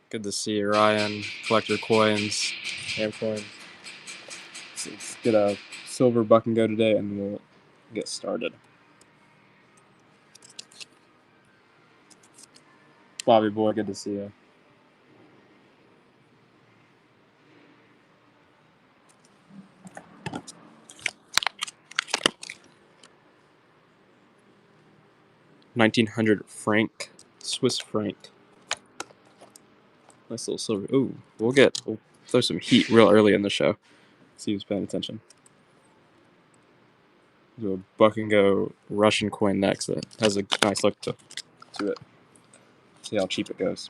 Good to see you, Ryan. Collector coins, air coins. Let's get a silver buck and go today, and we'll get started. Bobby boy, good to see you. $1,900 franc, Swiss franc. Nice little silver. Ooh, we'll throw some heat real early in the show. See who's paying attention. Do a buck and go Russian coin next that has a nice look to it. See how cheap it goes.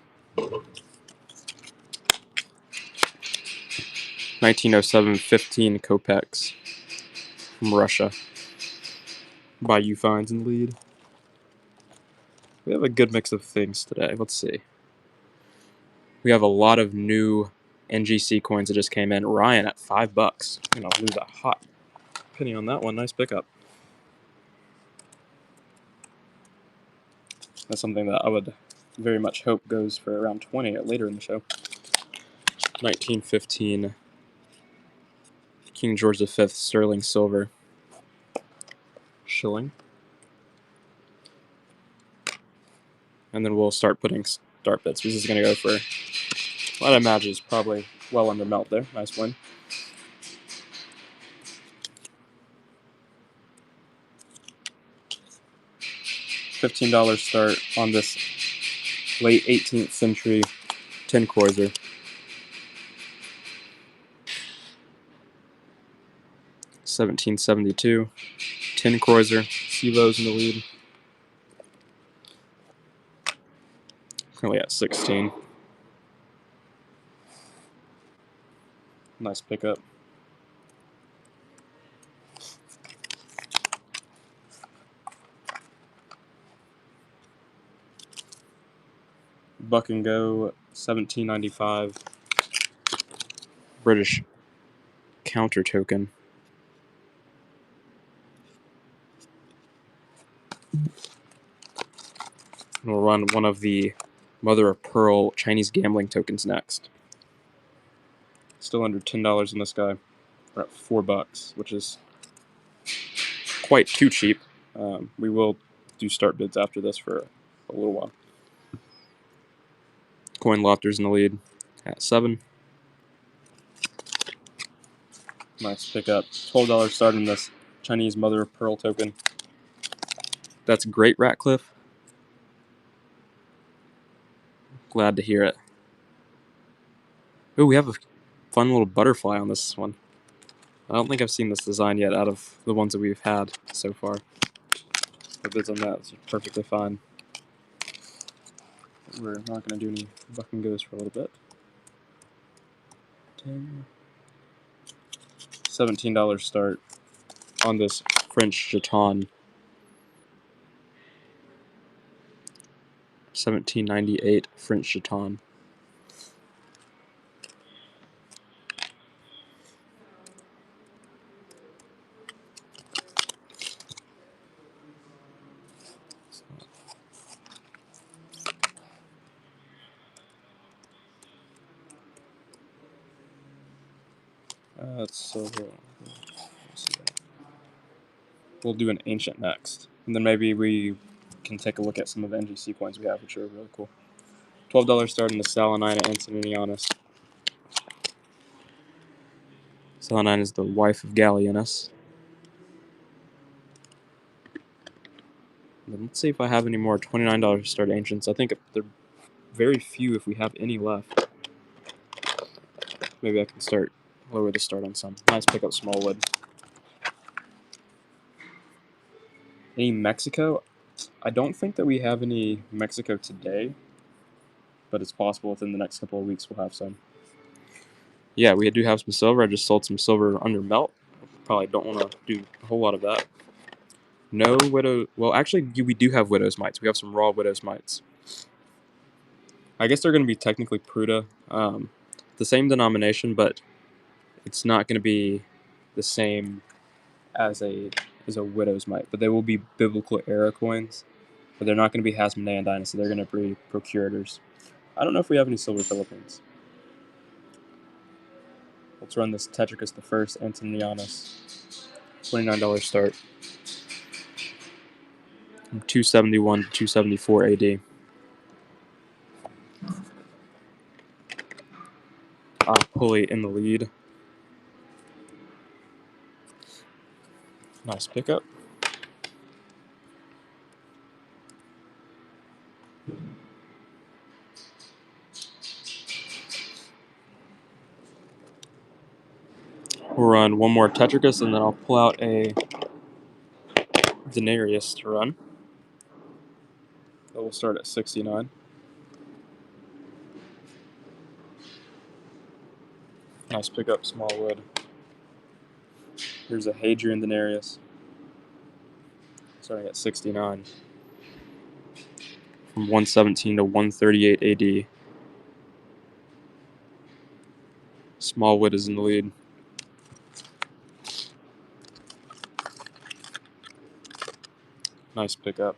1907 15 kopecks from Russia. By U Fines in the lead. We have a good mix of things today. Let's see. We have a lot of new NGC coins that just came in. Ryan at $5. I'm gonna lose a hot penny on that one. Nice pickup. That's something that I would very much hope goes for around 20 later in the show. 1915 King George V sterling silver shilling. And then we'll start putting start bits. This is going to go for what I imagine is probably well under melt there. Nice win. $15 start on this late 18th century tin kreuzer. $17.72 tin kreuzer. CeeLo's in the lead. Currently at 16. Nice pickup. Buck and go, $17.95. British counter token. And we'll run one of the mother of pearl Chinese gambling tokens next. Still under $10 in this guy. We're at $4, which is quite too cheap. We will do start bids after this for a little while. Coin Lofter's in the lead at 7. Nice pickup. $12 start in this Chinese mother of pearl token. That's great, Ratcliffe. Glad to hear it. Oh, we have a fun little butterfly on this one. I don't think I've seen this design yet out of the ones that we've had so far. The bids on that is perfectly fine. We're not going to do any buck and goes for a little bit. $17 start on this French jeton. 1798 French jeton. That's silver. We'll do an ancient next, and then maybe we can take a look at some of the NGC coins we have, which are really cool. $12 start in the Salinina Antoninianus. Salinina is the wife of Gallienus. Then let's see if I have any more $29 start ancients. I think they're very few if we have any left. Maybe I can lower the start on some. Nice pickup, Smallwood. Any Mexico? I don't think that we have any Mexico today, but it's possible within the next couple of weeks we'll have some. Yeah, we do have some silver. I just sold some silver under melt. Probably don't want to do a whole lot of that. No widow. Well, actually, we do have widow's mites. We have some raw widow's mites. I guess they're going to be technically Pruta, the same denomination, but it's not going to be the same as a widow's mite. But they will be biblical era coins, but they're not going to be Hasmonean dynasty. They're going to be procurators. I don't know if we have any silver Philippines. Let's run this Tetricus the First, Antonianus. $29 start. From 271 to 274 AD. Pulley in the lead. Nice pickup. We'll run one more Tetricus, and then I'll pull out a Denarius to run. That will start at 69. Nice pickup, small wood. Here's a Hadrian Denarius, starting at 69. From 117 to 138 AD. Small wood is in the lead. Nice pickup.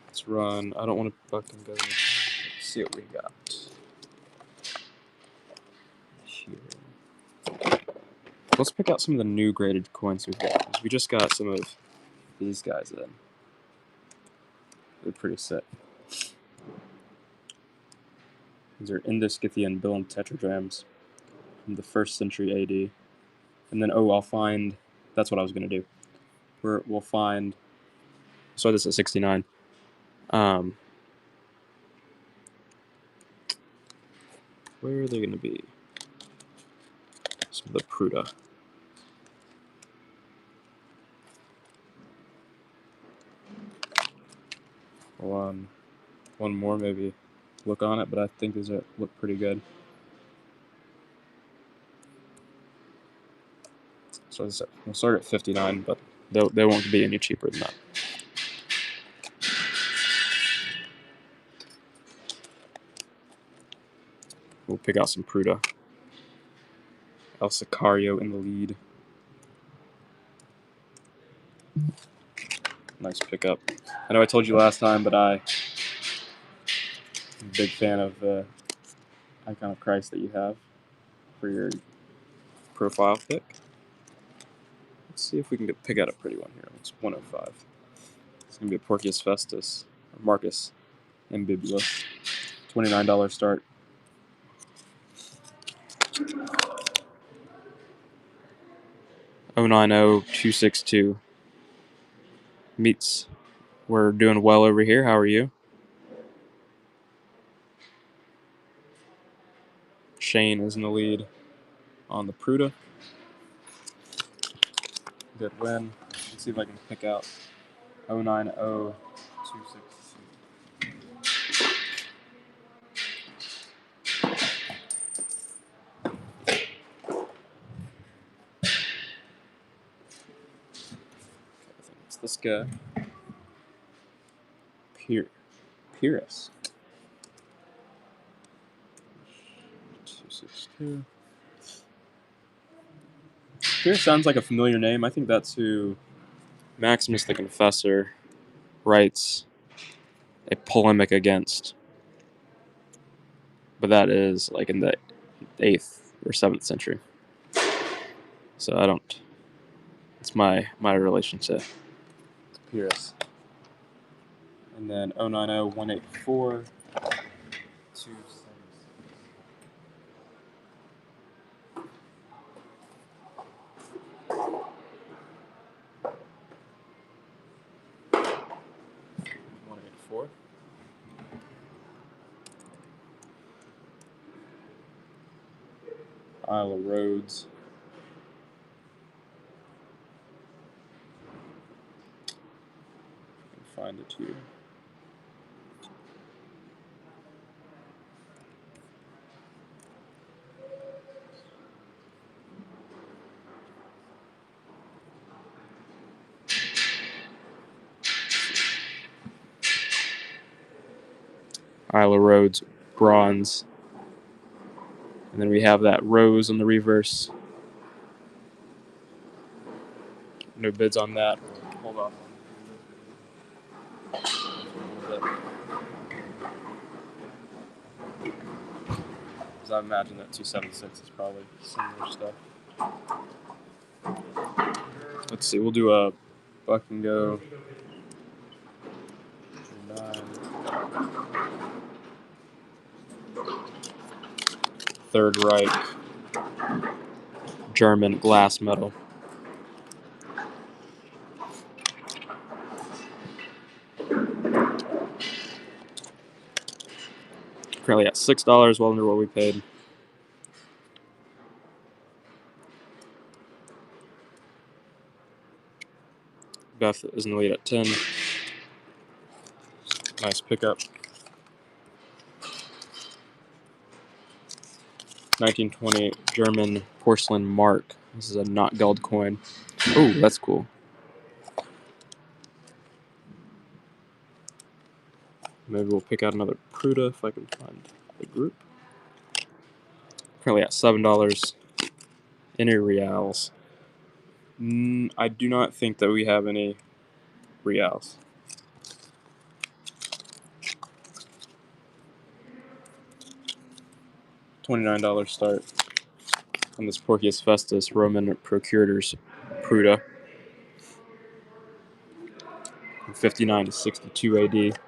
Let's run. I don't want to fucking go. Let's see what we got here. Let's pick out some of the new graded coins we've got. We just got some of these guys in. They're pretty sick. These are Indus-Scythian Bill and tetradrams from the 1st century AD. And then, I'll find. That's what I was going to do. We'll find. So this at 69. Where are they going to be? Some of the Pruta. One more maybe look on it, but I think these look pretty good. So we'll start at 59, but they won't be any cheaper than that. We'll pick out some Pruta. El Sicario in the lead. Nice pickup. I know I told you last time, but I'm a big fan of the Icon of Christ that you have for your profile pick. Let's see if we can pick out a pretty one here. It's 105. It's going to be a Porcius Festus, or Marcus Ambibulus. $29 start. $090-262. Meets. We're doing well over here. How are you? Shane is in the lead on the Pruta. Good win. Let's see if I can pick out 090-262. It's this guy. Pyrrhus. 262. Pyrrhus sounds like a familiar name. I think that's who Maximus the Confessor writes a polemic against. But that is like in the 8th or 7th century. So I don't. It's my relationship to Pyrrhus. And then 090-184. 184. Isle of Rhodes. Find it here. Isle of Rhodes, bronze. And then we have that rose on the reverse. No bids on that. Hold off. bit. Because I imagine that 276 is probably similar stuff. Let's see, we'll do a buck and go 9. Third Reich German glass metal. Currently at $6, well under what we paid. Beth is in the lead at 10. Nice pickup. 1920 German porcelain mark. This is a not gold coin. Oh, that's cool. Maybe we'll pick out another Pruda if I can find the group. Currently at $7. Any reals? I do not think that we have any reals. $29 start on this Porcius Festus Roman Procurators Pruda. From 59 to 62 AD.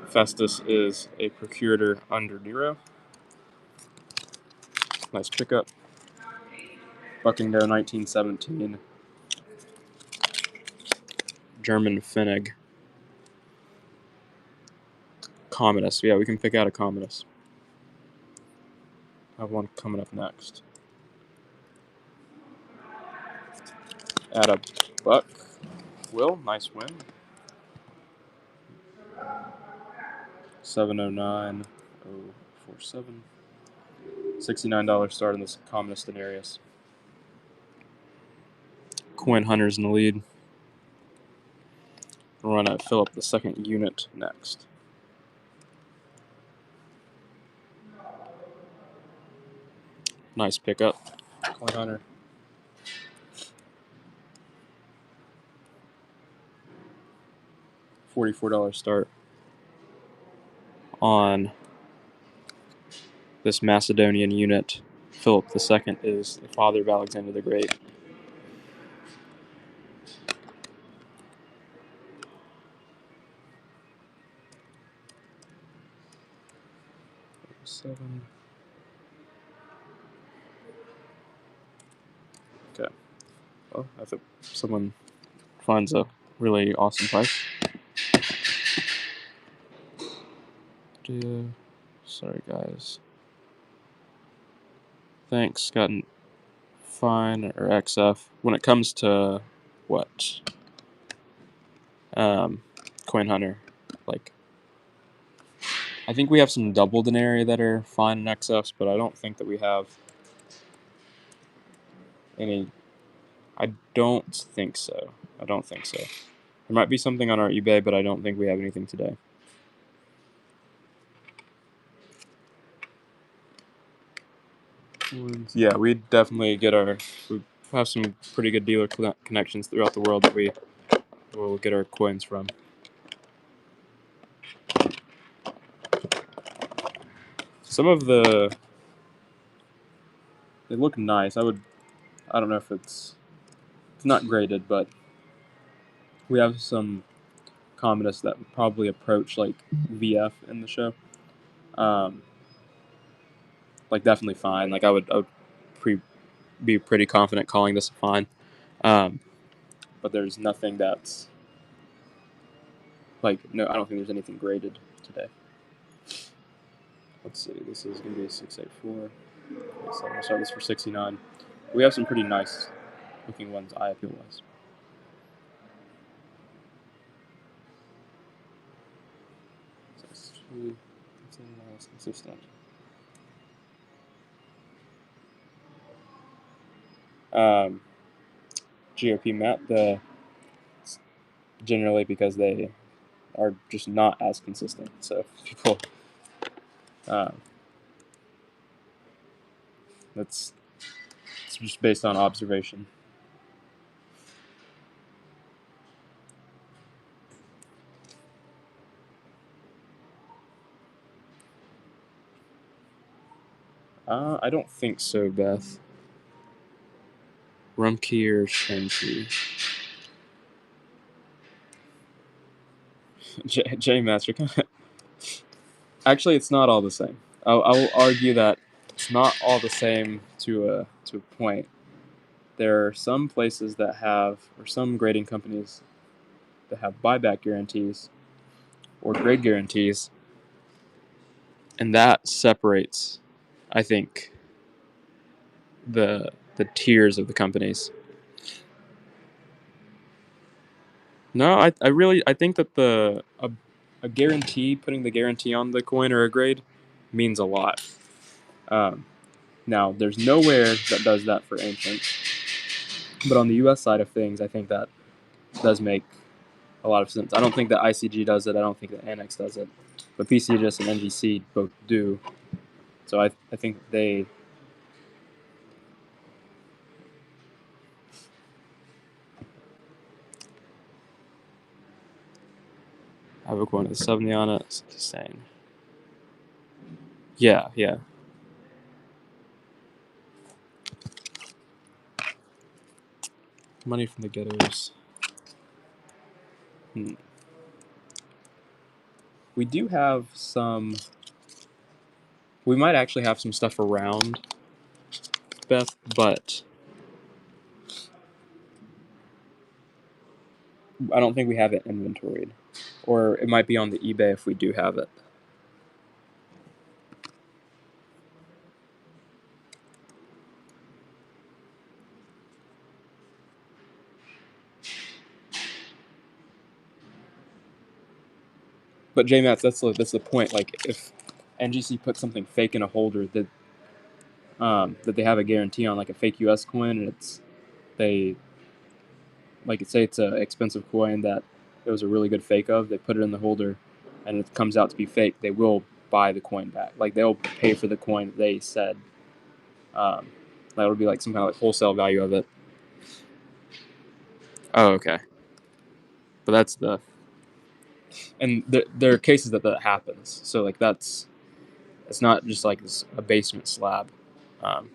Festus is a procurator under Nero. Nice pickup. Buckingham 1917. German Finnig. Commodus. Yeah, we can pick out a Commodus. I have one coming up next. Add a buck. Will, nice win. 709.047. $69 start on this Commodus Denarius. Coin Hunter's in the lead. We'll run at Philip the second unit next. Nice pickup. Coin Hunter. $44 start on this Macedonian unit. Philip II is the father of Alexander the Great. Okay. Well, I think someone finds a really awesome price. Sorry, guys. Thanks, gotten fine or XF. When it comes to what? Coin Hunter, like, I think we have some double denarii that are fine in XFs, but I don't think that we have any. I don't think so. There might be something on our eBay, but I don't think we have anything today. Yeah, we definitely we have some pretty good dealer connections throughout the world that we will get our coins from. Some of they look nice. I don't know if it's not graded, but we have some Commodus that would probably approach like VF in the show. Like definitely fine. Like I would be pretty confident calling this a fine. But there's nothing that's like, no, I don't think there's anything graded today. Let's see, this is going to be a 684. So I'll start this for 69. We have some pretty nice looking ones IAPL-wise. It's consistent. GOP map, generally because they are just not as consistent. So people, it's just based on observation. I don't think so, Beth. Rumkey or Shenchi? J Master. Actually, it's not all the same. I will argue that it's not all the same to a point. There are some places that have, or some grading companies that have buyback guarantees or grade guarantees, and that separates, I think, the tiers of the companies. No, I think that a guarantee, putting the guarantee on the coin or a grade, means a lot. Um, Now, there's nowhere that does that for ancient, but on the U.S. side of things, I think that does make a lot of sense. I don't think that ICG does it. I don't think that Annex does it, but PCGS and NGC both do. So I think they. I have a coin with 70 on it. It's insane. Yeah, yeah. Money from the ghettos. We do have some. We might actually have some stuff around Beth, but I don't think we have it inventoried. Or it might be on the eBay if we do have it. But JMats, that's the point. Like if NGC puts something fake in a holder that they have a guarantee on, like a fake US coin, and they like say it's an expensive coin that it was a really good fake of. They put it in the holder, and it comes out to be fake. They will buy the coin back. Like they'll pay for the coin they said. That would be like some kind of like wholesale value of it. Oh, okay. But that's the and there are cases that happens. So like it's not just like a basement slab. Um,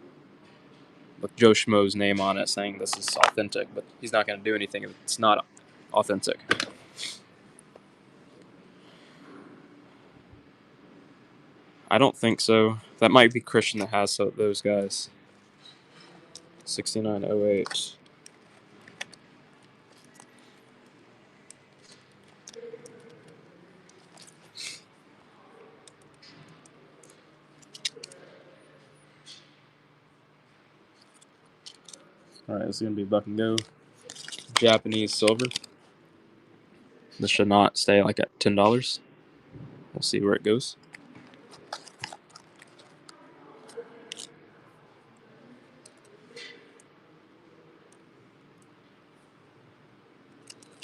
with Joe Schmo's name on it saying this is authentic, but he's not going to do anything if it's not authentic. I don't think so. That might be Christian that has those guys. 6908. Alright, this is going to be buck and go. Japanese silver. This should not stay like at $10. We'll see where it goes.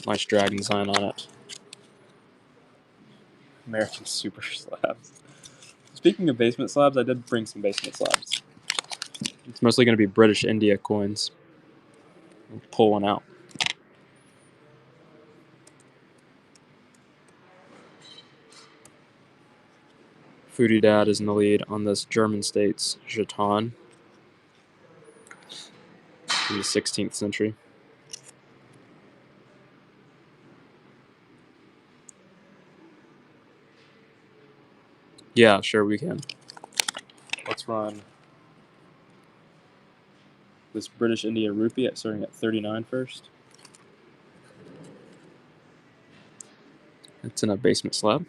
Nice dragon design on it. American super slabs. Speaking of basement slabs, I did bring some basement slabs. It's mostly going to be British India coins. We'll pull one out. Foodie Dad is in the lead on this German States Jeton in the 16th century. Yeah, sure, we can. Let's run this British India rupee starting at 39 first. It's in a basement slab,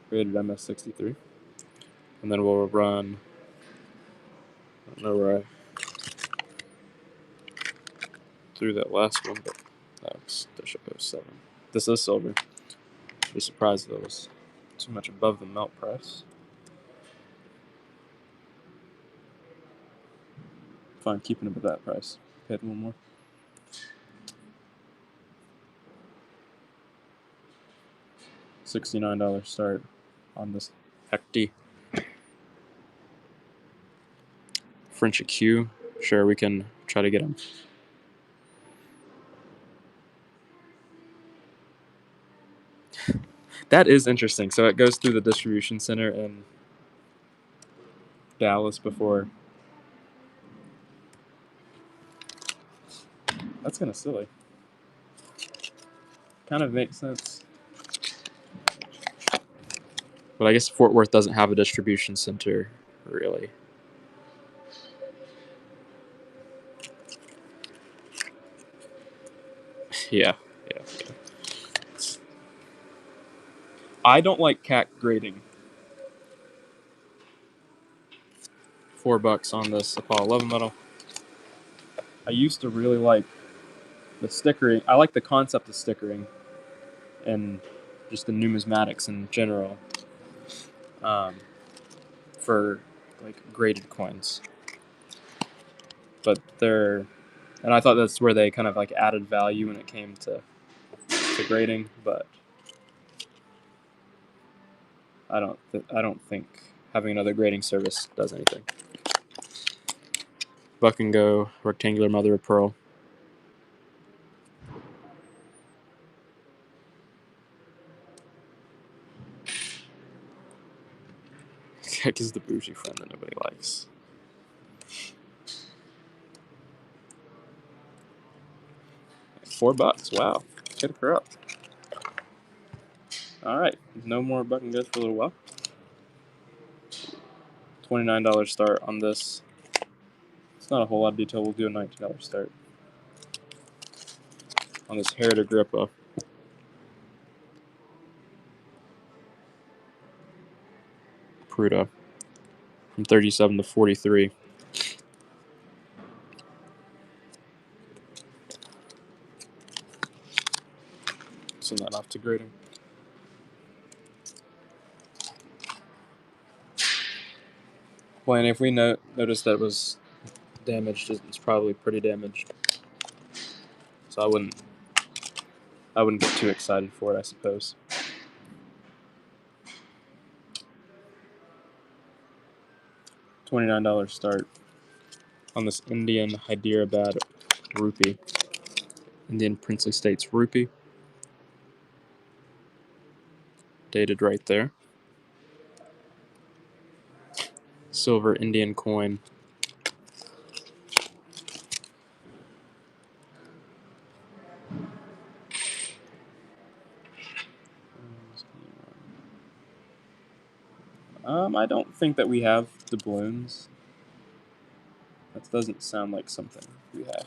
rated MS63. And then we'll run, I don't know where I threw that last one, but that's 07. This is silver. I'd be surprised if it was too much above the melt price. Fine, keeping it at that price. Paid one more. $69 start on this Hecty. French Q. Sure, we can try to get him. That is interesting. So it goes through the distribution center in Dallas before That's kind of silly. Kind of makes sense. But I guess Fort Worth doesn't have a distribution center, really. Yeah. I don't like CAC grading. $4 on this Apollo 11 medal. I used to really like the stickering. I like the concept of stickering and just the numismatics in general for like graded coins. But and I thought that's where they kind of like added value when it came to grading. But I don't think having another grading service does anything. Buck and Go rectangular mother of pearl. Heck is the bougie friend that nobody likes. $4. Wow, hit her up. All right, no more Buck and Goes for a little while. $29 start on this. It's not a whole lot of detail. We'll do a $19 start on this Herod Agrippa. Pruda from 37 to 43. Send that off to grading. Well, and if we notice that it was damaged, it's probably pretty damaged. So I wouldn't get too excited for it, I suppose. $29 start on this Indian Hyderabad rupee. Indian Princely States rupee. Dated right there. Silver Indian coin. I don't think that we have doubloons. That doesn't sound like something we have.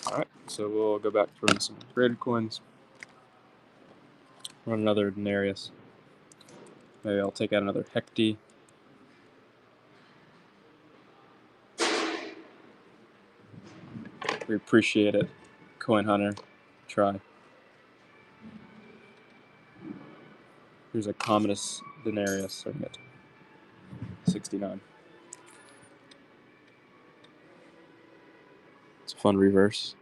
Alright, so we'll go back to running some graded coins. Run another denarius. Maybe I'll take out another hecty. We appreciate it, Coin Hunter. Try. Here's a Commodus denarius, starting at 69. It's a fun reverse.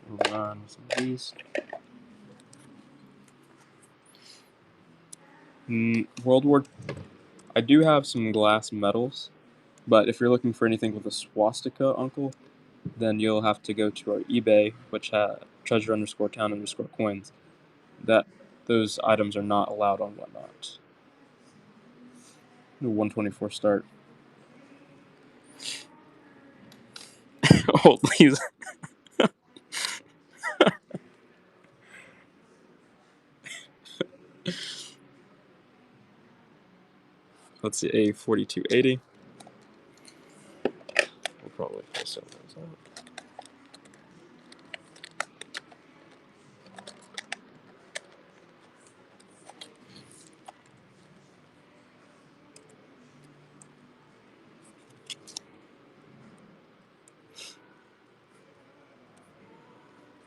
We'll run some of these. World War. I do have some glass medals, but if you're looking for anything with a swastika, uncle, then you'll have to go to our eBay, which has treasure_town_coins. Those items are not allowed on Whatnot. 124 start. Oh, please. Let's see, a 4280. We'll probably sell those out.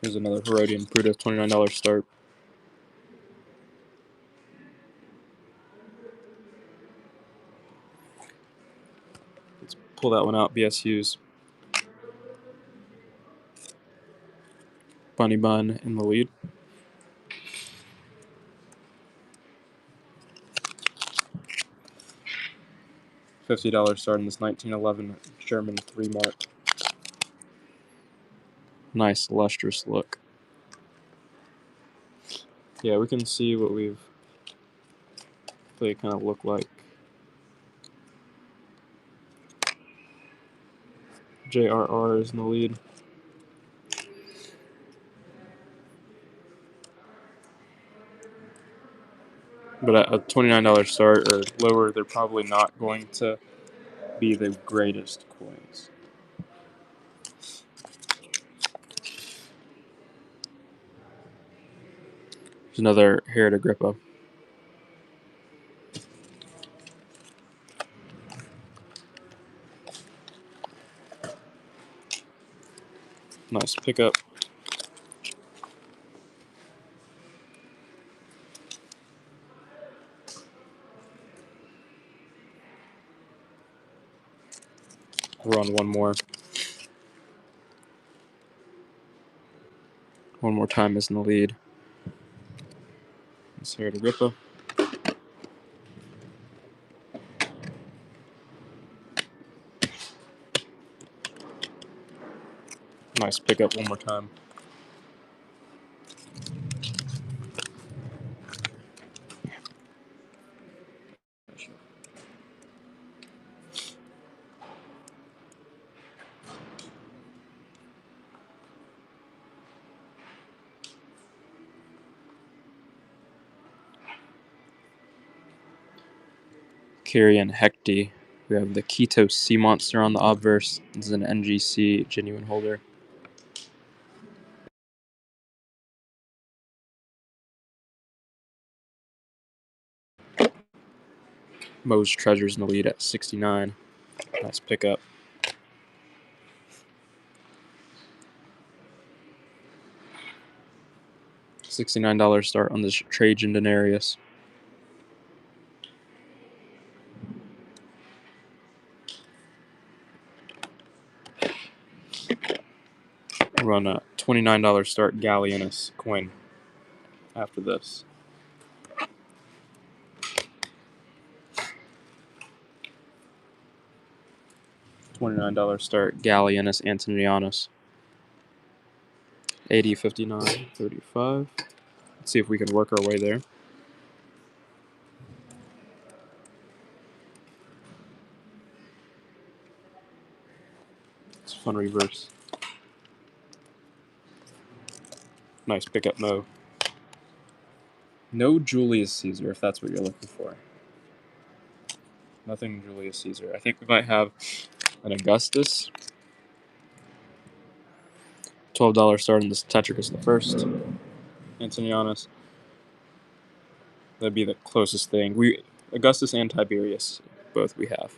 Here's another Herodian Pruda, $29 start. Let's pull that one out, BSUs. Bunny Bun in the lead. $50 start in this 1911 German 3-mark. Nice, lustrous look. Yeah, we can see what they kind of look like. JRR is in the lead. But at a $29 start or lower, they're probably not going to be the greatest coins. There's another Herod Agrippa. Nice pickup. We're on one more. One more time is in the lead. It's Herod Agrippa. Nice pickup one more time. Carry and Hecty. We have the Keto Sea Monster on the obverse. This is an NGC genuine holder. Moe's Treasures in the lead at 69. Nice pickup. $69 start on this Trajan Denarius. Run a $29 start Gallienus coin after this. $29 start Gallienus Antonianus. 80, 59, 35. Let's see if we can work our way there. It's a fun reverse. Nice pickup, Mo. No Julius Caesar, if that's what you're looking for. Nothing Julius Caesar. I think we might have an Augustus. $12 start in this Tetricus the first. Antonianus. That'd be the closest thing. Augustus and Tiberius, both we have.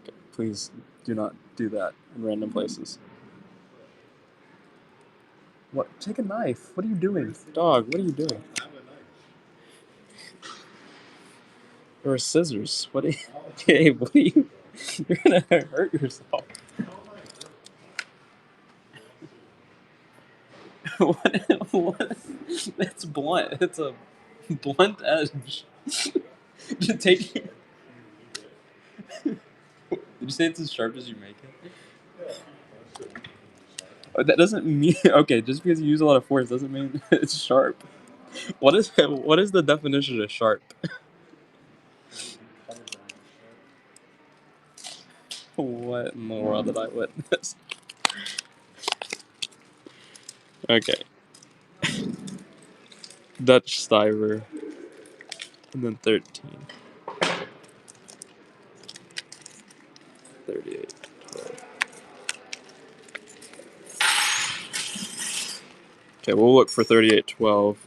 Okay, please do not do that in random places. What? Take a knife. What are you doing? Dog, what are you doing? Or scissors. What are you... Hey, what are you... You're gonna hurt yourself. What? It's blunt. It's a blunt edge. Just take it. Did you say it's as sharp as you make it? Oh, that doesn't mean... Okay, just because you use a lot of force doesn't mean it's sharp. What is the definition of sharp? What in the world did I witness? Okay. Dutch Stiver. And then 13. 38. 12. Okay, we'll look for 3812.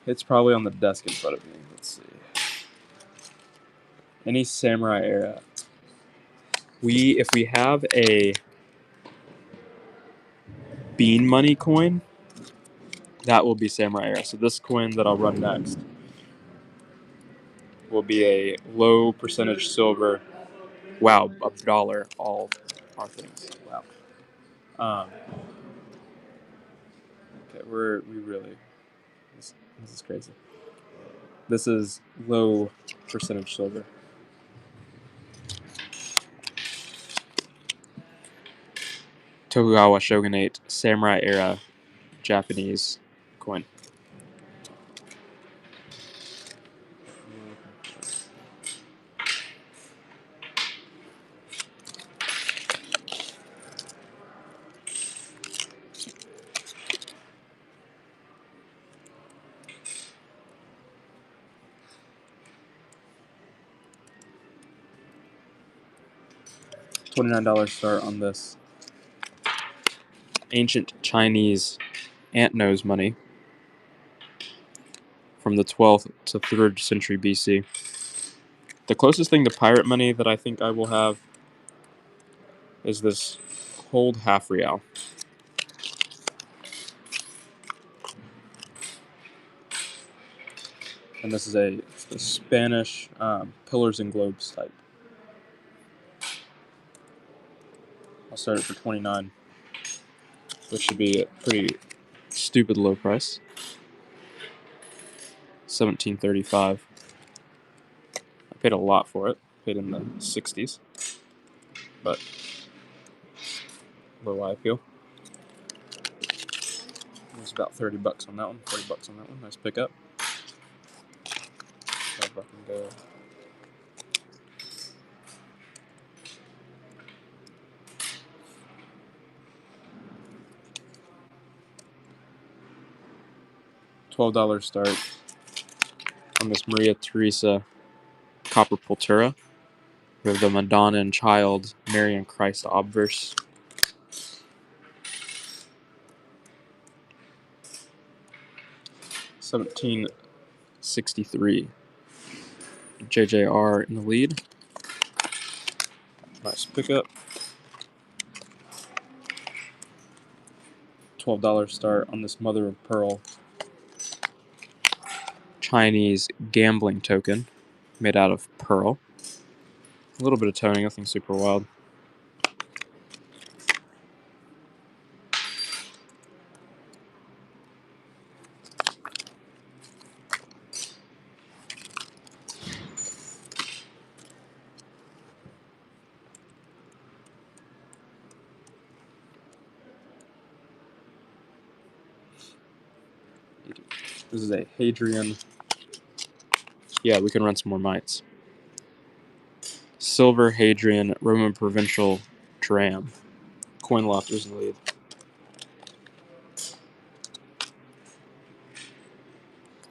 It's probably on the desk in front of me. Let's see. Any samurai era. If we have a bean money coin, that will be samurai era. So this coin that I'll run next will be a low percentage silver Wow, $1, all our things. Wow. Okay, we really, this is crazy. This is low percentage silver. Tokugawa Shogunate Samurai era Japanese coin. $29 start on this ancient Chinese ant nose money from the 12th to 3rd century BC. The closest thing to pirate money that I think I will have is this hold half real. And this is a Spanish pillars and globes type. I'll start it for $29, which should be a pretty stupid low price. $17.35. I paid a lot for it. Paid in the 60s, but low I feel. It was about $30 on that one. $40 on that one. Nice pickup. If I can go. $12 start on this Maria Theresa copper pultura. We have the Madonna and Child, Mary and Christ obverse. $17.63. JJR in the lead. Nice pickup. $12 start on this mother of pearl Chinese gambling token made out of pearl. A little bit of toning, nothing super wild. This is a Hadrian. Yeah, we can run some more mites. Silver Hadrian Roman Provincial Dram. Coin lofters in the lead.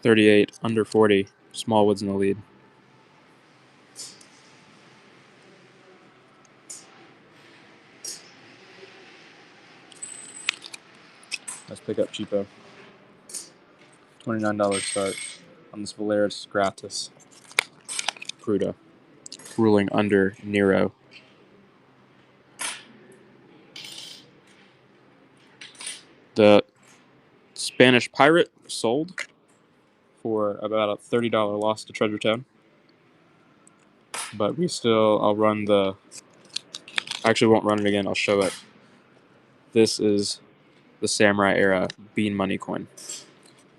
$38 under 40. Smallwoods in the lead. Let's pick up cheapo. $29 start on this Valeris Gratis Cruda, ruling under Nero. The Spanish pirate sold for about a $30 loss to Treasure Town. But I'll run the, I actually won't run it again, I'll show it. This is the Samurai era bean money coin.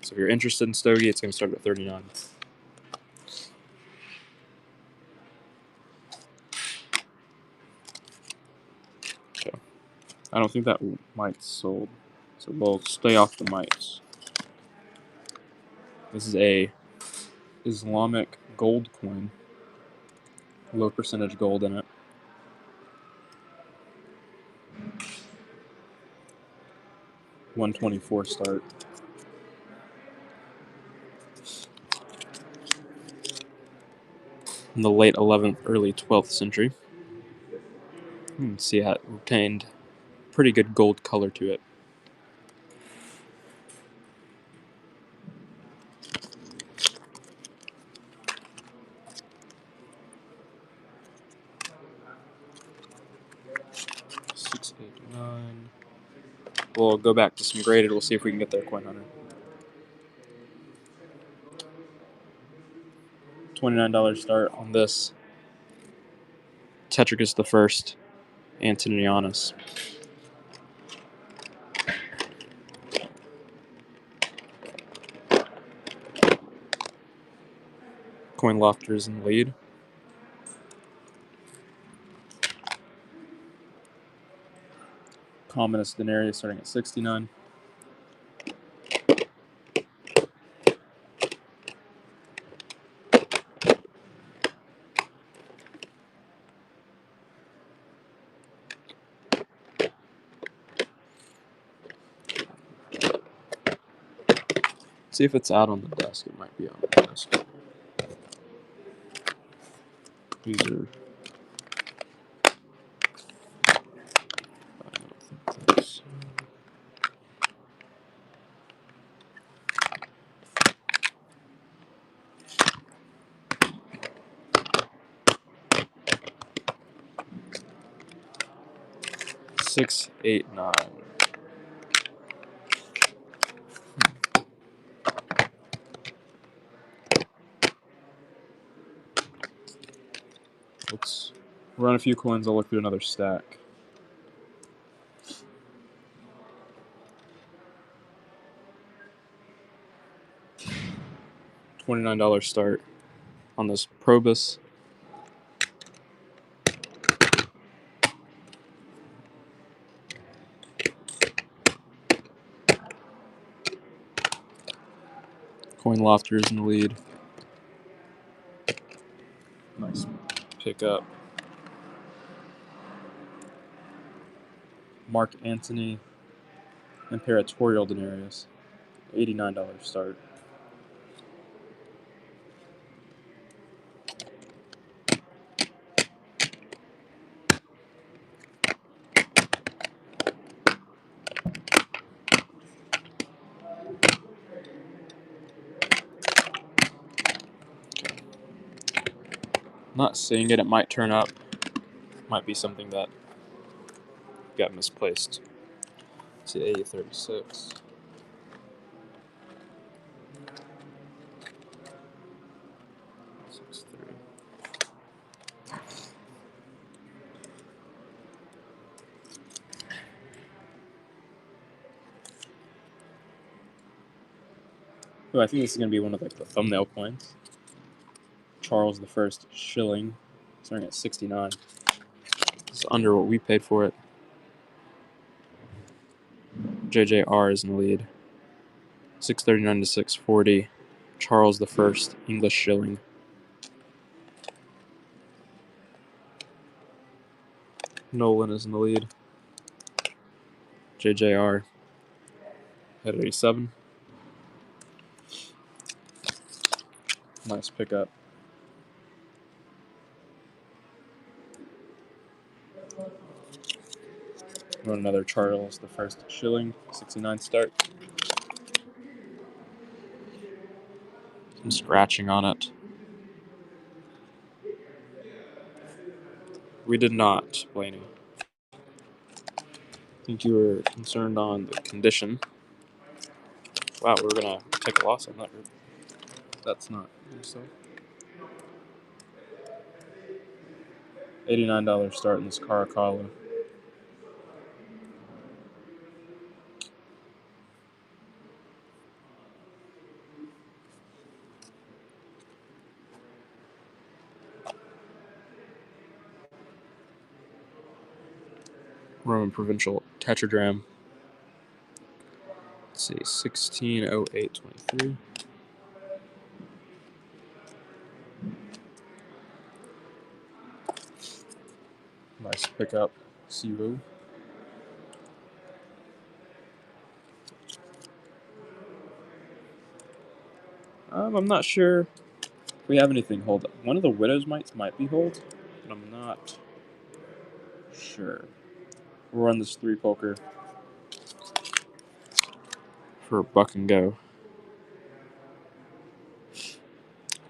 So if you're interested in Stogie, it's going to start at $39. Okay. I don't think that mite's sold, so we'll stay off the mites. This is a Islamic gold coin. Low percentage gold in it. $124 start. In the late 11th, early 12th century. You can see how it retained pretty good gold color to it. $689. We'll go back to some graded. We'll see if we can get their coin hunter. $29 start on this Tetricus the First, Antonianus. Coin lofters in the lead. Communist denarius starting at 69. See if it's out on the desk. It might be on the desk. These are. I don't think that's. Six, 8, 9. Let's run a few coins. I'll look through another stack. $29 start on this Probus. Coin lofters in the lead. Nice pickup. Mark Antony Imperatorial denarius. $89 start. Not seeing it. It might turn up. Might be something that got misplaced. Let's see, A36. Oh, I think this is going to be one of the thumbnail coins. Charles the First shilling, starting at 69. It's under what we paid for it. JJR is in the lead. 639 to 640. Charles the First English shilling. Nolan is in the lead. JJR at 87. Nice pickup. Run another Charles the First shilling, 69 start. Some scratching on it. We did not, Blaney. I think you were concerned on the condition. Wow, we're gonna take a loss on that group. That's not so. $89 start in this Caracalla. Roman Provincial Tetradrachm. Let's see, 160823. Nice pickup, Sivu. I'm not sure if we have anything hold. One of the Widow's Mites might be hold, but I'm not sure. We'll run this 3 poker for a buck and go.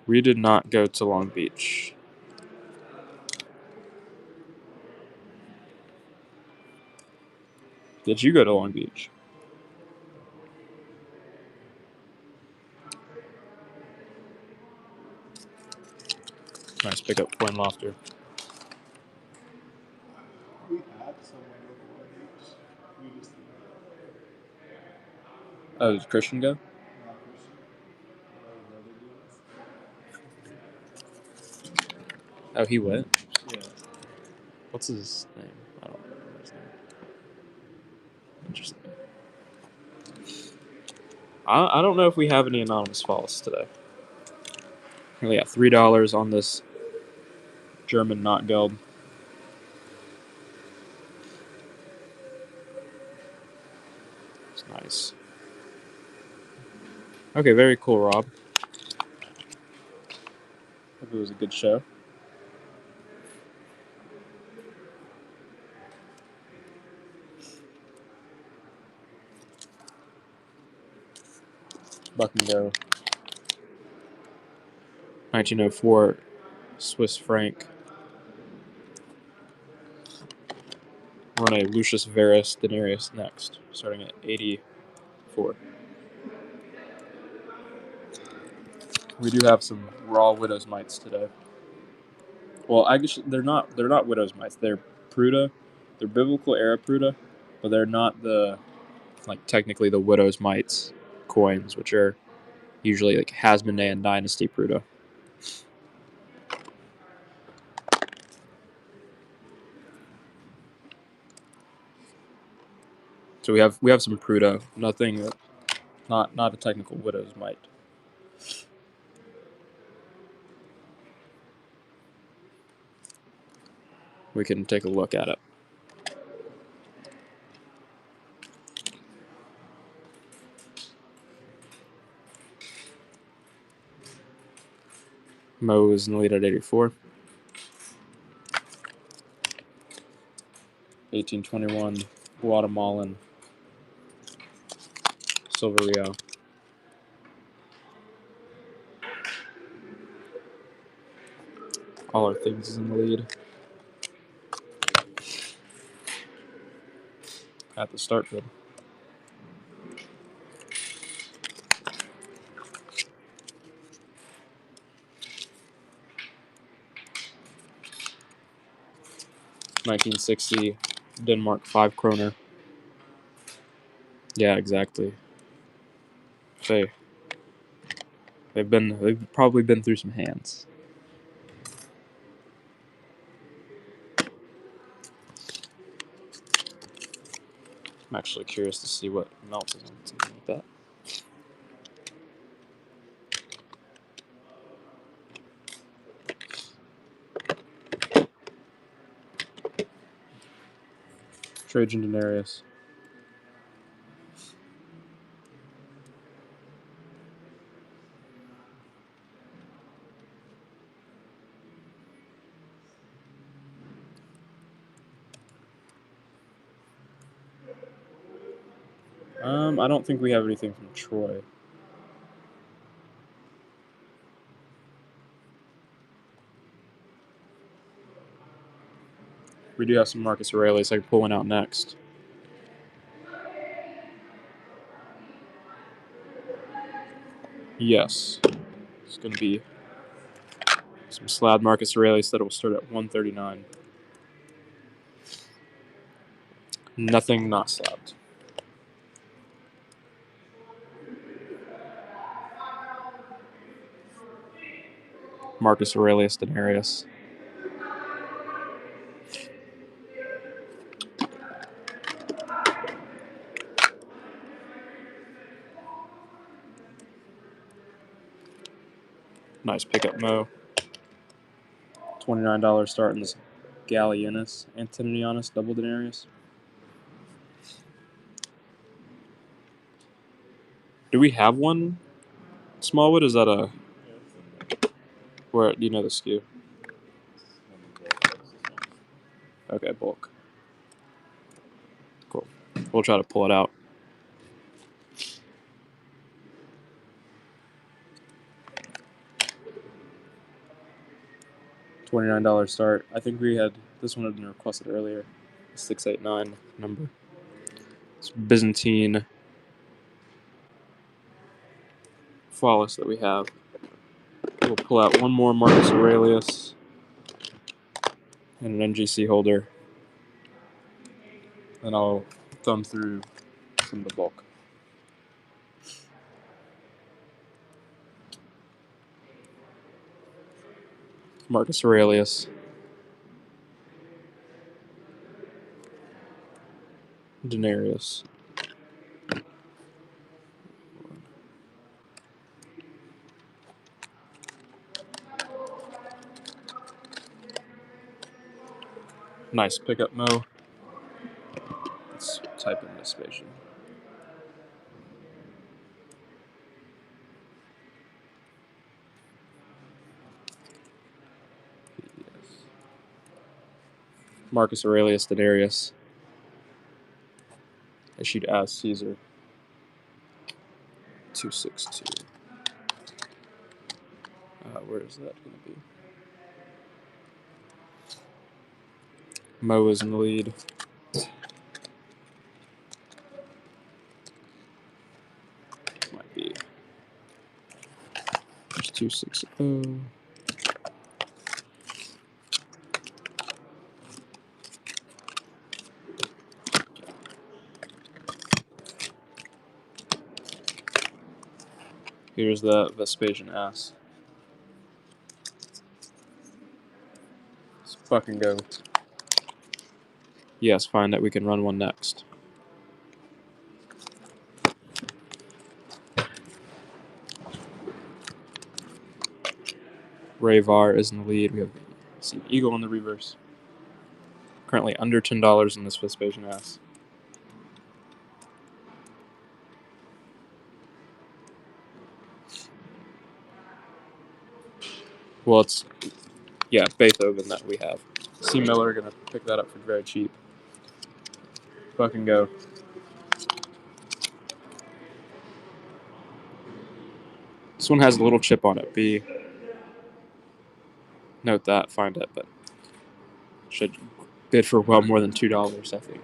We did not go to Long Beach. Did you go to Long Beach? Nice pickup, Coin Lofter. Oh, did Christian go? Oh, he went? Yeah. What's his name? I don't remember his name. Interesting. I don't know if we have any anonymous falls today. We got $3 on this German knot geld. It's nice. Okay, very cool, Rob. Hope it was a good show. Buck and go. 1904 Swiss franc. Run a Lucius Verus denarius next, starting at 84. We do have some raw widow's mites today. Well, I guess they're not widow's mites. They're Pruda. They're biblical era Pruda, but they're not technically the widow's mites coins, which are usually like Hasmonean dynasty Pruda. So we have some Pruda, nothing, not a technical widow's mite. We can take a look at it. Mo is in the lead at 84. 1821 Guatemalan silver real. All our things is in the lead. At the start bid. $1960 Denmark 5 kroner. Yeah, exactly. They've probably been through some hands. I'm actually curious to see what melts is on something like that. Trajan denarius. I don't think we have anything from Troy. We do have some Marcus Aurelius. I can pull one out next. Yes. It's going to be some slab Marcus Aurelius that will start at 139. Nothing not slabbed. Marcus Aurelius denarius. Nice pickup, Mo. $29 start in this Gallienus Antoninianus double denarius. Do we have one Smallwood? Is that a where? Do you know the SKU? Okay, bulk. Cool. We'll try to pull it out. $29 start. I think we had this one had been requested earlier. 689 number. It's Byzantine flawless that we have. We'll pull out one more Marcus Aurelius and an NGC holder. and I'll thumb through some of the bulk. Marcus Aurelius. Denarius. Nice pickup, Mo. Let's type in Vespasian. Yes. Marcus Aurelius Denarius. Issued as Caesar. 262. Where is that going to be? Mo is in the lead. Might be 260. Here's the Vespasian ass. Let's fucking go. Yes, find that we can run one next. Rayvar is in the lead. We have the Eagle in the reverse. Currently under $10 in this Vespasian ass. Well, it's, yeah, Beethoven that we have. C. Miller gonna pick that up for very cheap. Fucking go. This one has a little chip on it. B. Note that, find it, but should bid for well more than $2, I think.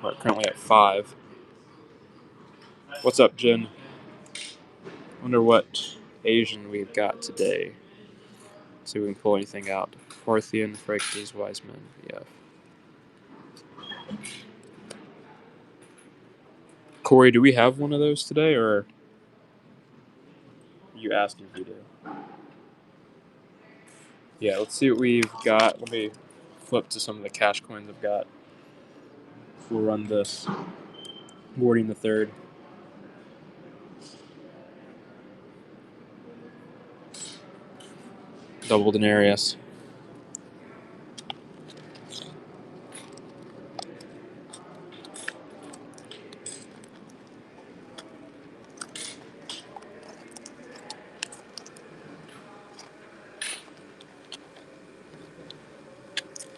We're currently at 5. What's up, Jen? Wonder what Asian we've got today. See if we can pull anything out. Parthian, Phrases, Wise Men. Yeah. Corey, do we have one of those today, or are you asking if we do? Yeah, let's see what we've got. Let me flip to some of the cash coins I've got. We'll run this. Warding the third. Double denarius.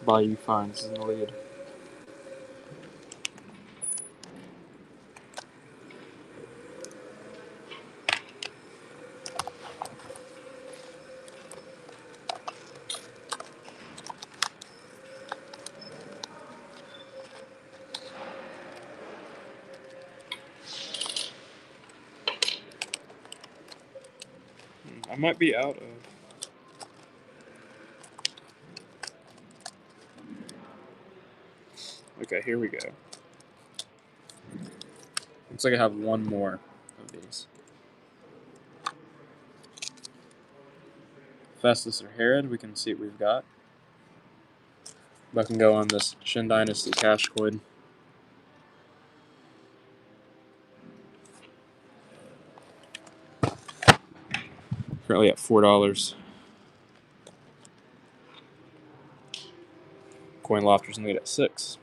Bayou Fines is in the lead. I might be out of. Okay, here we go. Looks like I have one more of these. Festus or Herod, we can see what we've got. I can go on this Shin Dynasty cash coin. Currently at $4. Coin Lofter's in the lead at 6.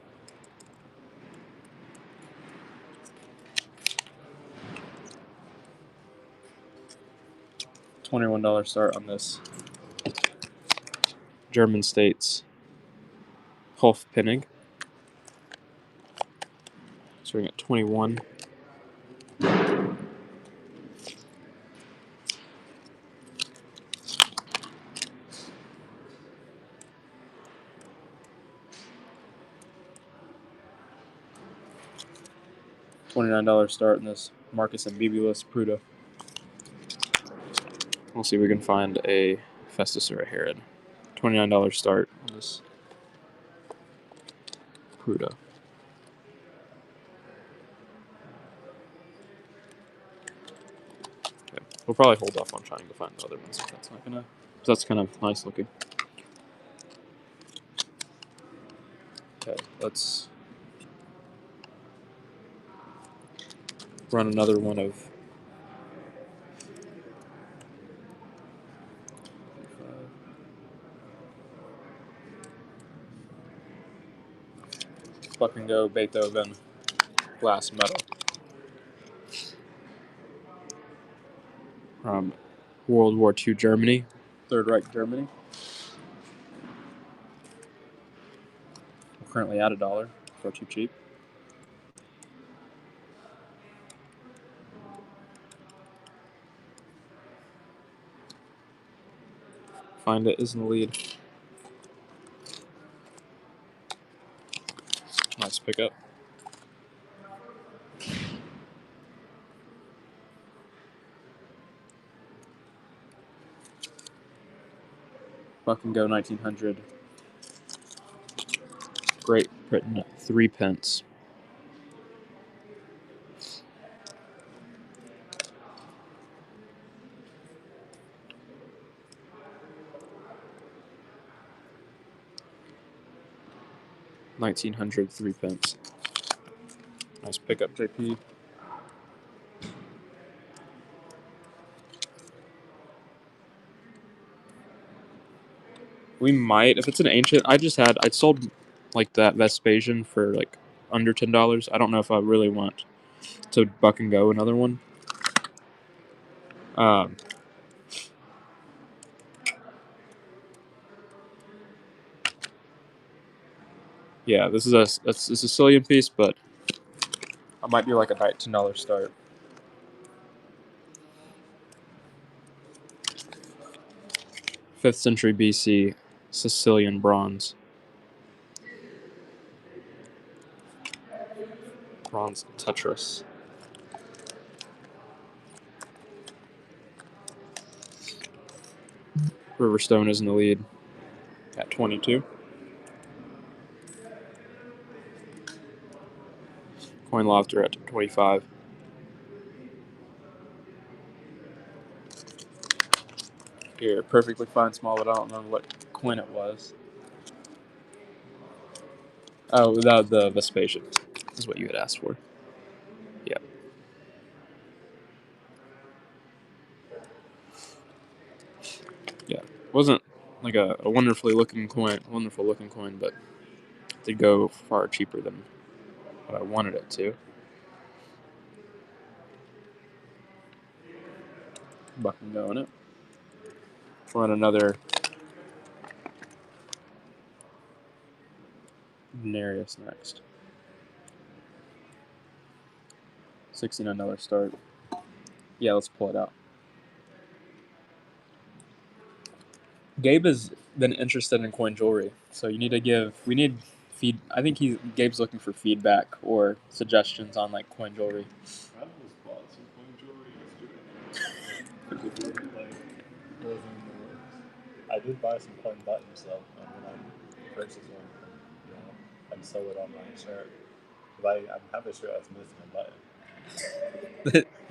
$21 start on this German States Hofpfennig. Starting at 21. $29 start in this Marcus Ambibulus Pruda. We'll see if we can find a Festus or a Herod. $29 start on this Pluto. Okay. We'll probably hold off on trying to find the other ones if that's not gonna. That's kind of nice looking. Okay, let's run another one of. Fucking go Beethoven glass metal. World War II Germany, Third Reich Germany. We're currently at $1, so too cheap. Find it is in the lead. Nice pickup. Fucking go 1900. Great Britain, 3 pence. $1900, 3 pence. Nice pickup, JP. We might, if it's an ancient. I sold like that Vespasian for like under $10. I don't know if I really want to buck and go another one. Yeah, this is a Sicilian piece, but I might do like a $10 start. 5th century BC, Sicilian bronze. Bronze Tetris. Riverstone is in the lead at 22. Coin Lofter at 25. Here, perfectly fine small, but I don't remember what coin it was. Oh, without the Vespasian is what you had asked for. Yeah. Yeah. It wasn't like a wonderful looking coin, but it did go far cheaper than what I wanted it to. Buck and go in it. Run another Denarius next. $69 start. Yeah, let's pull it out. Gabe has been interested in coin jewelry, so you need to give. We need feed. I think Gabe's looking for feedback or suggestions on like coin jewelry. I just bought some coin jewelry yesterday. Like, wasn't in the works. I did buy some coin buttons though, and when I purchase one, you know, and sew it on my shirt. But I have a shirt that's missing a button.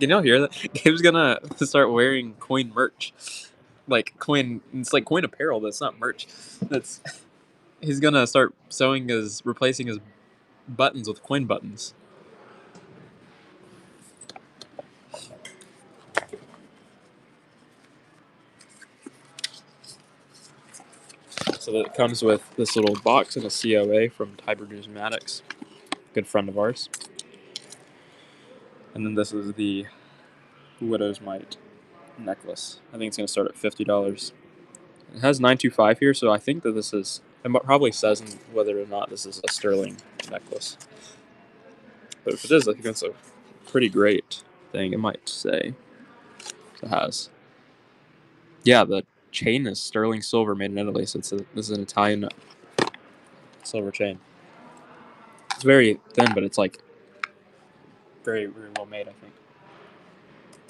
Can y'all hear that? Gabe's gonna start wearing coin merch, like coin. It's like coin apparel. That's not merch. He's gonna start replacing his buttons with coin buttons. So that comes with this little box and a COA from Tiber Numismatics, good friend of ours. And then this is the Widow's Mite necklace. I think it's gonna start at $50. It has 925 here, so I think that this is. It probably says whether or not this is a sterling necklace. But if it is, I think that's a pretty great thing. It might say it has. Yeah, the chain is sterling silver, made in Italy. So this is an Italian silver chain. It's very thin, but it's like very, very well made. I think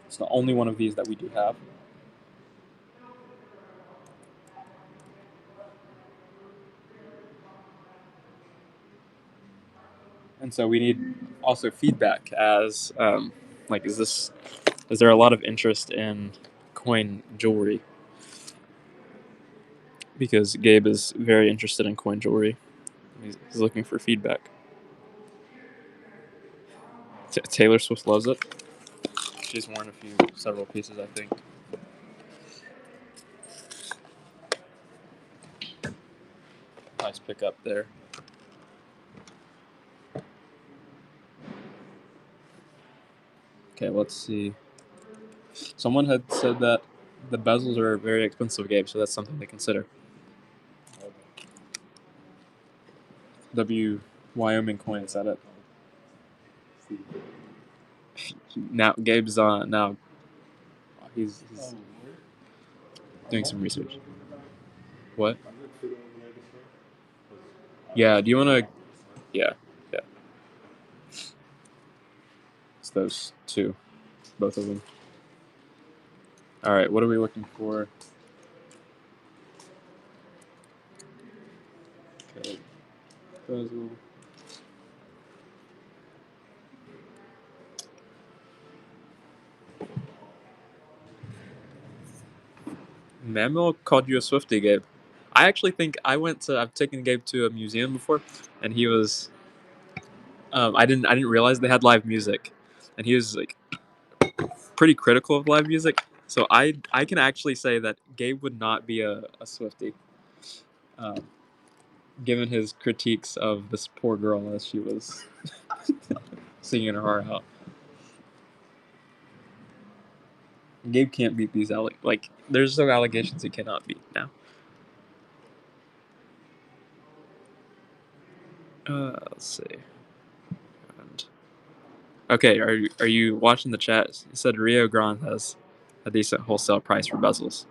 it's the only one of these that we do have. And so we need also feedback as like, is there a lot of interest in coin jewelry? Because Gabe is very interested in coin jewelry. He's looking for feedback. Taylor Swift loves it. She's worn several pieces, I think. Nice pickup there. Okay, let's see. Someone had said that the bezels are very expensive, Gabe, so that's something to consider. Wyoming coin said it. Now Gabe's now he's doing some research. What? Yeah, do you want to? Yeah. It's those two, both of them. All right, what are we looking for? Okay, bezel. Manuel called you a Swiftie, Gabe. I actually think I've taken Gabe to a museum before, and he was. I didn't realize they had live music, and he was like pretty critical of live music. So I can actually say that Gabe would not be a Swiftie, um, given his critiques of this poor girl as she was singing her heart out. Gabe can't beat these there's some allegations he cannot beat now. Let's see. Okay, are you watching the chat? It said Rio Grande has a decent wholesale price for bezels.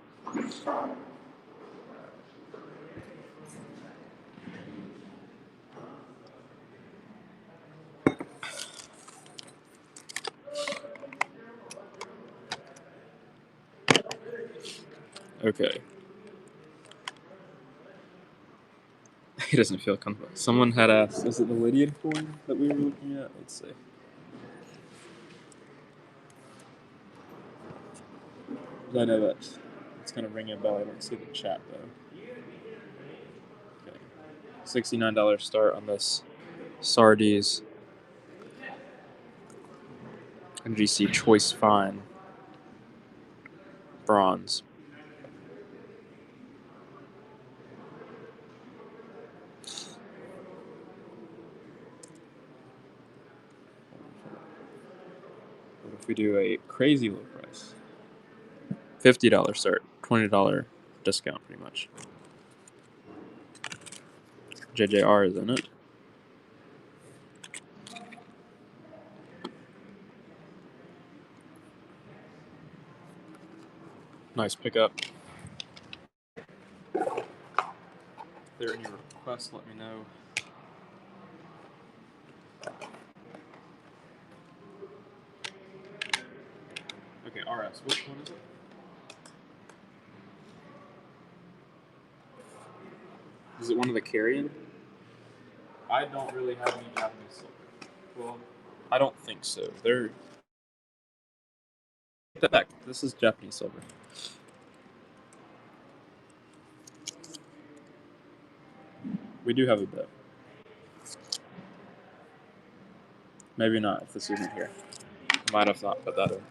Okay. He doesn't feel comfortable. Someone had asked, is it the Lydian coin that we were looking at? Let's see. I know that it's going to ring a bell. I don't see the chat, though. Okay. $69 start on this Sardi's NGC Choice Fine bronze. What if we do a crazy low price? $50 start, $20 discount, pretty much. JJR is in it. Nice pickup. If there are any requests, let me know. Okay, RS, which one is it? Is it one of the carrion? I don't really have any Japanese silver. Well, I don't think so. They're. Take that back. This is Japanese silver. We do have a bit. Maybe not if this isn't here. Might have not put that in.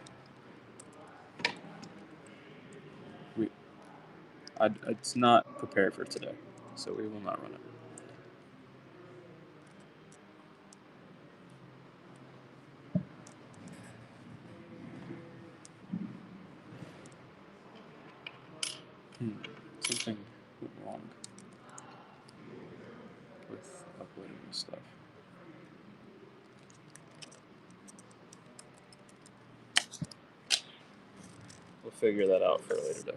It's not prepared for today, so we will not run it. Something went wrong with uploading this stuff. We'll figure that out for a later day.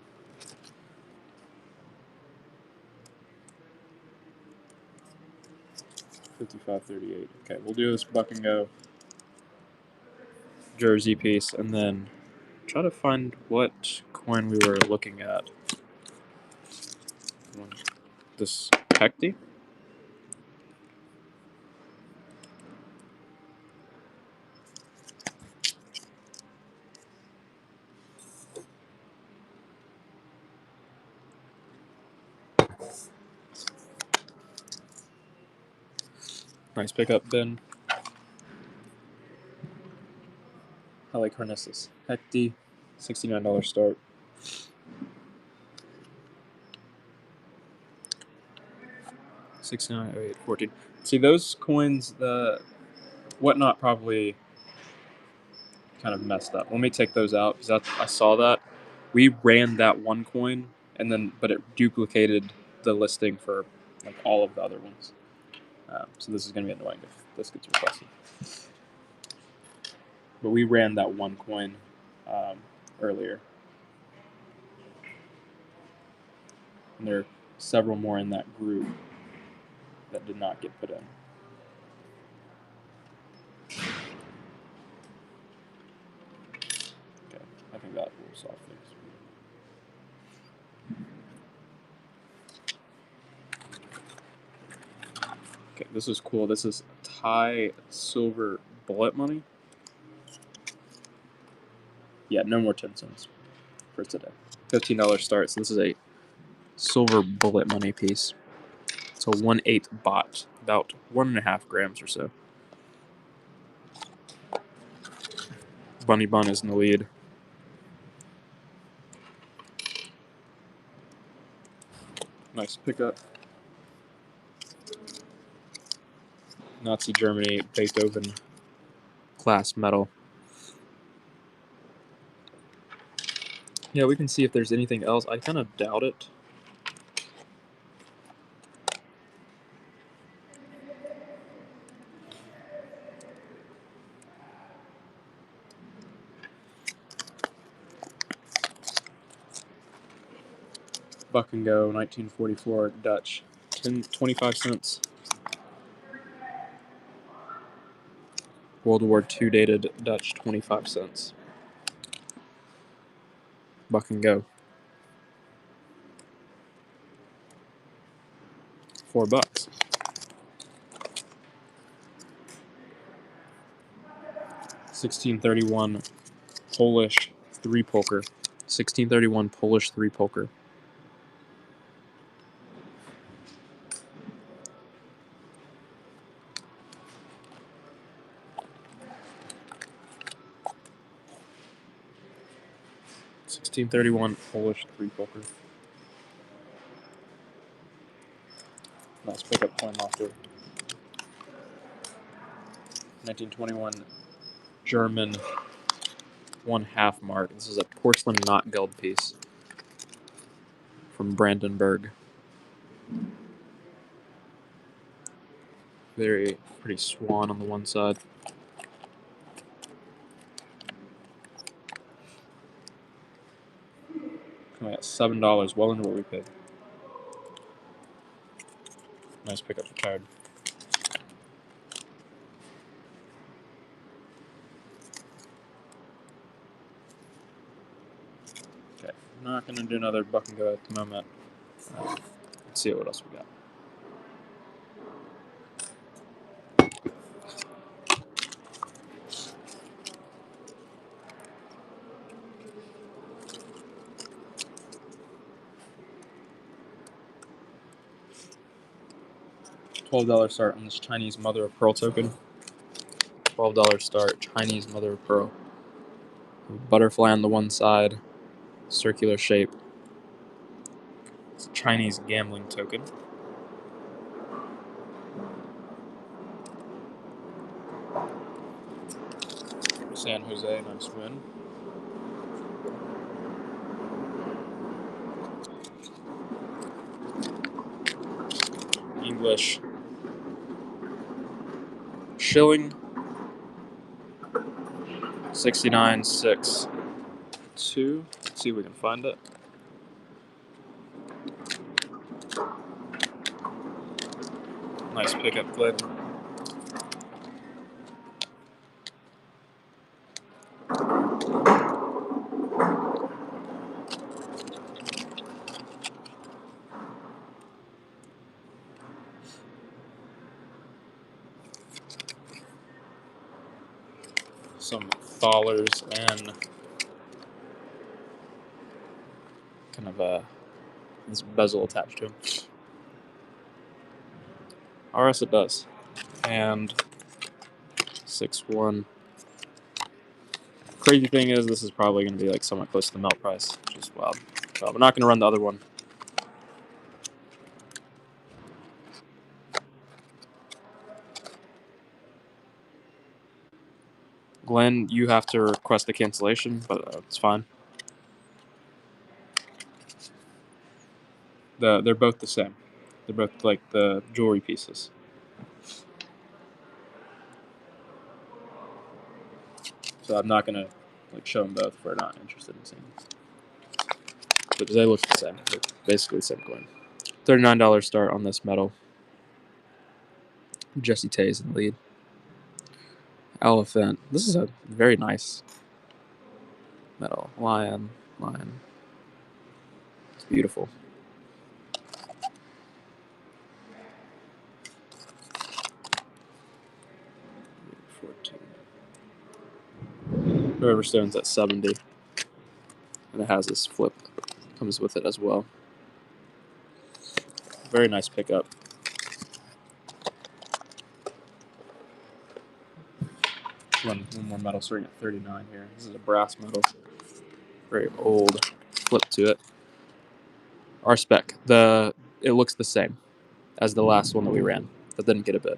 $55.38. Okay, we'll do this buck and go jersey piece, and then try to find what coin we were looking at. This Hecty? Nice pickup, Ben. Halicarnassus hecti, $69 start. $69, $08, $14. See, those coins, the whatnot probably kind of messed up. Let me take those out because I saw that. We ran that one coin, but it duplicated the listing for like all of the other ones. So this is going to be annoying if this gets requested. But we ran that one coin earlier. And there are several more in that group that did not get put in. Okay, I think that will solve things. Okay, this is cool. This is Thai silver bullet money. Yeah, no more 10 cents for today. $15 start. So this is a silver bullet money piece. It's a 1/8 bot, about 1.5 grams or so. Bunny Bun is in the lead. Nice pickup. Nazi Germany Beethoven class medal. Yeah, we can see if there's anything else. I kind of doubt it. Buck and Go 1944 Dutch, 25 cents. World War II dated Dutch, 25 cents. Buck and Go. $4. 1631 Polish 3 poker. 1631 Polish 3 poker. $1631 Polish 3 poker. Nice pickup coin locker. 1921 German 1/2 mark. This is a porcelain knot guild piece from Brandenburg. Very pretty swan on the one side. Coming at $7, well under what we paid. Nice pickup for card. Okay, not gonna do another buck and go at the moment. Let's see what else we got. $12 start on this Chinese mother of pearl token. $12 start, Chinese mother of pearl. Butterfly on the one side, circular shape. It's a Chinese gambling token. San Jose, nice win. English shilling 69.62. Let's see if we can find it. Nice pickup, Glenn. Some thalers and kind of a this bezel attached to them. RS it does. And 6-1. Crazy thing is, this is probably going to be like somewhat close to the melt price, which is wild. So we're not going to run the other one. Glenn, you have to request a cancellation, but it's fine. They're both the same. They're both like the jewelry pieces. So I'm not gonna like show them both if we're not interested in seeing them. But they look the same. They're basically the same coin. $39 start on this metal. Jesse Tay's in the lead. Elephant. This is a very nice metal. Lion. It's beautiful. River Stone's at 70. And it has this flip. Comes with it as well. Very nice pickup. One more metal starting at 39 here. This is a brass metal. Very old flip to it. Our spec. It looks the same as the last one that we ran. That didn't get a bid.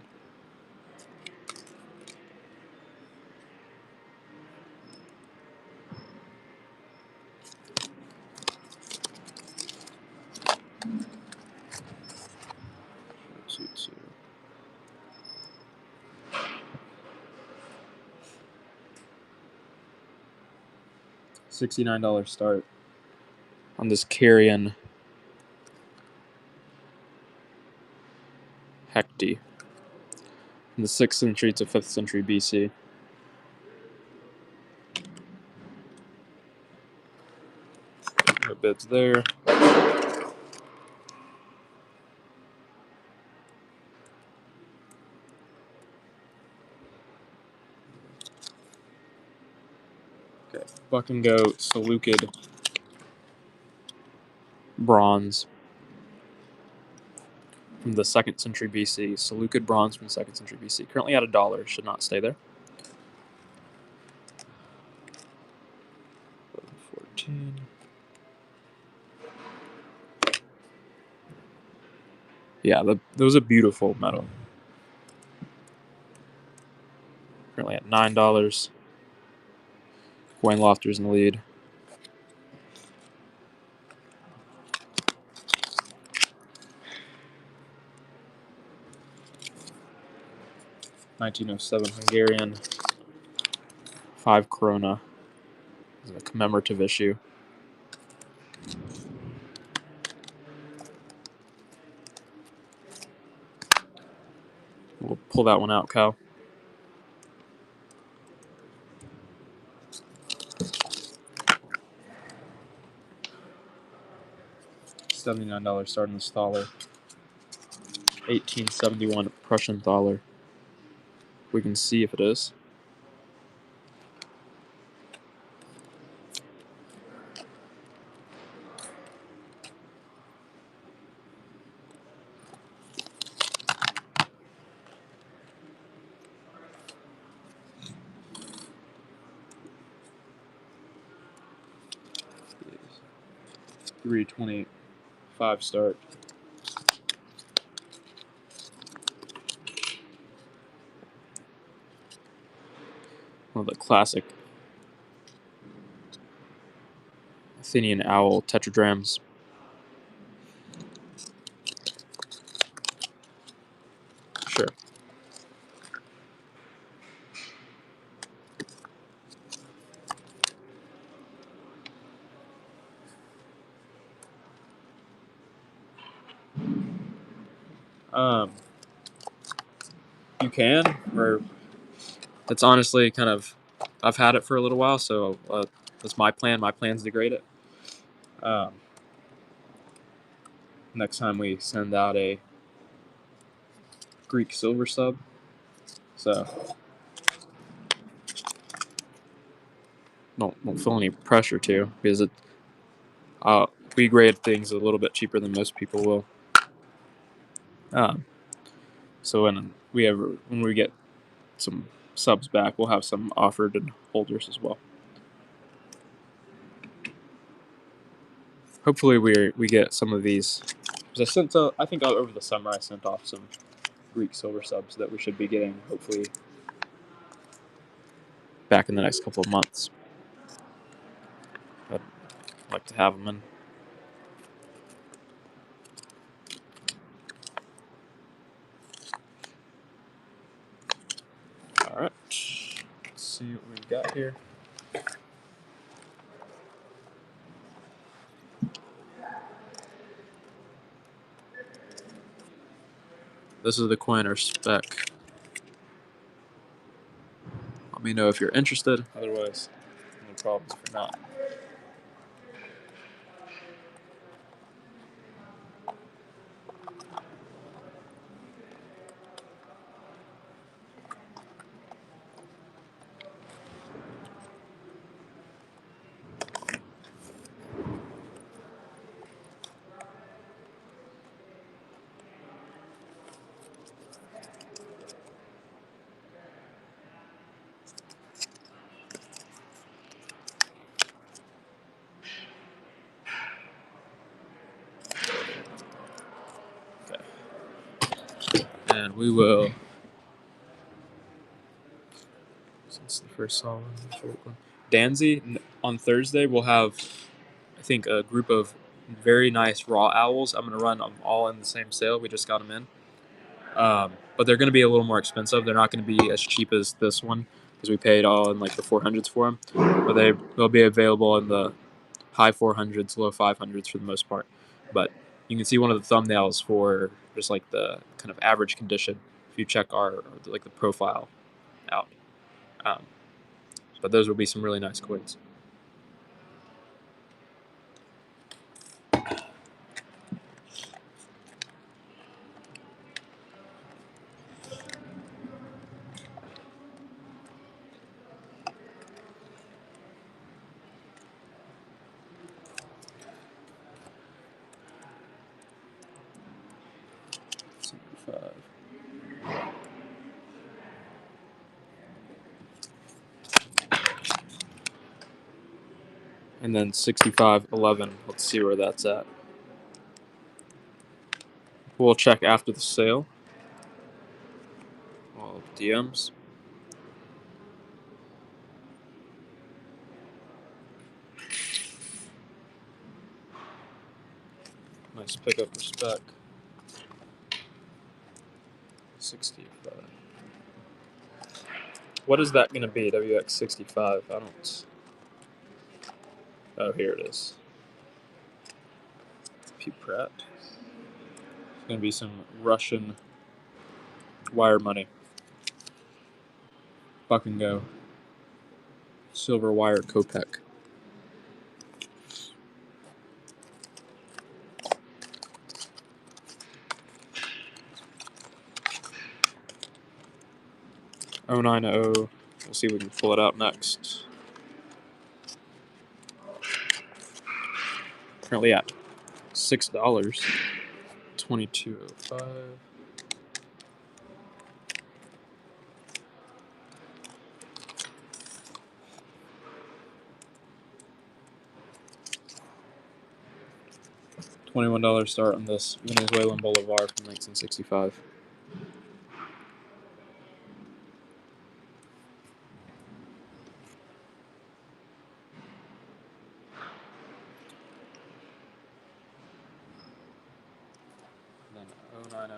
$69 start on this Carrion Hecty from the 6th century to 5th century BC. No bids there. Okay, Buck and Goat Seleucid bronze from the 2nd century BC. Seleucid bronze from the 2nd century BC. Currently at $1. Should not stay there. 14. Yeah, that was a beautiful metal. Currently at $9. Coin Lofter's in the lead. $1907 Hungarian. 5 Krona. This is a commemorative issue. We'll pull that one out, Kyle. $79 starting the Thaler. 1871 Prussian Thaler. We can see if it is. $325 start. One of the classic Athenian owl tetradrams. Sure. You can, or it's honestly kind of, I've had it for a little while, so that's my plan. My plan's to grade it. Next time we send out a Greek silver sub. So don't feel any pressure to, because we grade things a little bit cheaper than most people will. So when we get some subs back, we'll have some offered and holders as well. Hopefully we get some of these. I think over the summer I sent off some Greek silver subs that we should be getting hopefully back in the next couple of months. I'd like to have them in. All right, let's see what we've got here. This is the coin or spec. Let me know if you're interested. Otherwise, no problems if you're not. And we will, since the first song, Danzy, on Thursday, we'll have, I think, a group of very nice raw owls. I'm going to run them all in the same sale. We just got them in. But they're going to be a little more expensive. They're not going to be as cheap as this one because we paid all in like the 400s for them. But they'll be available in the high 400s, low 500s for the most part. But you can see one of the thumbnails for just like the kind of average condition if you check our like the profile out. But those will be some really nice coins. And then 65.11. Let's see where that's at. We'll check after the sale. All DMs. Nice pickup respec. 65. What is that going to be? WX65. I don't. Oh, here it is. P. Pratt. It's going to be some Russian wire money. Buck and go. Silver wire Kopek. Oh 90. We'll see if we can pull it out next. Currently at $6. 22.05. $21 start on this Venezuelan Bolivar from 1965. And then 090.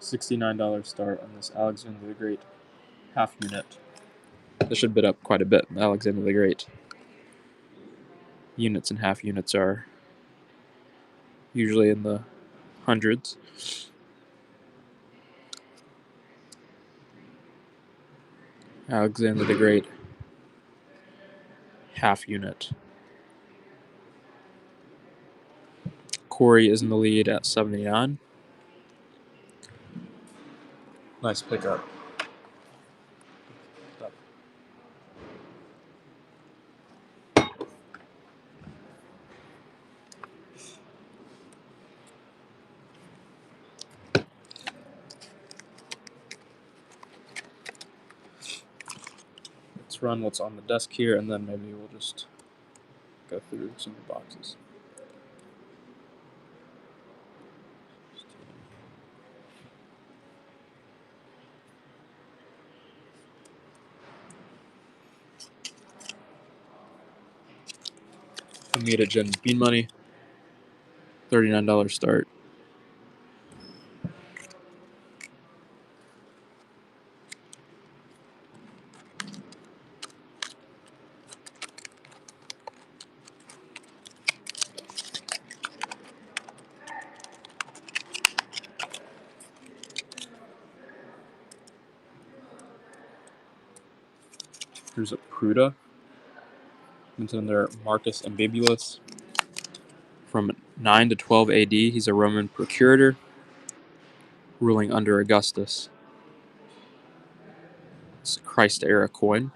$69 start on this Alexander the Great half unit. This should bid up quite a bit. Alexander the Great units and half units are usually in the hundreds. Alexander the Great half unit. Corey is in the lead at 79. Nice pickup. Let's run what's on the desk here, and then maybe we'll just go through some of the boxes. Amita Jen Bean Money, $39 start. Here's a Pruda. Into there, Marcus Ambibulus. From 9 to 12 AD, he's a Roman procurator, ruling under Augustus. It's a Christ era coin.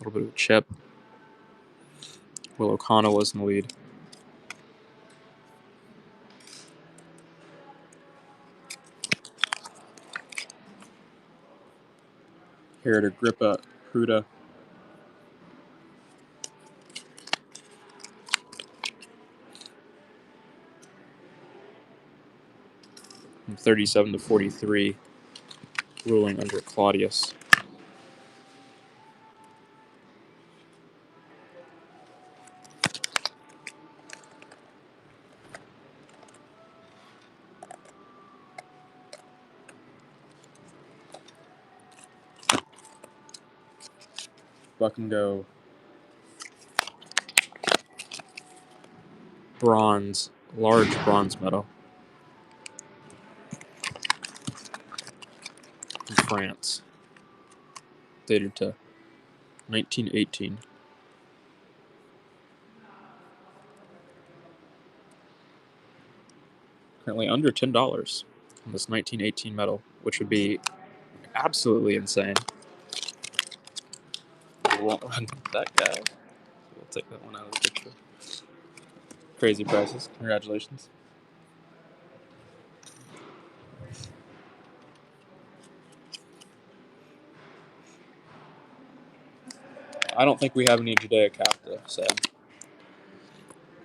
A little bit of a chip. Will O'Connell was in the lead. Herod Agrippa Pruda. From 37 to 43, ruling under Claudius. Buck and go bronze, large bronze medal from France, dated to 1918. Currently under $10 on this 1918 medal, which would be absolutely insane. We won't run that guy. We'll take that one out of the picture. Crazy prices. Congratulations. I don't think we have any Judaic Capta, so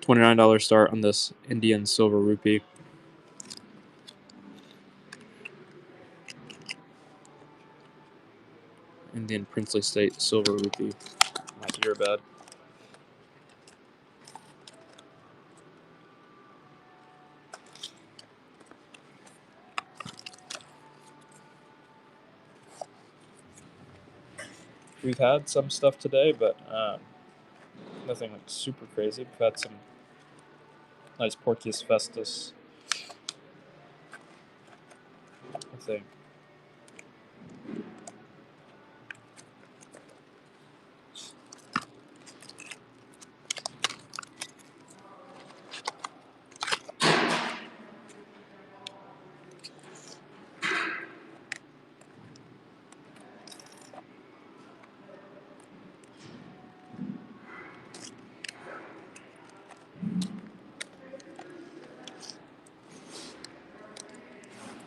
$29 start on this Indian silver rupee. Indian princely state silver rupee. My ear bad. We've had some stuff today, but nothing like super crazy. We've had some nice Porcius Festus, I think.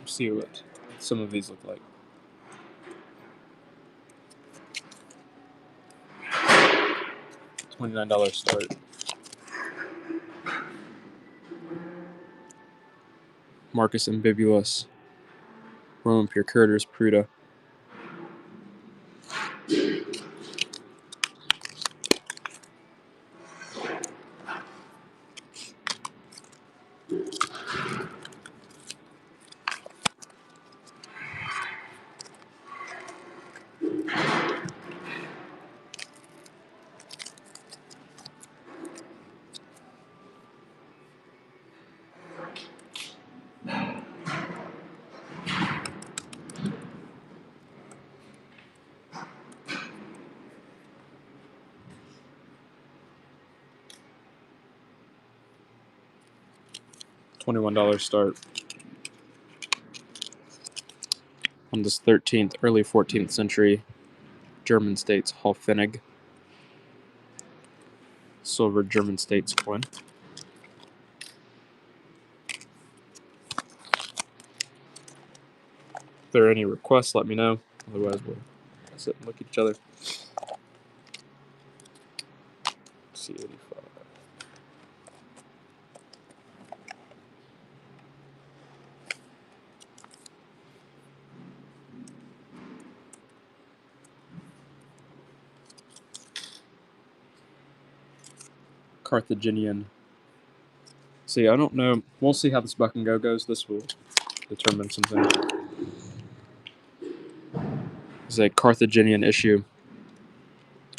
Let's see what some of these look like. $29 start. Marcus Ambibulus, Roman Procurator's Pruda. $21 start. On this 13th, early 14th century German states Halfpfennig, silver German states coin. If there are any requests, let me know. Otherwise, we'll sit and look at each other. C85. Carthaginian. See, I don't know. We'll see how this buck and go goes. This will determine something. It's a Carthaginian issue.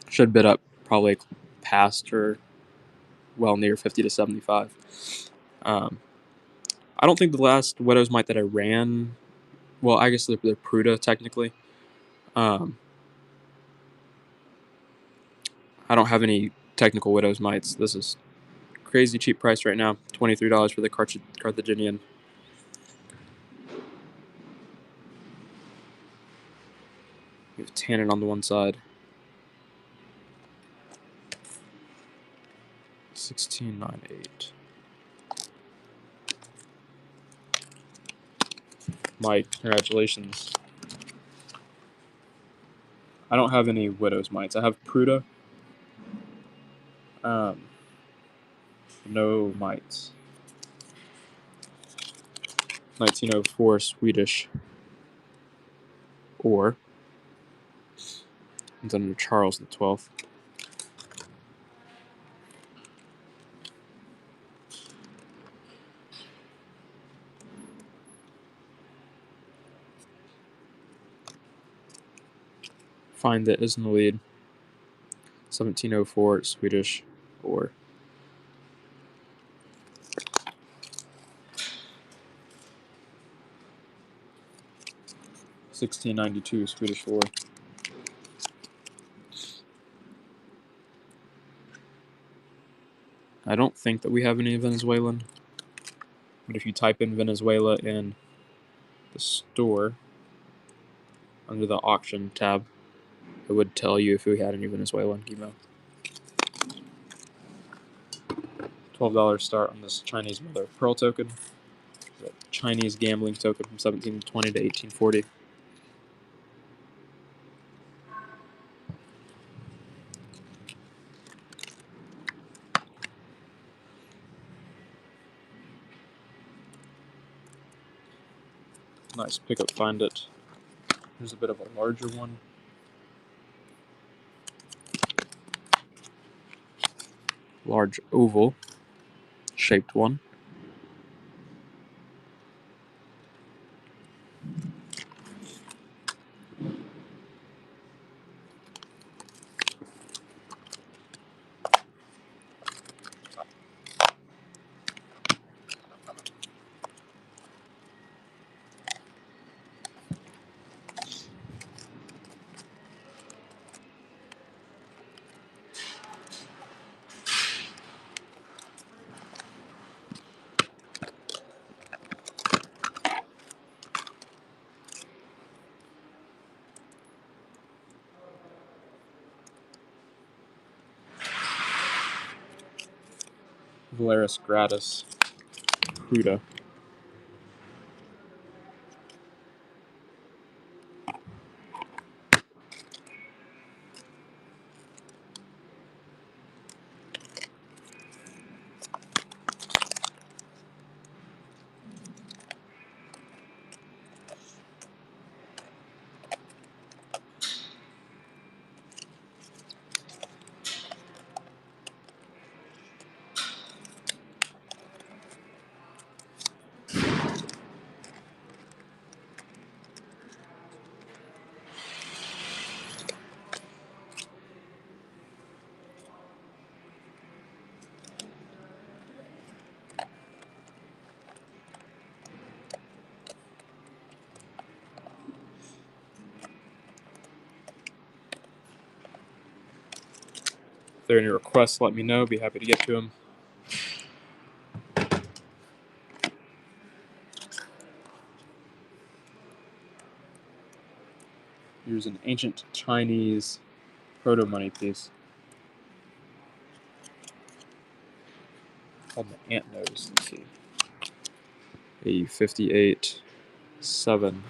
Should bid up probably past or well near 50 to 75. I don't think the last Widow's Mite that I ran, well, I guess they're Pruda technically. I don't have any technical Widow's Mites. This is crazy cheap price right now. $23 for the Carthaginian. We have tannin on the one side. 16.98. Mike, congratulations. I don't have any Widow's Mites. I have Pruda. No mites. 1904 Swedish ore. It's under Charles the 12th. Find that is in the lead. 1704 Swedish ore. $16.92 Swedish ore. I don't think that we have any Venezuelan, but if you type in Venezuela in the store under the auction tab, it would tell you if we had any Venezuelan chemo. $12 start on this Chinese mother of pearl token. A Chinese gambling token from 1720 to 1840. Nice pickup, find it. Here's a bit of a larger one. Large oval shaped one. Valeris gratis Pruda. If there are any requests, let me know. Be happy to get to them. Here's an ancient Chinese proto-money piece called the ant nose. Let's see. A 58, 7.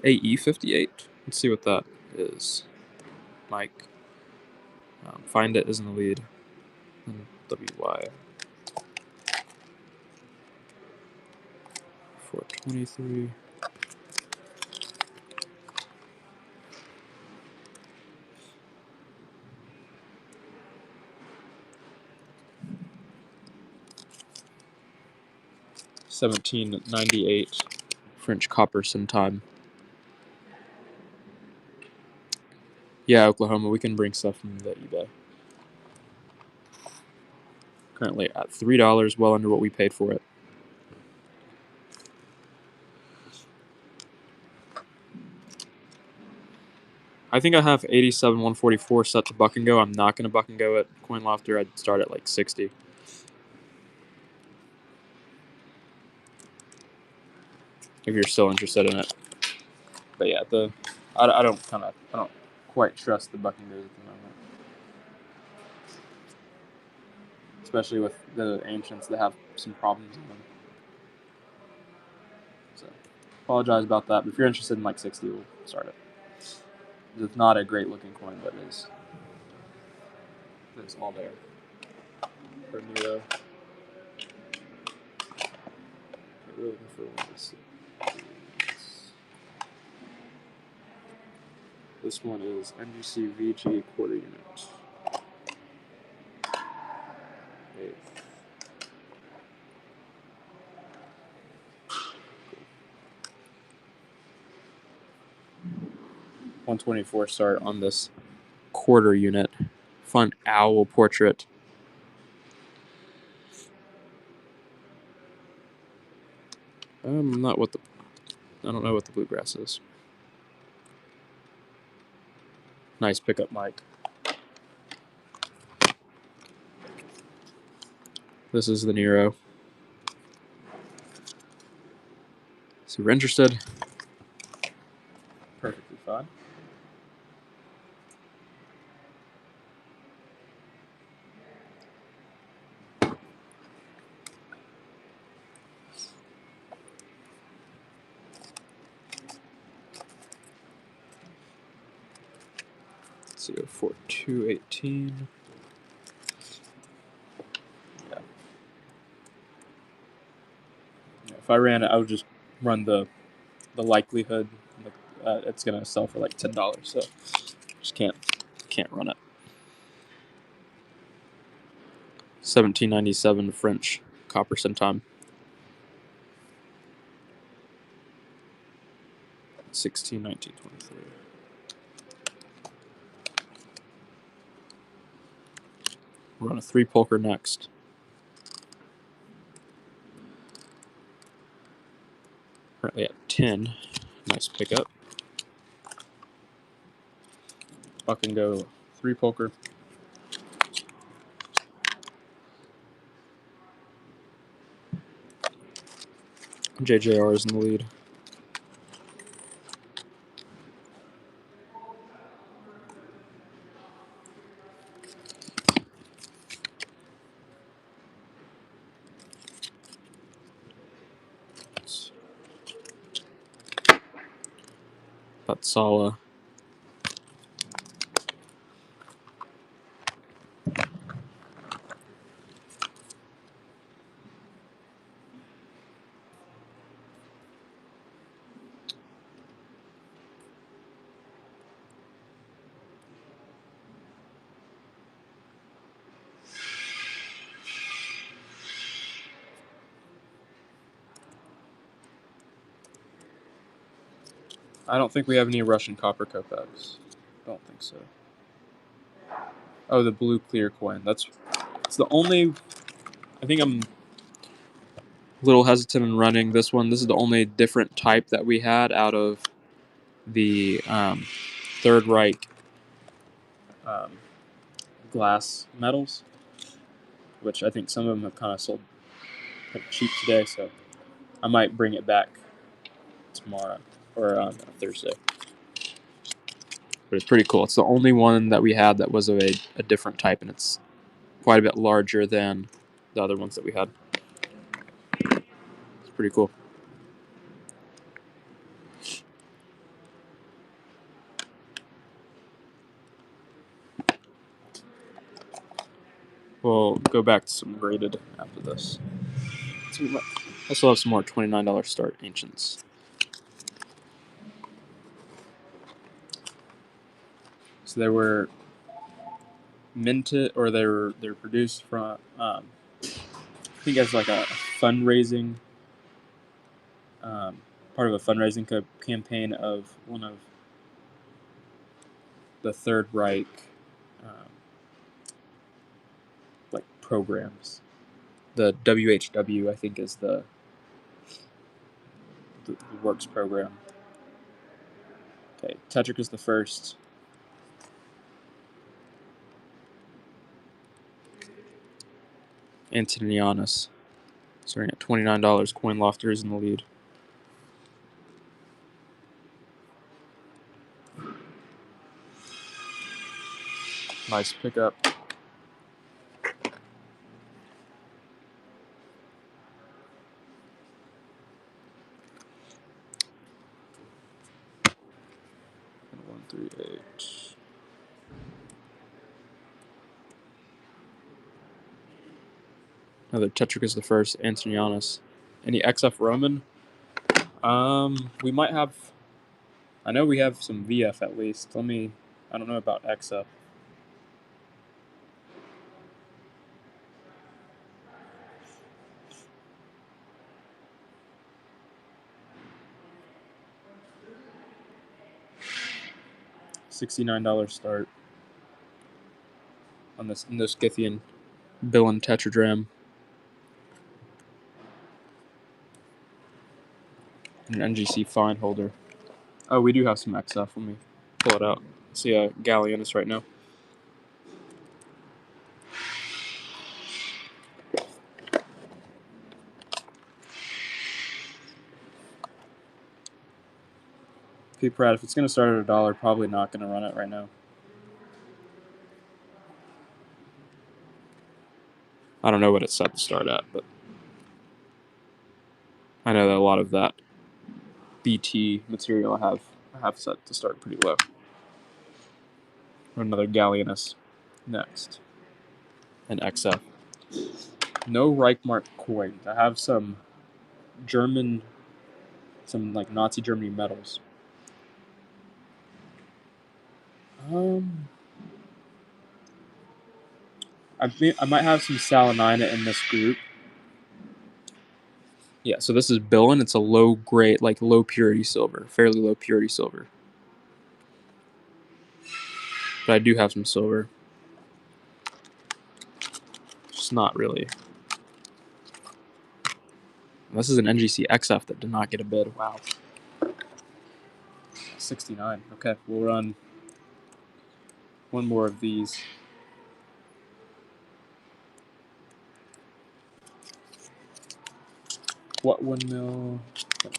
AE 58. Let's see what that is. Mike. Find it is in the lead. And WY. 423. $17.98 French copper sometime. Yeah, Oklahoma, we can bring stuff from the eBay. Currently at $3, well under what we paid for it. I think I have 87 144 set to buck and go. I'm not going to buck and go at Coin Lofter. I'd start at like 60. If you're still interested in it. But yeah, I don't quite trust the buck and goes at the moment. Especially with the ancients that have some problems in them. So apologize about that. But if you're interested in like 60, we'll start it. It's not a great looking coin, but it's all there. For Nero. We're looking for one to see. This one is NGC VG quarter unit. Eighth. 124 start on this quarter unit. Fun owl portrait. I don't know what the bluegrass is. Nice pickup, Mike. This is the Nero. So you're interested? Perfectly fine. Let's see, 4218. Yeah. If I ran it, I would just run the likelihood it's gonna sell for like $10. So just can't run it. 1797 French copper centime. 161923. We're on a 3 poker next. Currently at 10. Nice pickup. Buck and go 3 poker. JJR is in the lead. Patsala. I don't think we have any Russian copper kopecks. Don't think so. Oh, the blue clear coin. It's the only. I think I'm a little hesitant in running this one. This is the only different type that we had out of the Third Reich glass metals, which I think some of them have kind of sold cheap today. So I might bring it back tomorrow or on Thursday. But it's pretty cool. It's the only one that we had that was of a different type, and it's quite a bit larger than the other ones that we had. It's pretty cool. We'll go back to some graded after this. I still have some more $29 start ancients. So they were minted, or they're produced from I think as like a fundraising part of a fundraising campaign of one of the Third Reich like programs. The WHW, I think, is the works program. Okay, Tetricus the First. Antonianus, starting at $29. Coin Lofter is in the lead. Nice pickup. And 138. Another Tetricus the First, Antonianus. Any XF Roman? We might have. I know we have some VF at least. I don't know about XF. $69 start on this Scythian Billon Tetradram. An NGC fine holder. Oh, we do have some XF. Let me pull it out. I see a Gallienus right now. Pete Pratt, if it's going to start at $1, probably not going to run it right now. I don't know what it's set to start at, but I know that a lot of that BT material I have set to start pretty low. Another Gallienus next. And XF. No Reichmark coins. I have some like Nazi Germany medals. I think I might have some Salinina in this group. Yeah, so this is Billon. It's a low grade, like low purity silver, fairly low purity silver. But I do have some silver. Just not really. This is an NGC XF that did not get a bid. Wow. 69. Okay, we'll run one more of these. What 1 mil?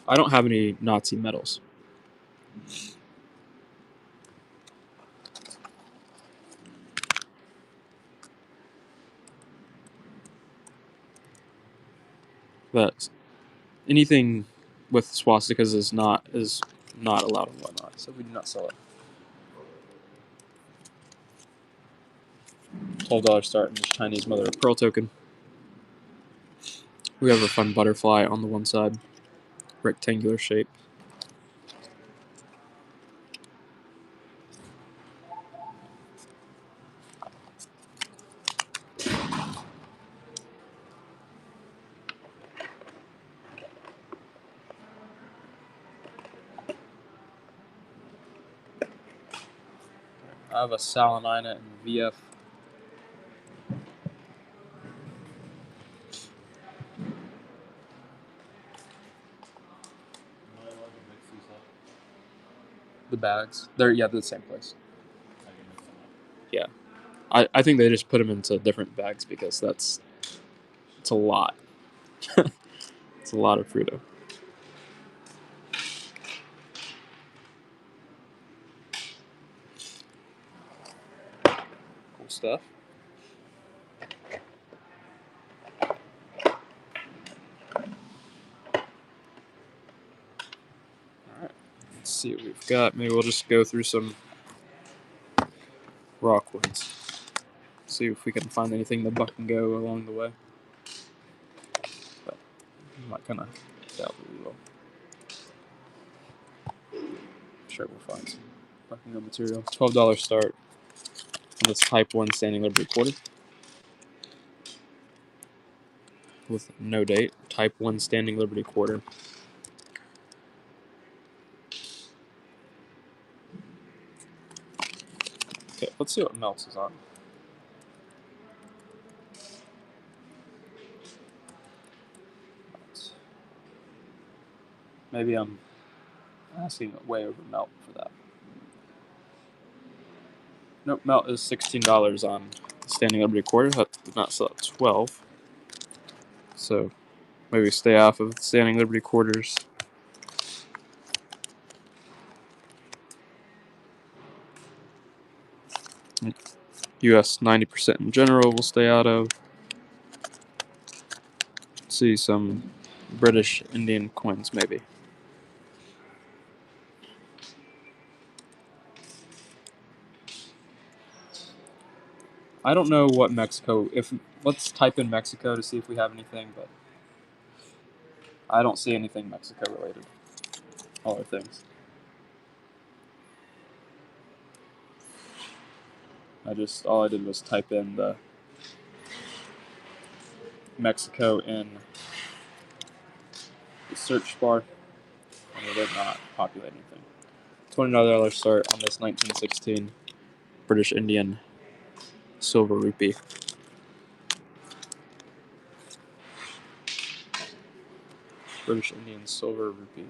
I don't have any Nazi medals. But anything with swastikas is not allowed and whatnot, so we do not sell it. $12 start in the Chinese mother of pearl token. We have a fun butterfly on the one side, rectangular shape. I have a Salinina and VF. The bags. They're the same place. Yeah. I think they just put them into different bags because it's a lot. It's a lot of Fruto. stuff. Alright, let's see what we've got. Maybe we'll just go through some rock ones. See if we can find anything to buck and go along the way. But I might kind of doubt that we will. I'm sure we'll find some buck and go material. $12 start on this Type 1 Standing Liberty Quarter. With no date. Type 1 Standing Liberty Quarter. Okay, let's see what melts is on. Maybe I'm asking way over melt for that. Nope, melt is $16 on Standing Liberty Quarter. That did not sell at 12. So maybe stay off of Standing Liberty Quarters. US 90% in general we'll stay out of. See some British Indian coins maybe. I don't know what Mexico, let's type in Mexico to see if we have anything, but I don't see anything Mexico related. All our things. All I did was type in the Mexico in the search bar, and it did not populate anything. $20 start on this 1916 British Indian silver rupee. British Indian silver rupee.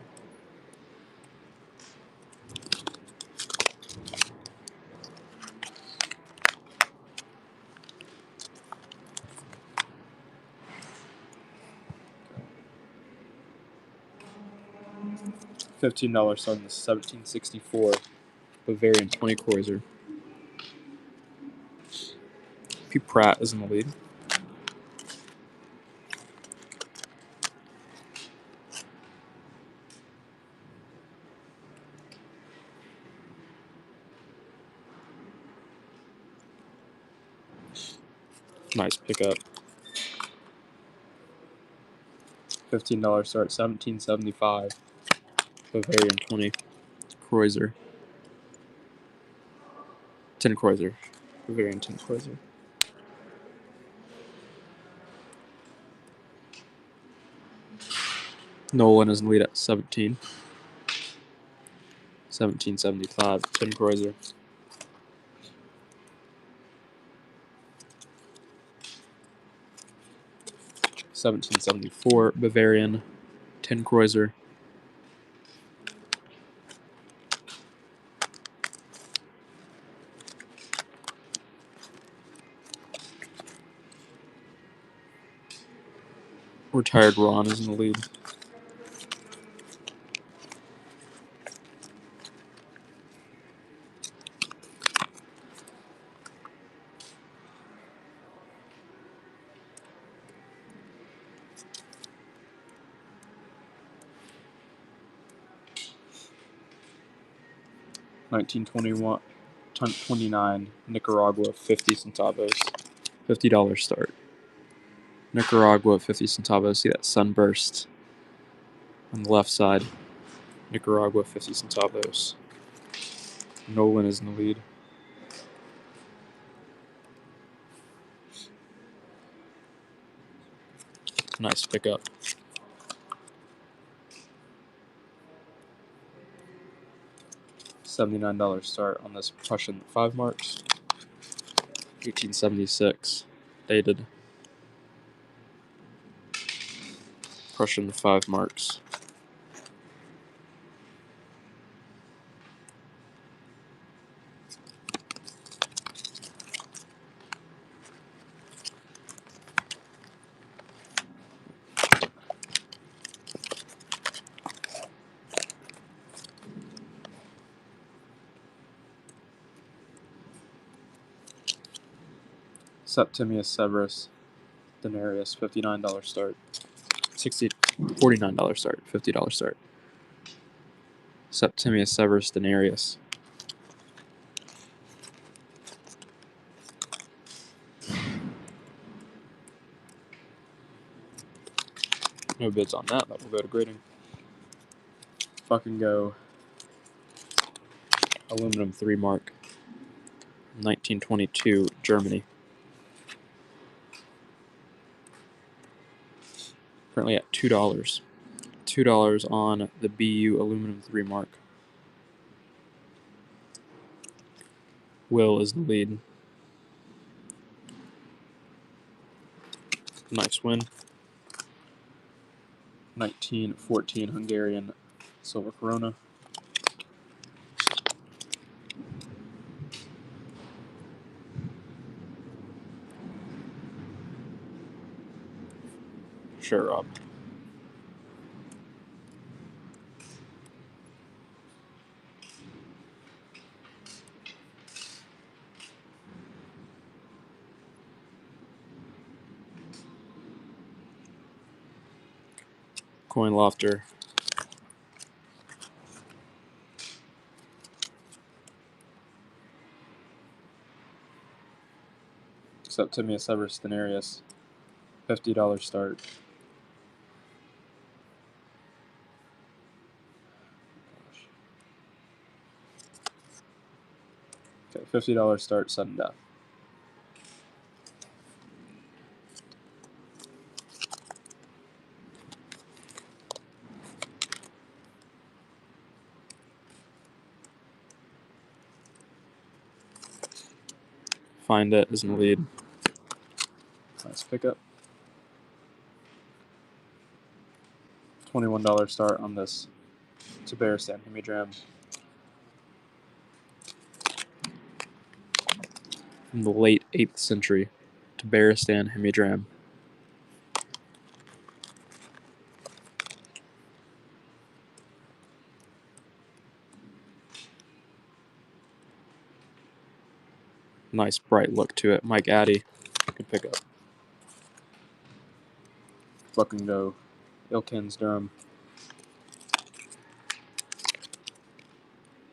$15 start on this 1764 Bavarian 20 Kreuzer. P. Pratt is in the lead. Nice pickup. $15 start, 1775 Bavarian 20 Kreuzer. 10 Kreuzer. Bavarian 10 Kreuzer. Nolan is in the lead at 17. 1775 10 Kreuzer. 1774 Bavarian 10 Kreuzer. Retired Ron is in the lead. $1929 Nicaragua 50 centavos. $50 start. Nicaragua 50 centavos. See that sunburst on the left side. Nicaragua 50 centavos. Nolan is in the lead. Nice pickup. $79 start on this Prussian 5 marks. 1876. Dated. Prussian 5 marks. Septimius Severus Denarius, $59 start. $49 start, $50 start. Septimius Severus Denarius. No bids on that, but we'll go to grading. Fucking go aluminum 3 mark. 1922, Germany. Currently at $2. $2 on the BU aluminum 3 mark. Will is the lead. Nice win. 1914 Hungarian silver corona. Sure, Rob. Coin lofter. Septimius Severus Denarius, $50 start. Okay, $50 start, sudden death. Find it is in the lead. Nice pickup. $21 start on this Tabaristan Hemidram. From the late 8th century, Tabaristan Hemidram. Nice bright look to it. Mike Addy, good pickup. Fucking go. Ilkins Durham.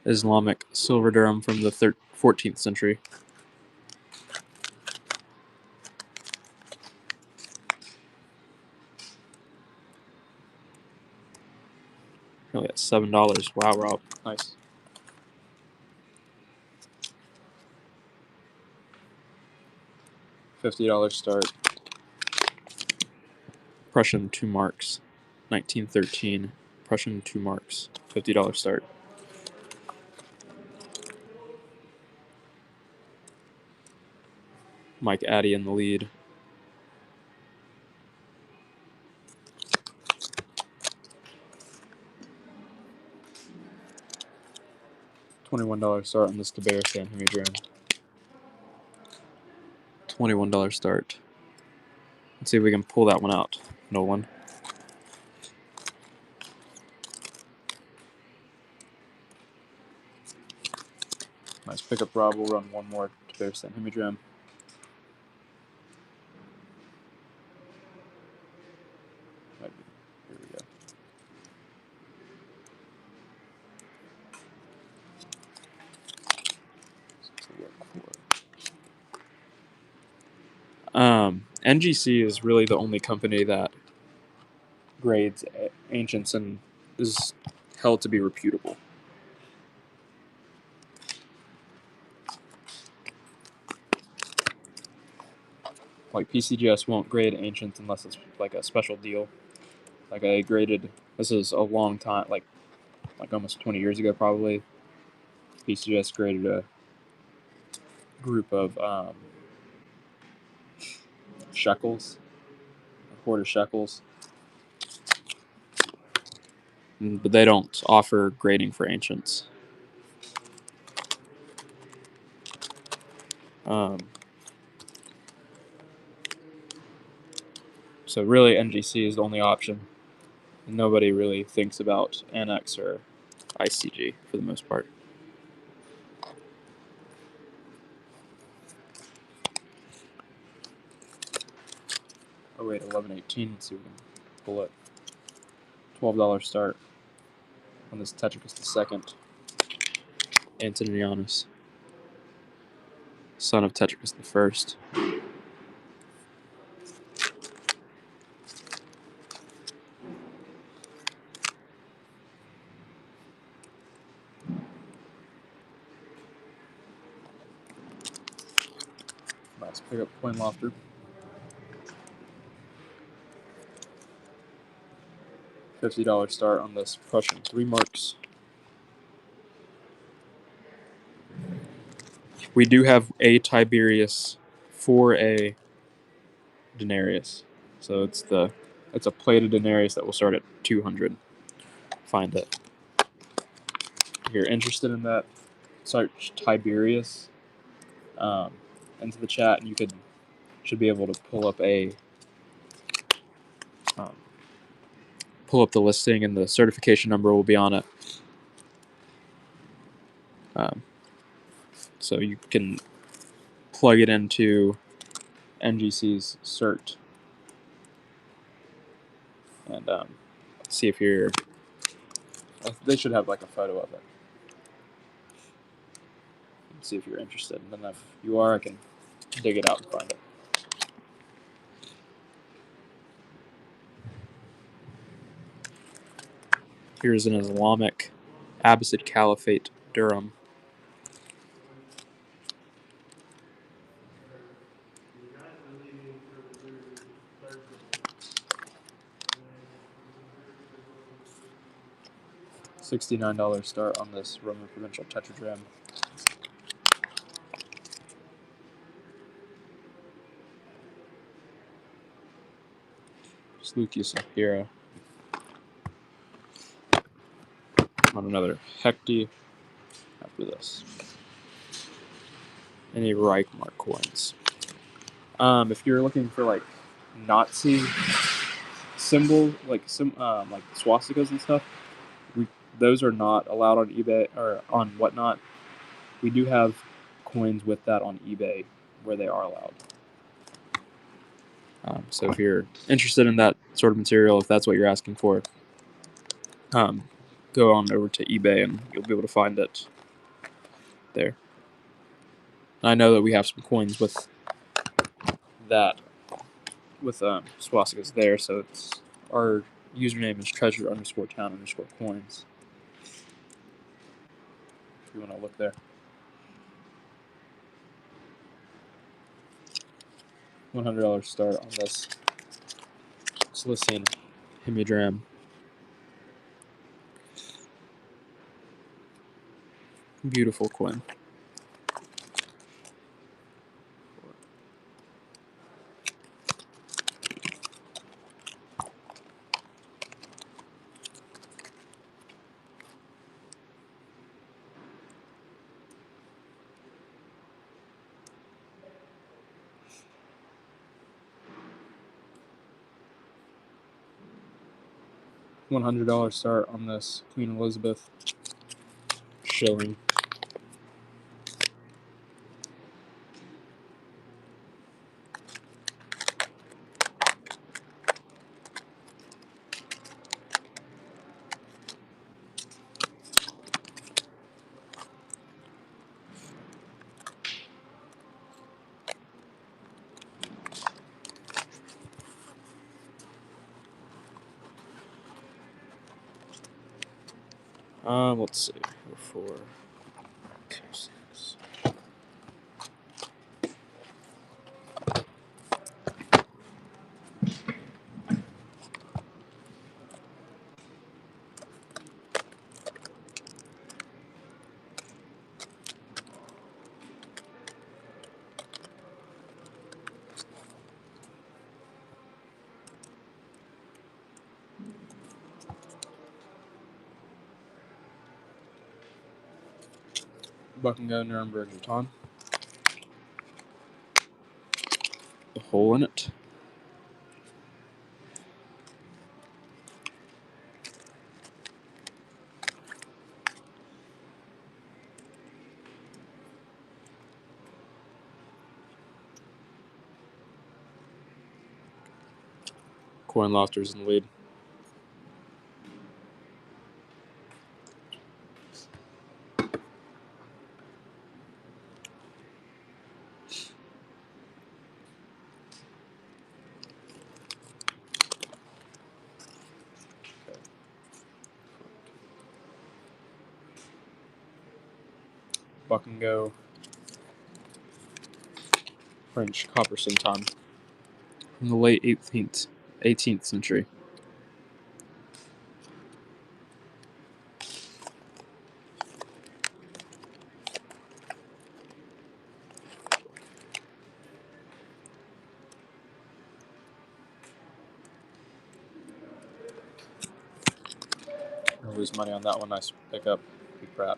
Islamic silver Durham from the 14th century. Really at $7. Wow, Rob. Nice. $50 start. Prussian 2 marks. 1913. Prussian 2 marks. $50 start. Mike Addy in the lead. $21 start on this Tabaristan Hemidram. $21 start. Let's see if we can pull that one out, Nolan. Nice pickup, Rob. We'll run one more Tabaristan Hemidram. Here we go. NGC is really the only company that grades ancients and is held to be reputable. Like PCGS won't grade ancients unless it's like a special deal. Like I graded, this is a long time, like almost 20 years ago probably. PCGS graded a group of shekels, a quarter shekels. But they don't offer grading for ancients. So really NGC is the only option. Nobody really thinks about Annex or ICG for the most part. 08 1118. Let's see if we can pull it. $12 start on this Tetricus II, Antonianus, son of Tetricus I. Nice pickup coin lofter. $50 start on this Prussian 3 marks. We do have a Tiberius for a denarius, so it's a plated denarius that will start at 200. Find it. If you're interested in that, search Tiberius into the chat, and you should be able to pull up the listing, and the certification number will be on it. So you can plug it into NGC's cert and see if you're. They should have like a photo of it. And see if you're interested. And then if you are, I can dig it out and find it. Here's an Islamic Abbasid Caliphate Durham. $69 start on this Roman Provincial Tetradrachm. Lucius Impera. On another Hecty after this. Any Reichmark coins. If you're looking for like Nazi symbol, like swastikas and stuff, those are not allowed on eBay or on whatnot. We do have coins with that on eBay where they are allowed. So if you're interested in that sort of material, if that's what you're asking for, go on over to eBay and you'll be able to find it there. I know that we have some coins with that, with swastikas there, so it's our username is treasure_town_coins. If you want to look there. $100 start on this Cilician Hemidram. Beautiful coin. $100 start on this Queen Elizabeth shilling. Let's see. Before 26. Buckingham Nuremberg Vuitton. The hole in it. Coin Lofter's in the lead. Buck and Go. French copper centime from the late 18th century. I'll lose money on that one. Nice pickup. Big Pratt.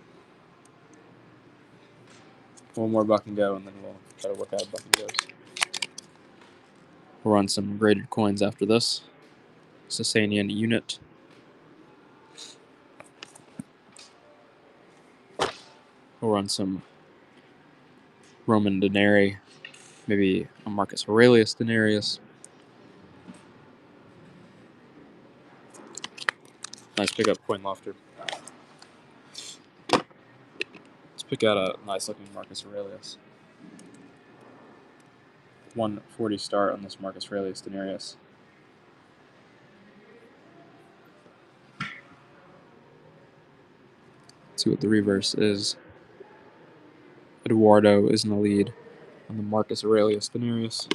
One more Buck and Go, and then we'll try to work out Buck and Goes. We'll run some graded coins after this. Sasanian unit. We'll run some Roman denarii, maybe a Marcus Aurelius denarius. Nice pickup, Coin Lofter. Let's pick out a nice looking Marcus Aurelius. 140 start on this Marcus Aurelius denarius. Let's see what the reverse is. Eduardo is in the lead on the Marcus Aurelius denarius.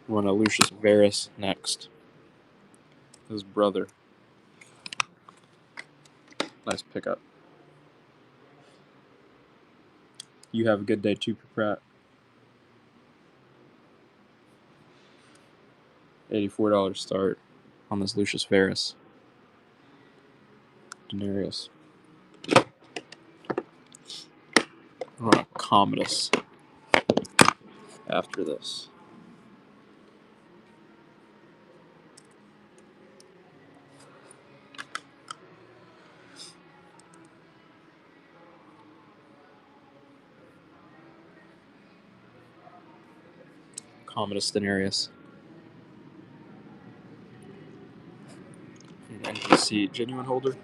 We'll run a Lucius Verus next. His brother. Nice pickup. You have a good day too, Pratt. $84 start on this Lucius Verus denarius. We'll run a Commodus after this. Commodus denarius. An NPC genuine holder.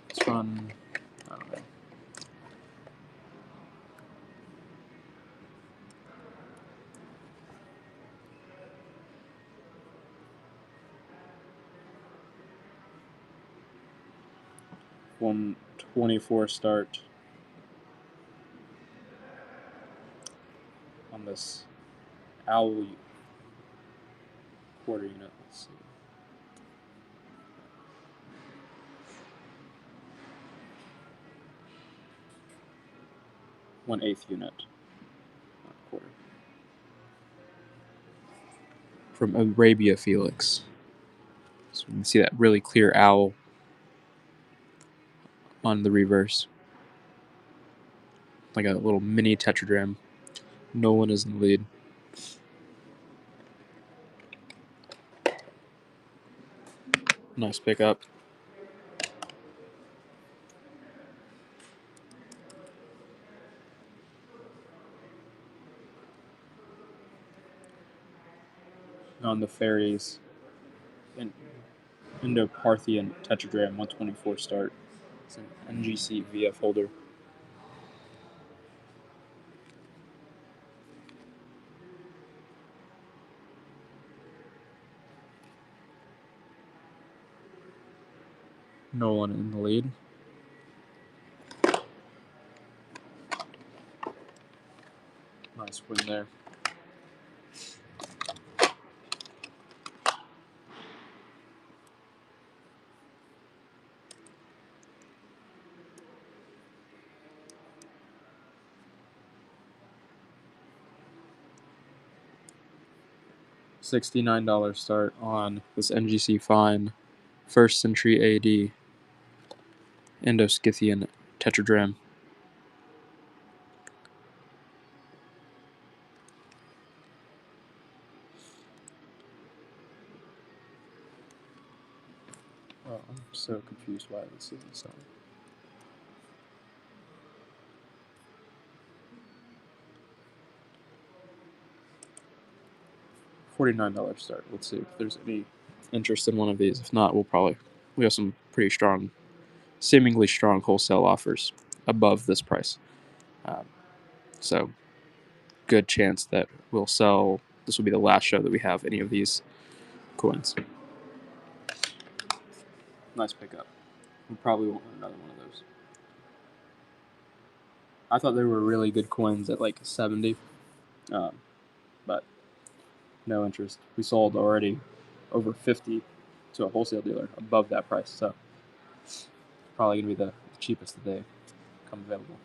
Let's run, I don't know. $124 start on this owl quarter unit. Let's see. 1/8 unit. Quarter. From Arabia Felix. So we can see that really clear owl on the reverse. Like a little mini tetradrachm. Nolan is in the lead. Nice pickup. On the fairies, Indo-Parthian tetradrachm, 124 start. It's an NGC VF holder. Nolan in the lead. Nice win there. $69 start on this NGC Fine 1st century AD Indo-Scythian tetradrachm. so confused why this isn't selling. $49 start. Let's see if there's any interest in one of these. If not, we have some pretty strong, seemingly strong wholesale offers above this price. So good chance that we'll sell. This will be the last show that we have any of these coins. Nice pickup. We probably won't have another one of those. I thought they were really good coins at like 70, but no interest. We sold already over 50 to a wholesale dealer above that price, so it's probably going to be the cheapest that they come available.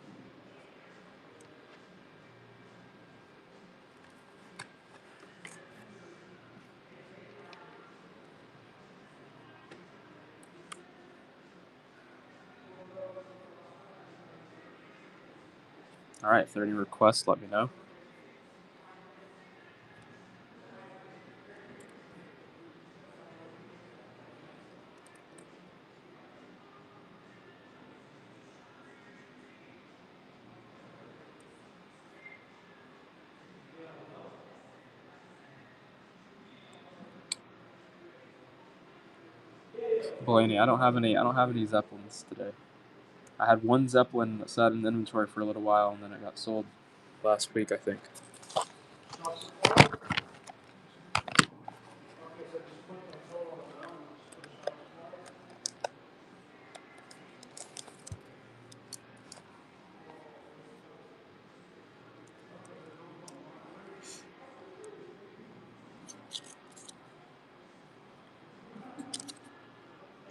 All right, if there are any requests, let me know. Blaney, I don't have any Zeppelins today. I had one Zeppelin that sat in the inventory for a little while, and then it got sold last week, I think.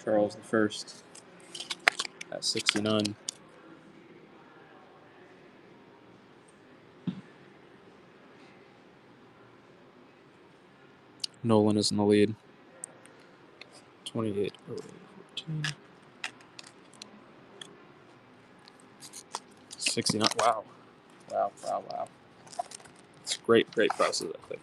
Charles I at 69. Nolan is in the lead. 28 over 14. 69. Wow. It's great prices, I think.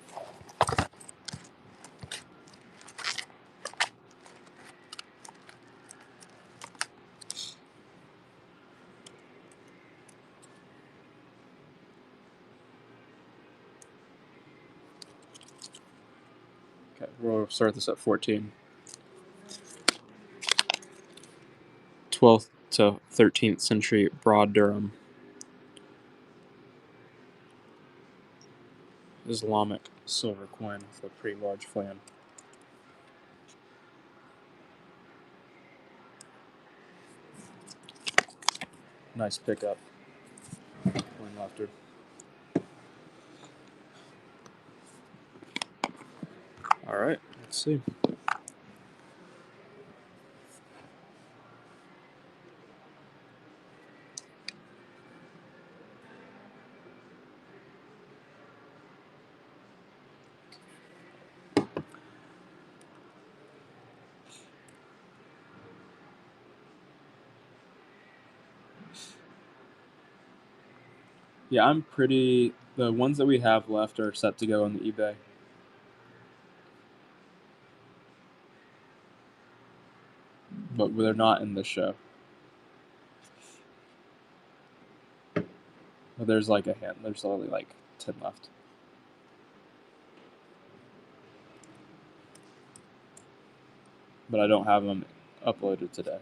Okay, we'll start this at 14. 12th to 13th century Broad Durham Islamic silver coin with a pretty large flan. Nice pickup. Coin lefter. All right, let's see. Yeah, the ones that we have left are set to go on the eBay. But they're not in this show. But there's there's only like 10 left. But I don't have them uploaded today.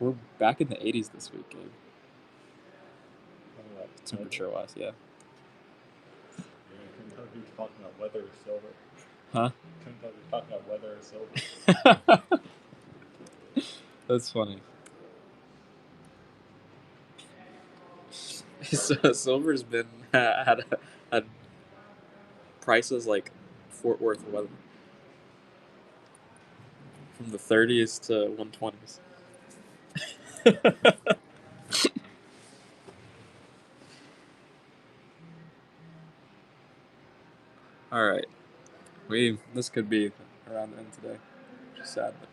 We're back in the 80s this week, Gabe. Temperature-wise, yeah. Couldn't tell if he was talking about weather or silver. Huh? Couldn't tell if he was talking about weather or silver. That's funny. So silver's been had prices like Fort Worth weather from the 30s to 120s. All right, this could be around the end today, which is sad. But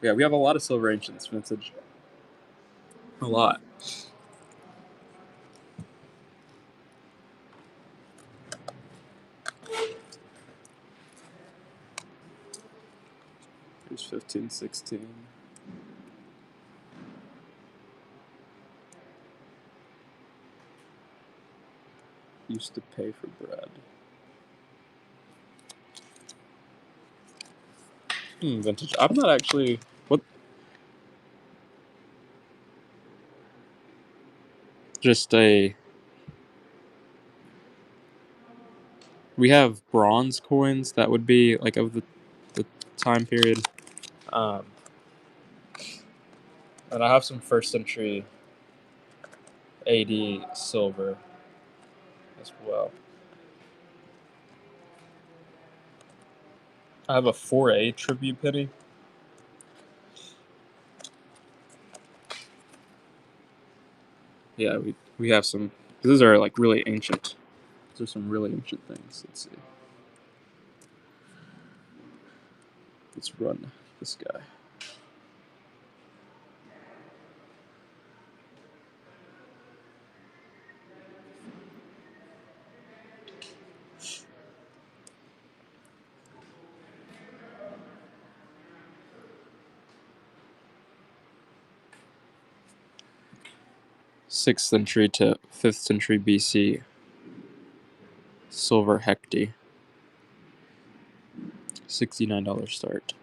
yeah, we have a lot of silver ancients vintage. A lot. Here's 15, 16. Used to pay for bread. Vintage. I'm not actually. What? Just a. We have bronze coins that would be like of the time period. And I have some first century AD silver as well. I have a 4A tribute penny. Yeah, we have some. These are like really ancient. These are some really ancient things. Let's see. Let's run this guy. Sixth century to 5th century BC. Silver hecty. $69 start.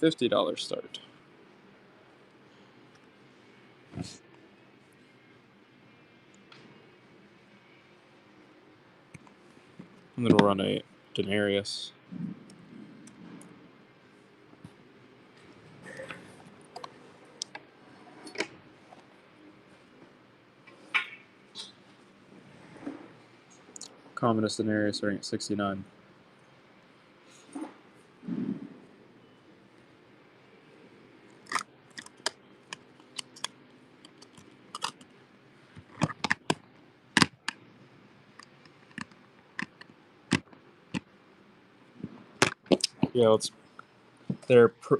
$50 start. I'm gonna run a denarius. Commonest denarius starting at 69. Yeah,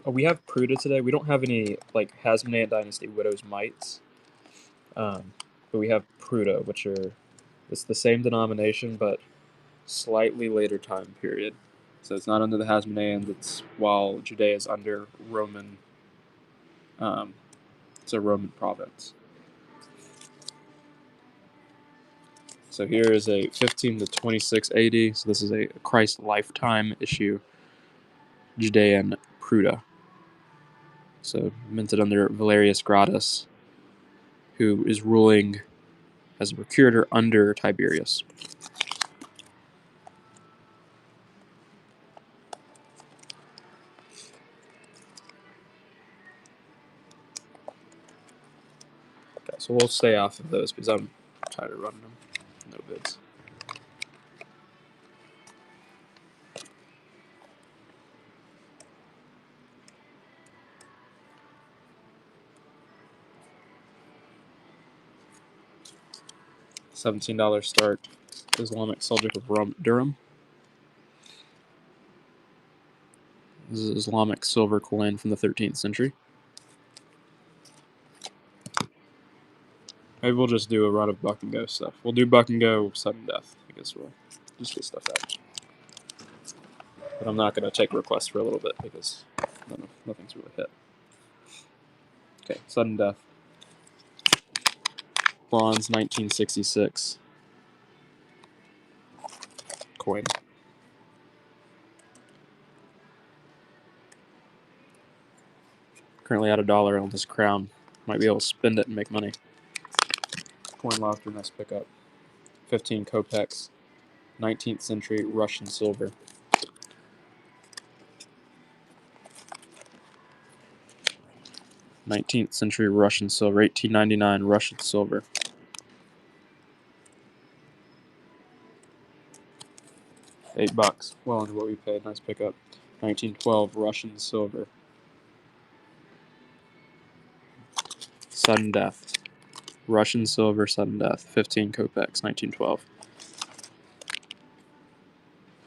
we have Pruda today. We don't have any like Hasmonean Dynasty Widow's Mites, but we have Pruda, which are it's the same denomination but slightly later time period. So it's not under the Hasmoneans. It's while Judea is under Roman. It's a Roman province. So here is a 15 to 26 AD. So this is a Christ lifetime issue. Judean Pruda. So minted under Valerius Gratus, who is ruling as a procurator under Tiberius. Okay, so we'll stay off of those because I'm tired of running them. No bids. $17 start. Islamic Seljuk of Durham. This is Islamic silver coin from the 13th century. Maybe we'll just do a run of Buck and Go stuff. We'll do Buck and Go sudden death. I guess we'll just get stuff out. But I'm not going to take requests for a little bit because nothing's really hit. Okay, sudden death. Bronze 1966. Coin. Currently at $1 on this crown. Might be able to spend it and make money. Coin lofter, nice pickup. 15 kopecks. 19th century Russian silver. 19th century Russian silver, 1899 Russian silver. $8, well under what we paid. Nice pickup. 1912 Russian silver. Sudden death. Russian silver, sudden death. 15 kopecks, 1912.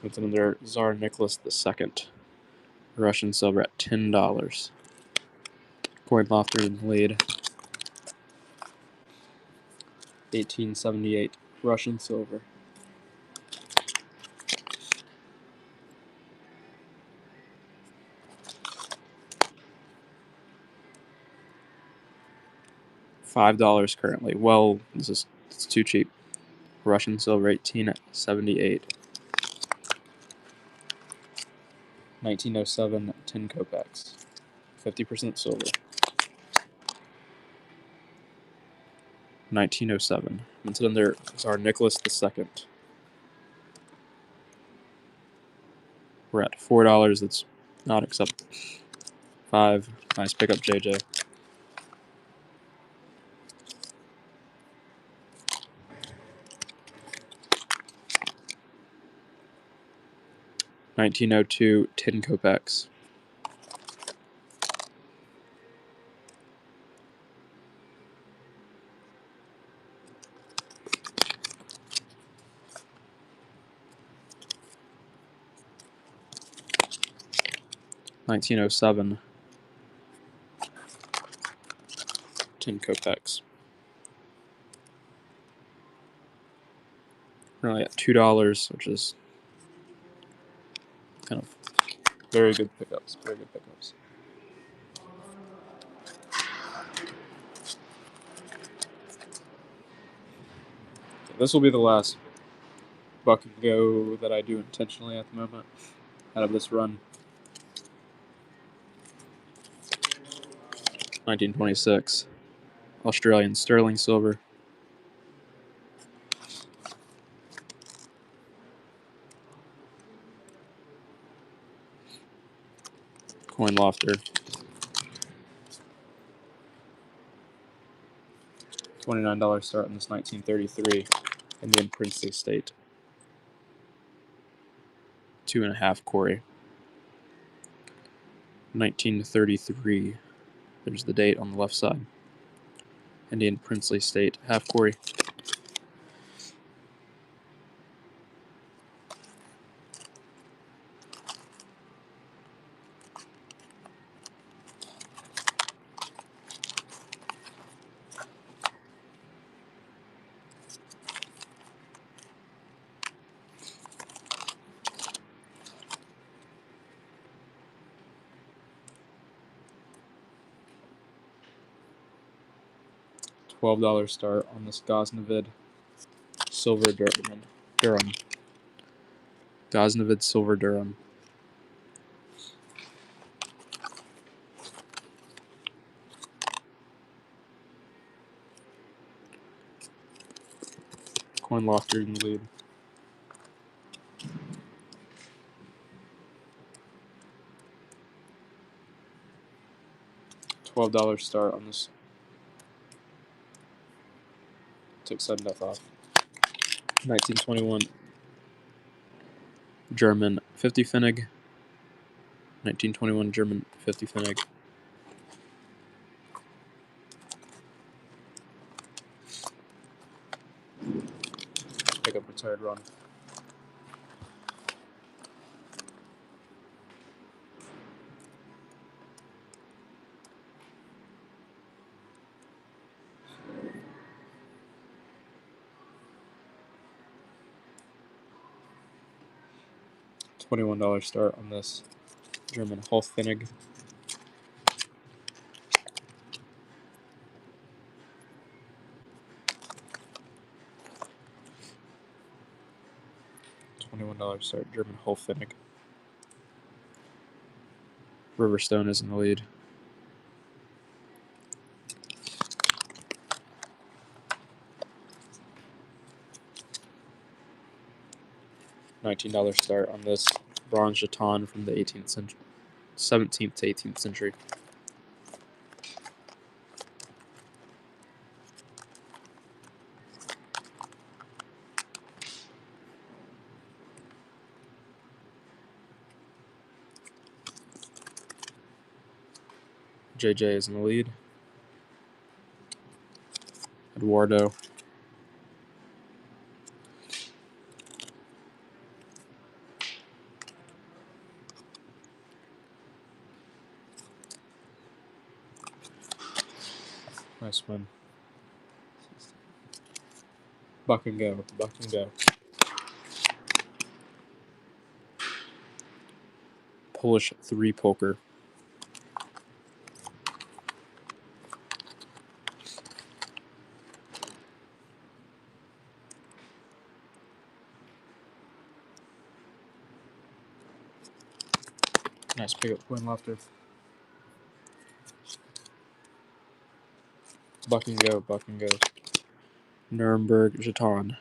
With another Tsar Nicholas II. Russian silver at $10. Coin lofter in the lead. 1878 Russian silver. $5 currently. Well, it's too cheap. Russian silver, 1878. 1907 10 kopecks. 50% silver. 1907. Minted under Tsar Nicholas II. We're at $4. That's not acceptable. 5. Nice pickup, JJ. $1902 10 kopecks. $1907 10 kopecks. We're only at $2, which is kind of very good pickups. Very good pickups. Okay, this will be the last buck and go that I do intentionally at the moment out of this run. 1926 Australian sterling silver. Coin lofter. $29 start on this 1933 Indian princely state. 2.5 Corey. 1933. There's the date on the left side. Indian princely state, half Corey. $12 start on this Ghaznavid silver Durham. Ghaznavid silver Durham. Coin lofter in the lead. $12 start on this. Took sudden death off. 1921 German 50 Pfennig. 1921 German 50 Pfennig. Pick up retired run. $21 start on this German Holfennig. $21 start German Holfennig. Riverstone is in the lead. $19 start on this bronze jeton from the 18th century, 17th to 18th century. JJ is in the lead. Eduardo. Nice win. Buck and go. Buck and go. Polish 3 poker. Nice pickup coin lofter. Buck and go. Buck and go. Nuremberg Jeton.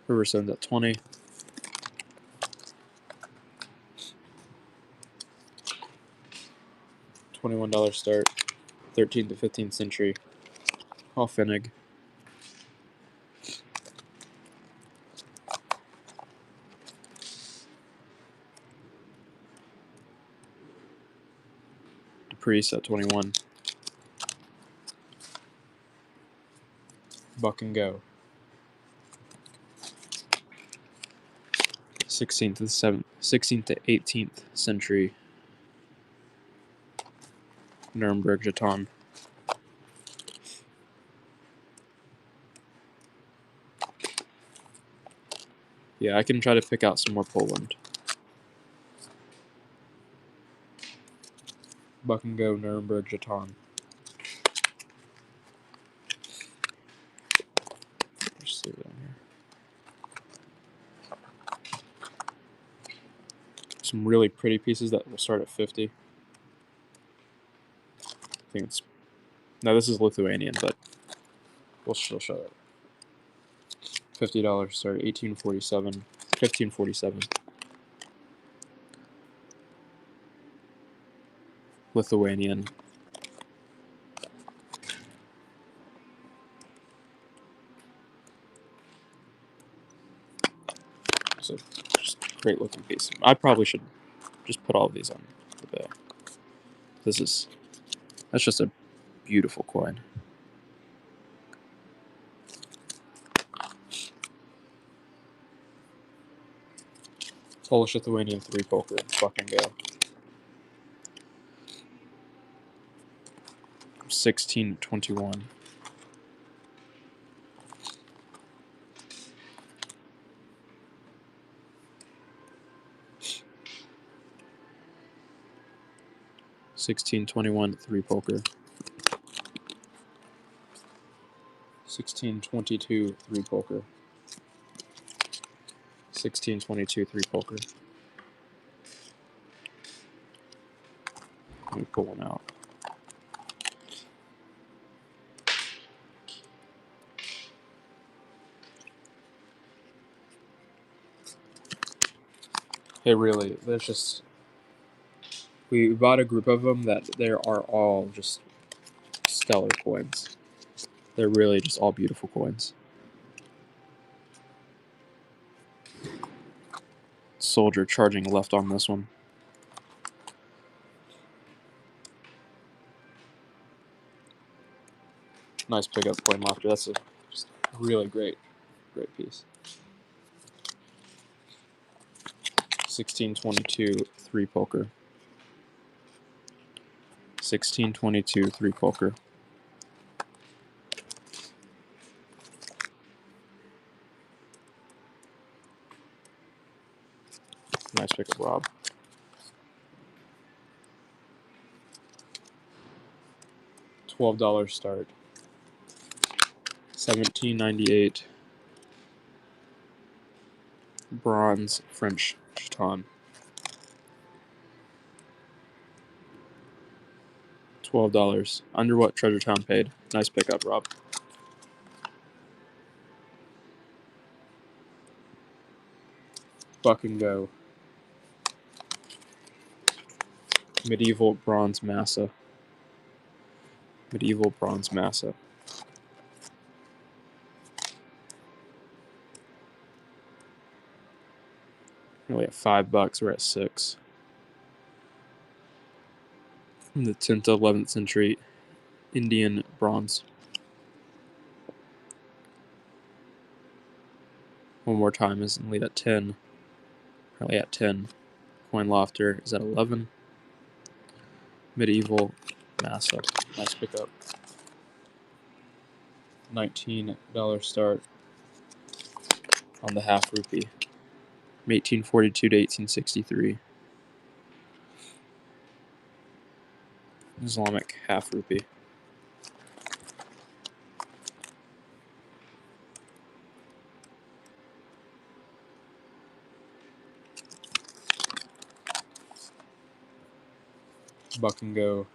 Riverson's at 20. $21 start. 13th to 15th century. Hoffenig. Dupriest at 21. Buck and go. 16th to 18th century. Nuremberg Jeton. Yeah, I can try to pick out some more Poland. Buck and go, Nuremberg Jeton. Just leave it on here. Some really pretty pieces that will start at 50. I think it's... No, this is Lithuanian, but we'll still show it. $50 start, 1847. 1547. Lithuanian. So, just great looking piece. I probably should just put all of these on the bill. That's just a beautiful coin. Polish Lithuanian 3 poker. Fucking go. 1621. $16.21 3 poker. 1622 3 poker. 1622 3 poker. Let me pull one out. Hey, really, there's just... We bought a group of them that they are all just stellar coins. They're really just all beautiful coins. Soldier charging left on this one. Nice pickup coin lofter. That's a just really great piece. 1622 3 poker. 1622 3 poker. Nice pickup, Rob. $12 start. 1798 bronze French Jeton. $12. Under what Treasure Town paid. Nice pickup, Rob. Buck and go. Medieval bronze massa. Medieval bronze massa. Really at $5, we're at 6. From the 10th to 11th century Indian bronze. One more time is in lead at 10. Currently at 10. Coin lofter is at 11. Medieval massa. Nice pickup. $19 start on the half rupee. From 1842 to 1863. Islamic half rupee. Buck and Go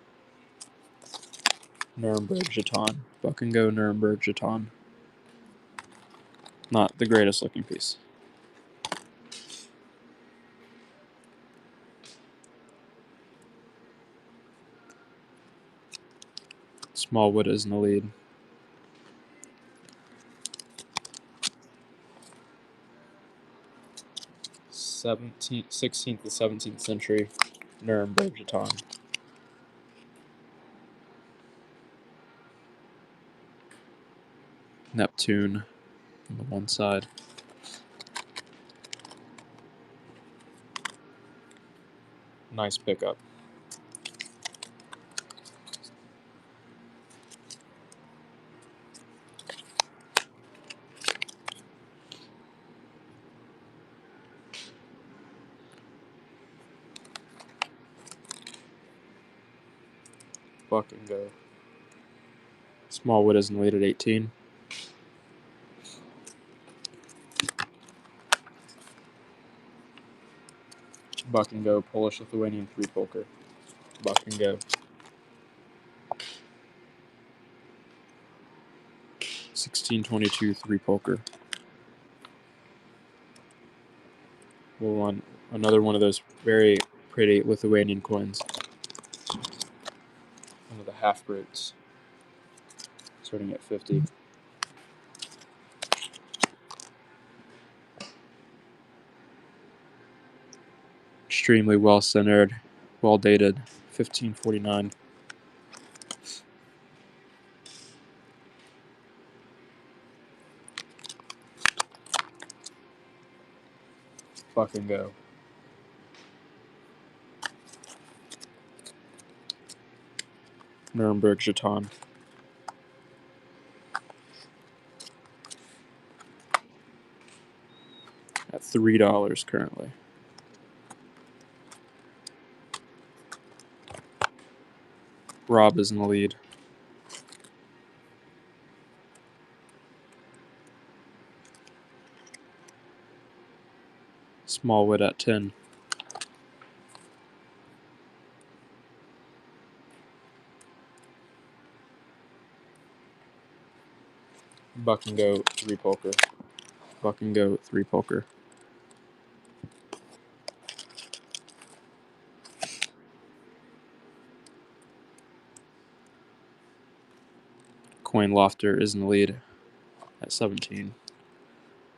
Nuremberg Jeton. Buck and Go Nuremberg Jeton. Not the greatest looking piece. Smallwood is in the lead. 16th to 17th century Nuremberg Jeton. Neptune on the one side. Nice pickup. Buck and Go. Smallwood is in the lead at 18. Buck and Go Polish Lithuanian 3 poker. Buck and Go. 1622 3 poker. We'll run another one of those very pretty Lithuanian coins. One of the half greats. Starting at 50. Extremely well centered, well dated, 1549. Buck and Go. Nuremberg Jeton. At $3 currently. Rob is in the lead. Smallwood at 10. Buck and Go 3 poker. Buck and Go 3 poker. Coin Lofter is in the lead at 17.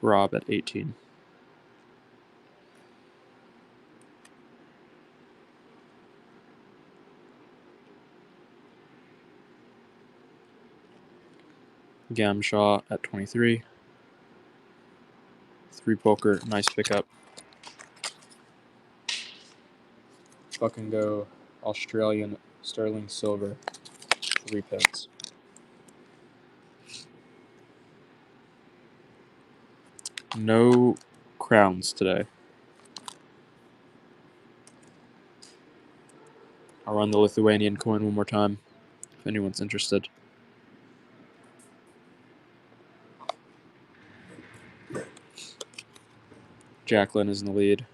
Rob at 18. Gamshaw at 23. 3 poker, nice pickup. Buck and Go Australian sterling silver, 3 pence. No crowns today. I'll run the Lithuanian coin one more time if anyone's interested. Jacqueline is in the lead.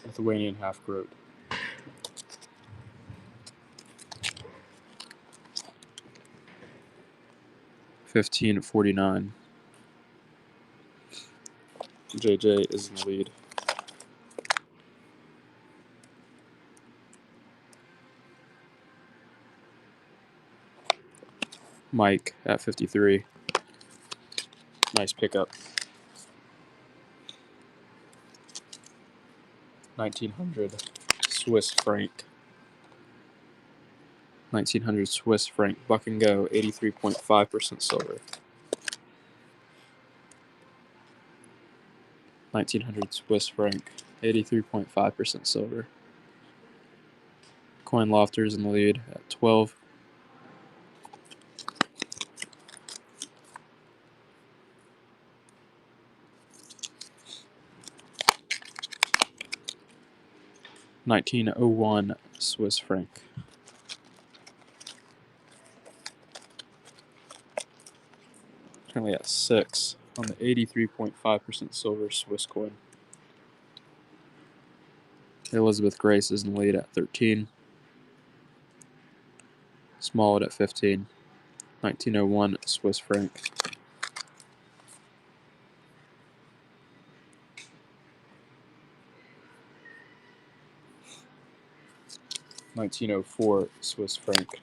Lithuanian half groat. $15.49. JJ is in the lead. Mike at 53. Nice pickup. 1900 Swiss franc. 1900 Swiss franc. Buck and go. 83.5% silver. 1900 Swiss franc. 83.5% silver. Coin lofters in the lead at 12. $19.01 Swiss franc. Currently at 6 on the 83.5% silver Swiss coin. Elizabeth Grace is in the lead at 13. Smollett at 15. 1901 Swiss franc. 1904 Swiss franc.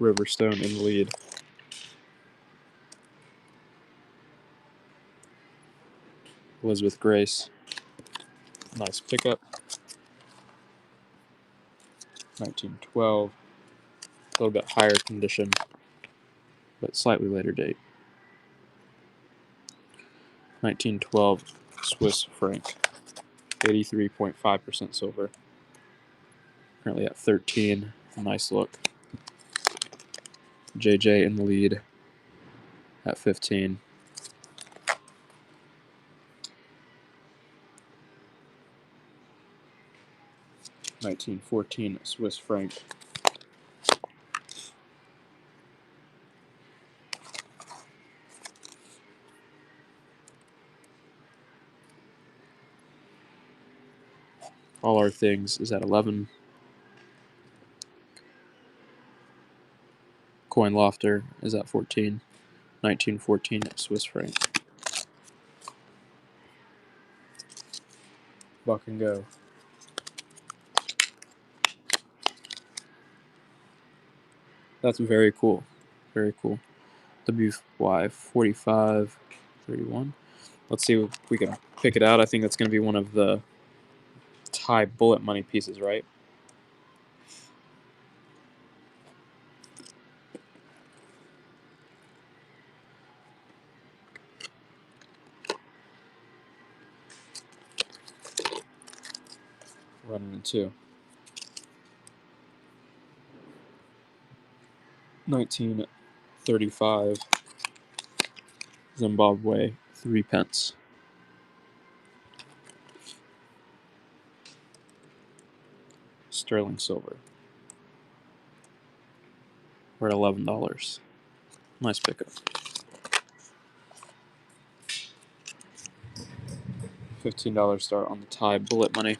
Riverstone in the lead. Elizabeth Grace. Nice pickup. 1912. A little bit higher condition, but slightly later date. 1912 Swiss franc. 83.5% silver. Currently at 13. Nice look. JJ in the lead at 15. $1914 Swiss franc. All Our Things is at 11. Coin Lofter is at 14. 1914 Swiss franc. Buck and go. That's very cool. Very cool. WY 45 31. Let's see if we can pick it out. I think that's going to be one of the Thai bullet money pieces, right? Running in two. 1935 Zimbabwe 3 pence. Sterling silver. We're at $11. Nice pickup. $15 start on the Thai bullet money.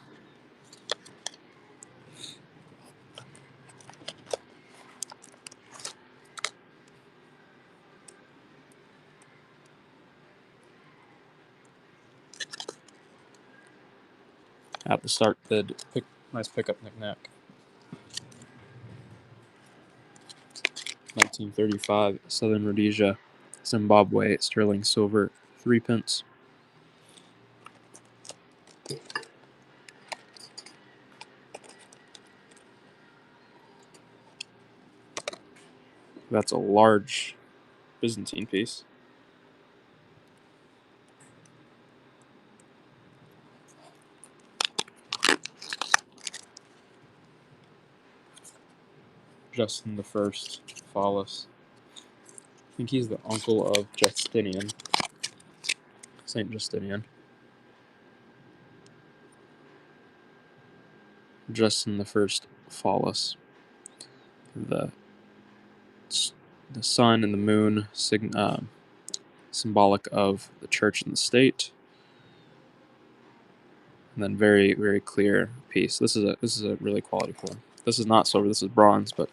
At the start bid, nice pickup knick-knack. 1935 Southern Rhodesia, Zimbabwe sterling silver 3 pence. That's a large Byzantine piece. Justin the First, Phallus. I think he's the uncle of Justinian. Saint Justinian. Justin the First, Phallus. The sun and the moon, symbolic of the church and the state. And then very, very clear piece. This is a really quality form. This is not silver. This is bronze, but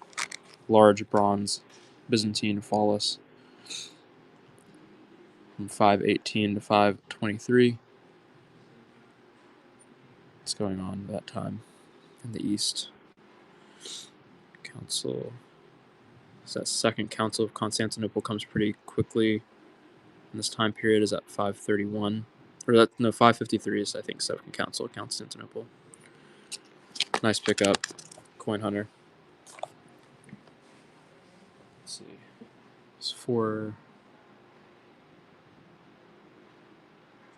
large bronze Byzantine Phallus from 518 to 523. What's going on at that time in the East? Council. So that Second Council of Constantinople comes pretty quickly. And this time period is at 531. Or that, no, 553 is, I think, Second Council of Constantinople. Nice pickup. Coin hunter. Let's see. It's for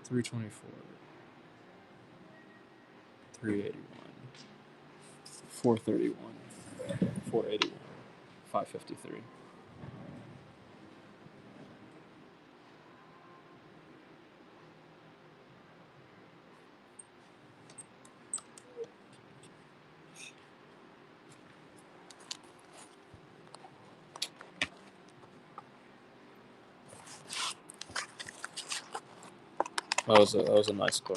324. 381. 431. 481. 553. That was a nice coin.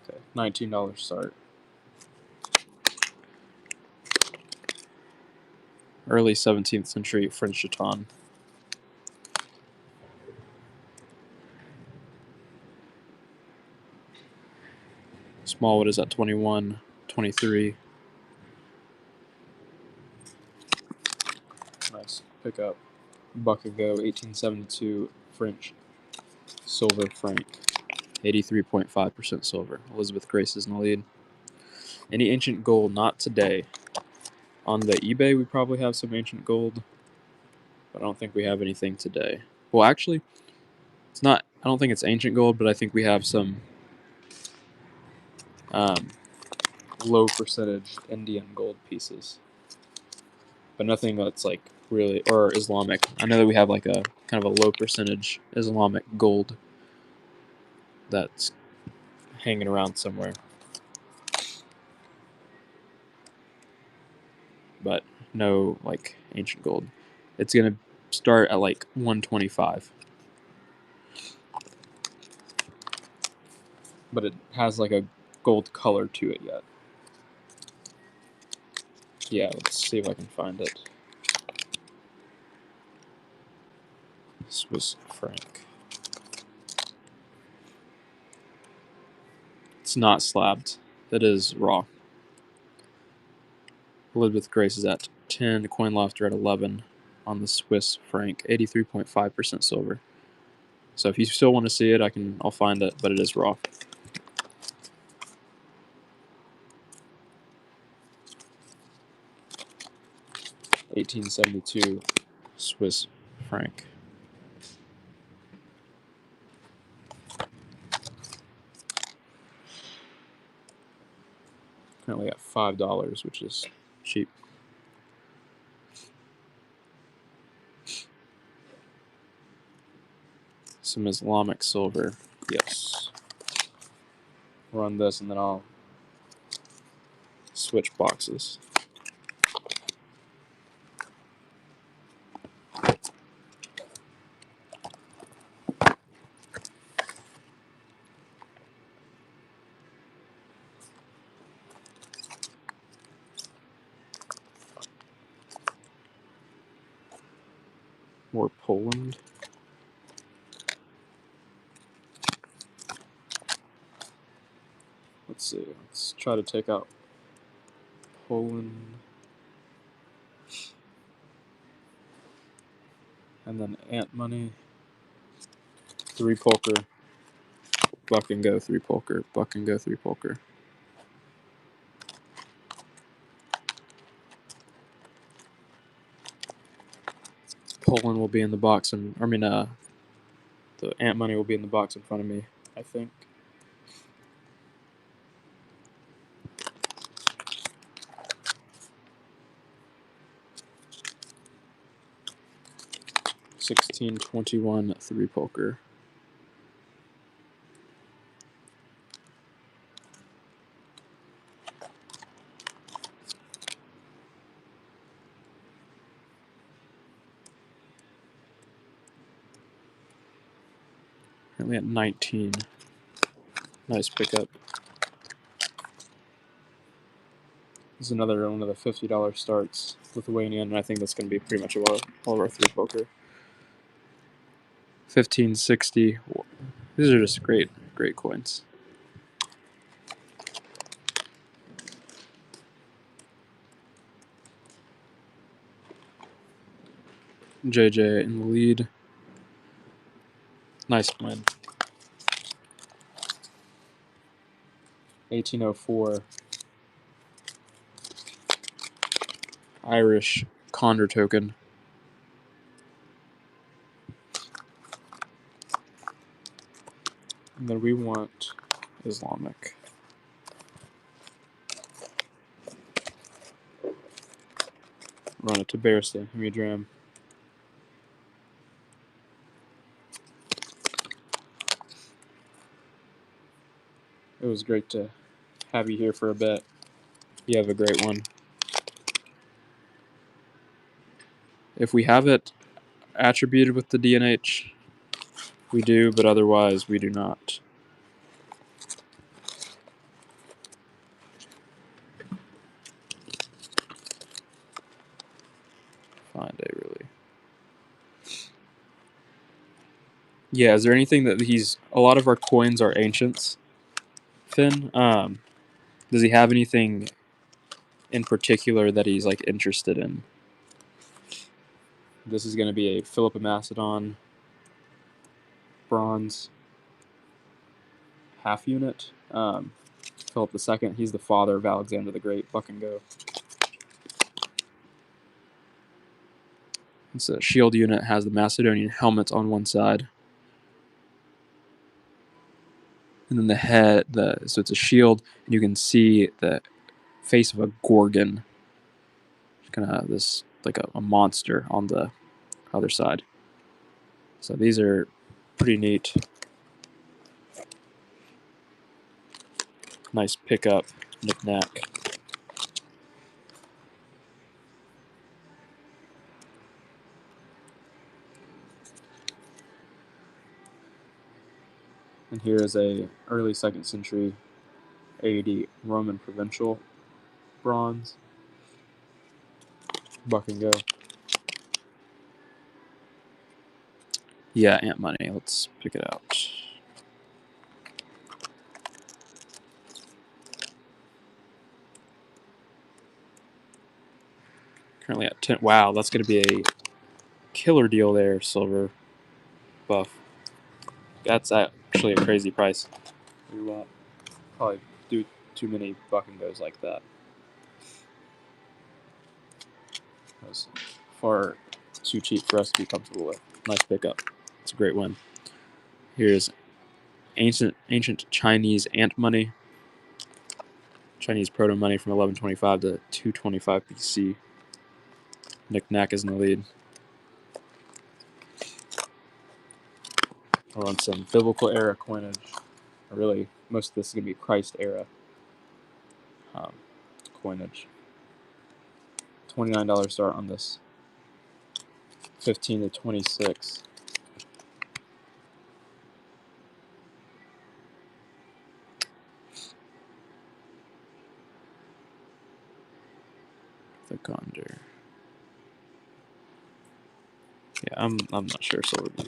Okay, $19 start. Early 17th century French chaton. Smallwood is at 21, 23. Nice pickup. Buck ago, 1872 French silver franc. 83.5% silver. Elizabeth Grace is in the lead. Any ancient gold? Not today. On the eBay, we probably have some ancient gold, but I don't think we have anything today. Well, actually, it's not. I don't think it's ancient gold, but I think we have some low percentage Indian gold pieces, but nothing that's like really, or Islamic. I know that we have like a kind of a low percentage Islamic gold that's hanging around somewhere, but no like ancient gold. It's gonna start at like 125, but it has like a gold color to it yet. Yeah, let's see if I can find it. Swiss franc. It's not slabbed. That is raw. Elizabeth Grace is at 10. Coin Lofter at 11 on the Swiss franc. 83.5% silver. So if you still want to see it, I'll find it, but it is raw. $18.72 Swiss franc. Currently at $5, which is cheap. Some Islamic silver. Yes. Run this and then I'll switch boxes. More Poland. Let's see. Let's try to take out Poland. And then ant money. 3 poker. Buck and go 3 poker. Buck and go 3 poker. Poland will be in the box, and the ant money will be in the box in front of me, I think. $16.21 3 poker. Currently at 19. Nice pickup. This is another one of the $50 starts, Lithuanian, and I think that's going to be pretty much all of our 3 poker. 1560. These are just great coins. JJ in the lead. Nice win. 1804. Irish Condor token. And then we want Islamic. Run it to Bearston. Give me a dram. It was great to have you here for a bit. You have a great one. If we have it attributed with the DNH, we do, but otherwise we do not. Find a really. Yeah, is there anything that a lot of our coins are ancients, Finn? Does he have anything in particular that he's like interested in? This is going to be a Philip of Macedon bronze half unit. Philip II, he's the father of Alexander the Great. Buck and go. It's a shield unit, has the Macedonian helmet on one side. And then the head, so it's a shield, and you can see the face of a gorgon. Kind of this, like a monster on the other side. So these are pretty neat. Nice pickup, knick-knack. And here is a early 2nd century AD Roman provincial bronze. Buck and go. Yeah, Ant Money. Let's pick it out. Currently at 10. Wow, that's going to be a killer deal there, silver buff. That's actually a crazy price. We won't probably do too many buck and goes like that. That's far too cheap for us to be comfortable with. Nice pickup. It's a great win. Here's ancient Chinese ant money. Chinese proto money from 1125 to 225 BC. Knick-knack is in the lead. I'll run some biblical era coinage. Really, most of this is going to be Christ era coinage. $29 start on this. 15 to 26. The Condor. Yeah, I'm not sure silver buck.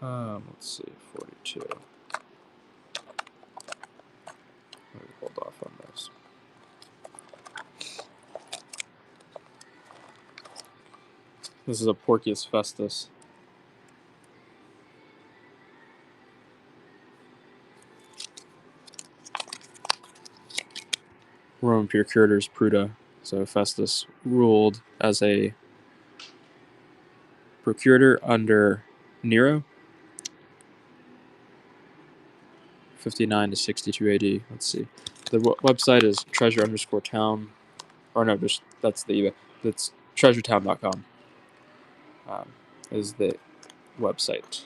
Let's see, 42. Let me hold off on this. This is a Porcius Festus. Roman procurators Pruda. So Festus ruled as a procurator under Nero. 59 to 62 AD. Let's see. The website is treasure_town. Or no, just that's treasuretown.com. Is the website.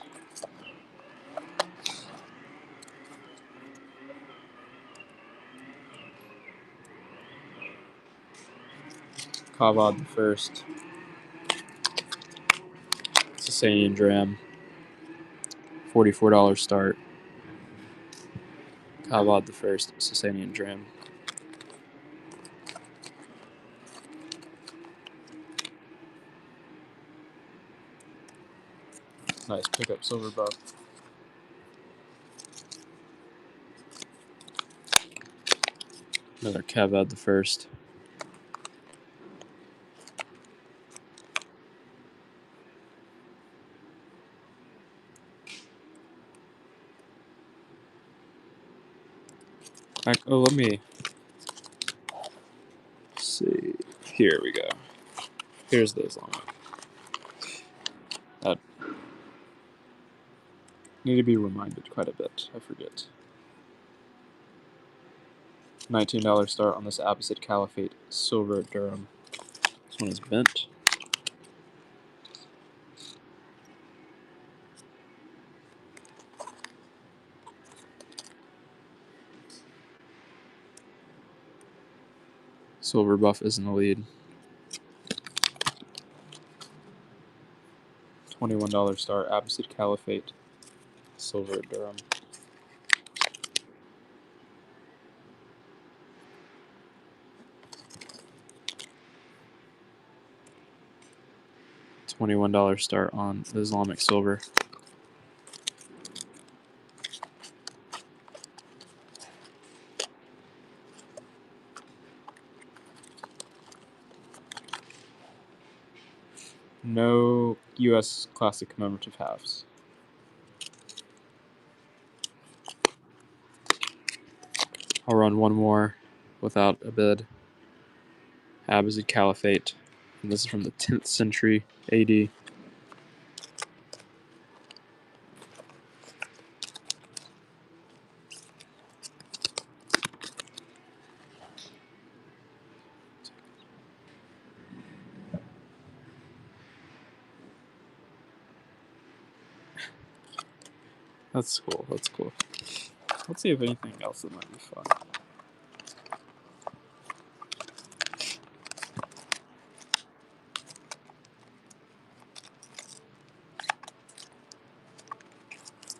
Kavad the First. Sasanian Dram. $44 start. Kavad the First. Sasanian Dram. Nice pickup, silver buff. Another Kavad the First. Oh, let me see. Here we go. Here's the Islamic. I need to be reminded quite a bit. I forget. $19 start on this Abbasid Caliphate silver Durham. This one is bent. Silver buff is in the lead. $21 star Abbasid Caliphate silver Durham. $21 start on the Islamic silver. No U.S. Classic Commemorative halves. I'll run one more without a bid. Abbasid Caliphate. And this is from the 10th century AD. That's cool. That's cool. Let's see if anything else that might be fun.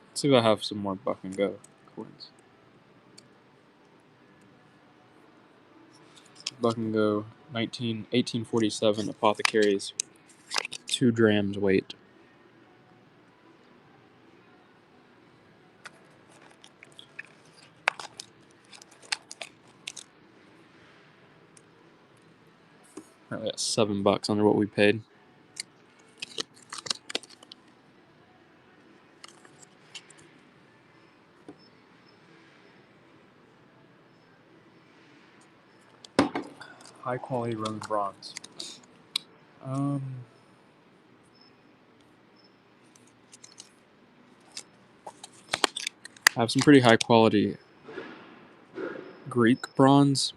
Let's see if I have some more Buck and Go coins. Buck and Go 1847 apothecaries, 2 drams weight. Apparently that's $7 under what we paid. High quality Roman bronze. I have some pretty high quality Greek bronze.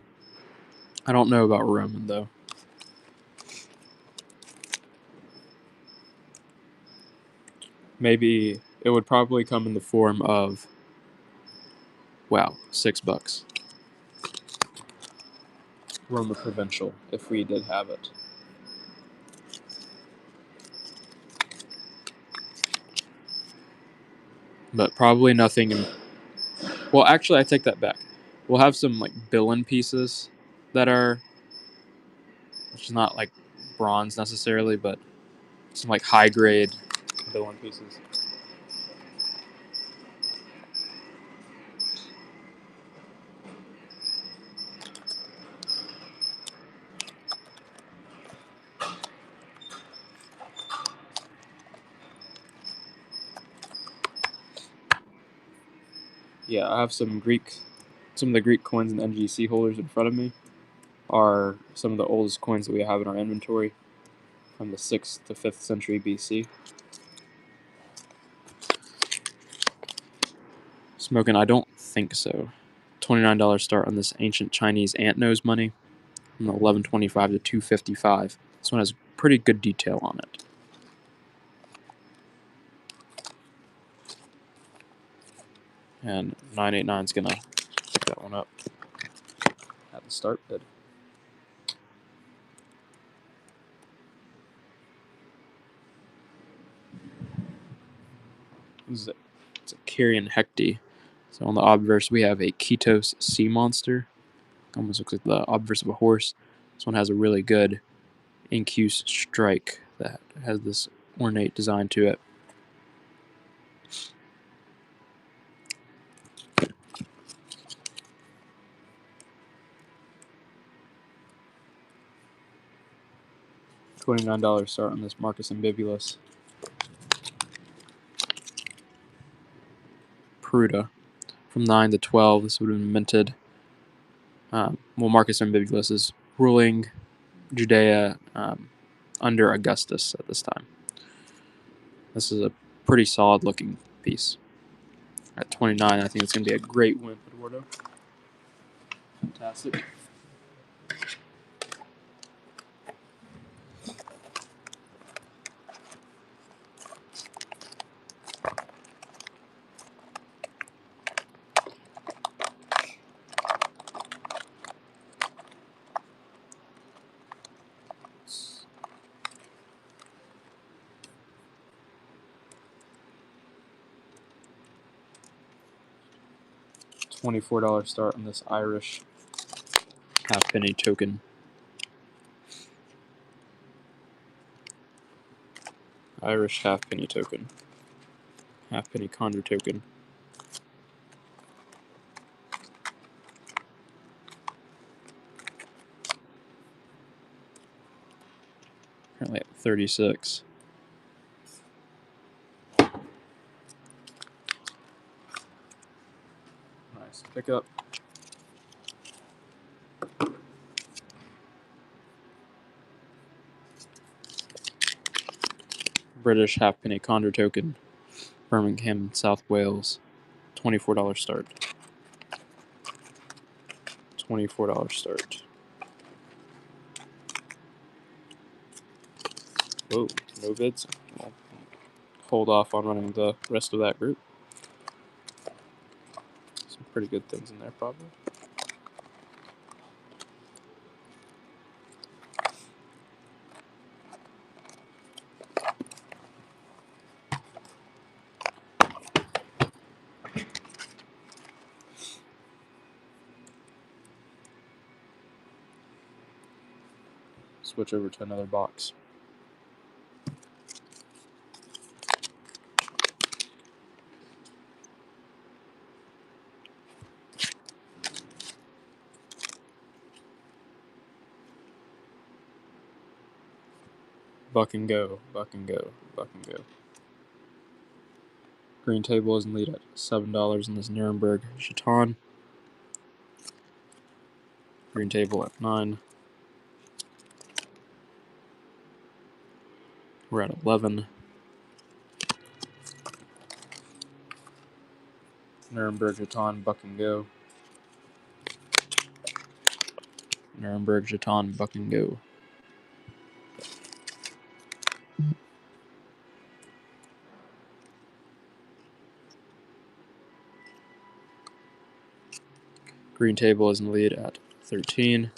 I don't know about Roman though. Maybe it would probably come in the form of, wow, $6. Roma Provincial, if we did have it. But probably nothing in... Well, actually, I take that back. We'll have some, like, Billin pieces that are... Which is not, like, bronze necessarily, but some, like, high-grade Billin pieces. Yeah, I have some of the Greek coins and NGC holders in front of me are some of the oldest coins that we have in our inventory from the 6th to 5th century BC. Smoking, I don't think so. $29 start on this ancient Chinese ant nose money from 1125 to 255. This one has pretty good detail on it. And 989 is going to pick that one up at the start bid. It's a Carrion Hecte. So on the obverse, we have a Ketos sea monster. Almost looks like the obverse of a horse. This one has a really good incuse strike that has this ornate design to it. $29 start on this Marcus Ambivulus. Peruta. From 9 to 12, this would have been minted. Marcus Ambivulus is ruling Judea under Augustus at this time. This is a pretty solid looking piece. At 29, I think it's going to be a great win for Eduardo. Fantastic. $24 start on this Irish halfpenny token. Irish halfpenny token. Halfpenny Condor token. Currently at 36. Nice pickup. British halfpenny Condor token. Birmingham, South Wales. $24 start. $24 start. Whoa, no bids. I'll hold off on running the rest of that group. Some pretty good things in there, probably. Switch over to another box. Buck and go, buck and go, buck and go. Green table is in lead at $7 in this Nuremberg Chaton. Green table at 9. We're at 11. Nuremberg Chaton, buck and go. Nuremberg Chaton, buck and go. Green table is in the lead at 13.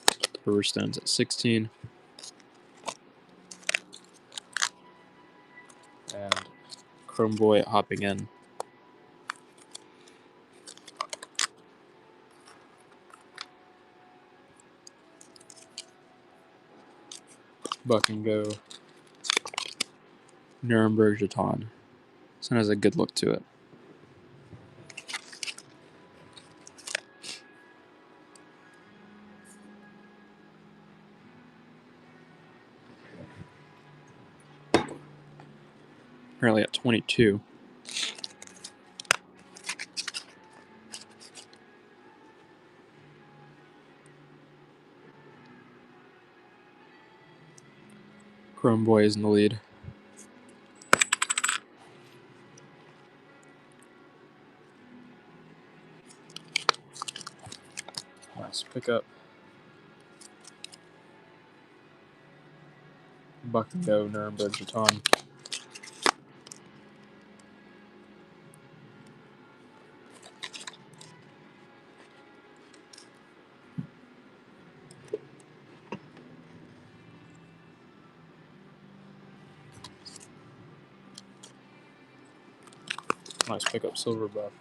Brewer Stones at 16. And Chrome Boy hopping in. Buck and go. Nuremberg Chaton. This one has a good look to it. Currently at 22. Chrome Boy is in the lead. Nice pickup. Buck and go, Nuremberg Chaton. Nice pickup, silver buff.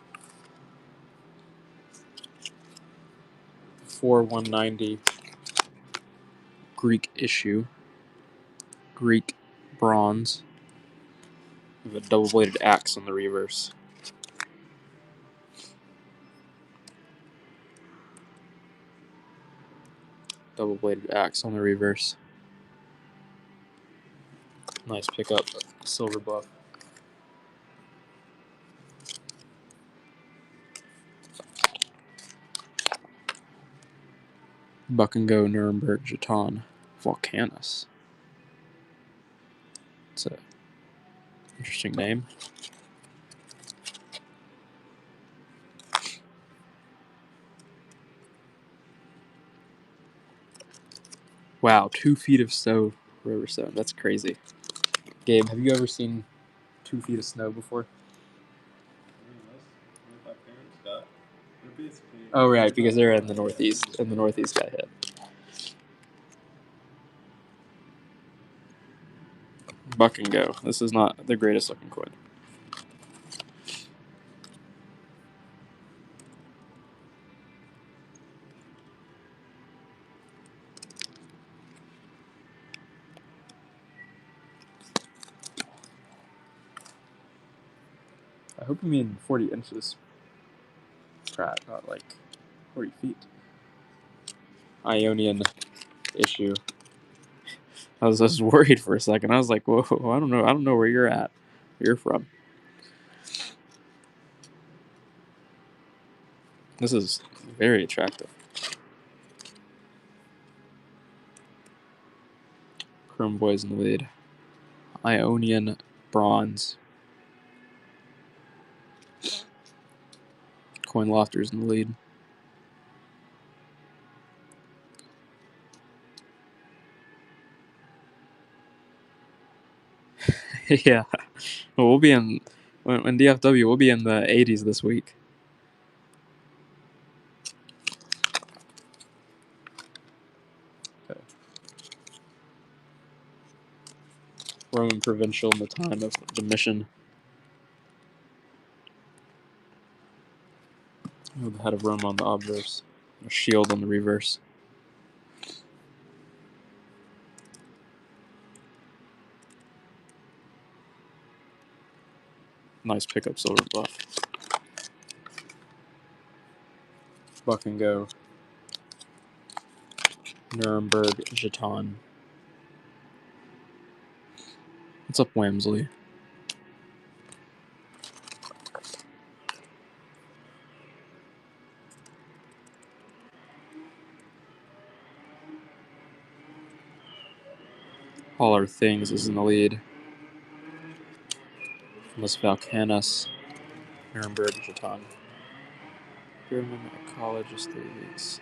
4190 Greek issue. Greek bronze. With a double-bladed axe on the reverse. Double-bladed axe on the reverse. Nice pickup, silver buff. Buck and Go Nuremberg Jeton. Volcanus. It's a interesting name. Wow, 2 feet of snow, Riverstone. That's crazy. Gabe, have you ever seen 2 feet of snow before? Oh, right, because they're in the Northeast, and the Northeast got hit. Buck and Go. This is not the greatest looking coin. I hope you mean 40 inches, Pratt, not like 40 feet. Ionian issue. I was just worried for a second. I was like, whoa, I don't know where you're at. Where you're from. This is very attractive. Chrome Boys in the lead. Ionian bronze. Coin Lofters in the lead. Yeah. Well, we'll be in when DFW. We'll be in the 80s this week. Okay. Roman provincial in the time of Domitian. Oh, the head of Rome on the obverse. A shield on the reverse. Nice pickup, silver buff. Buck and Go. Nuremberg Jeton. What's up, Wamsley? All Our Things is in the lead. Los Valcanas. Nuremberg Jeton. German ecologist 3 weeks.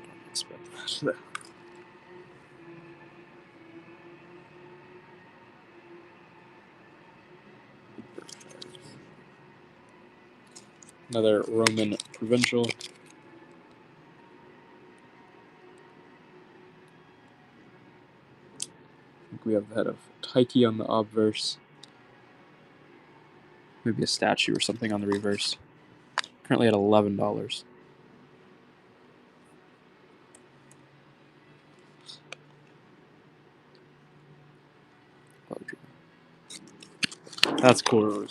Don't expect much though. Another Roman provincial. I think we have the head of Tyche on the obverse. Maybe a statue or something on the reverse. Currently at $11. That's cool.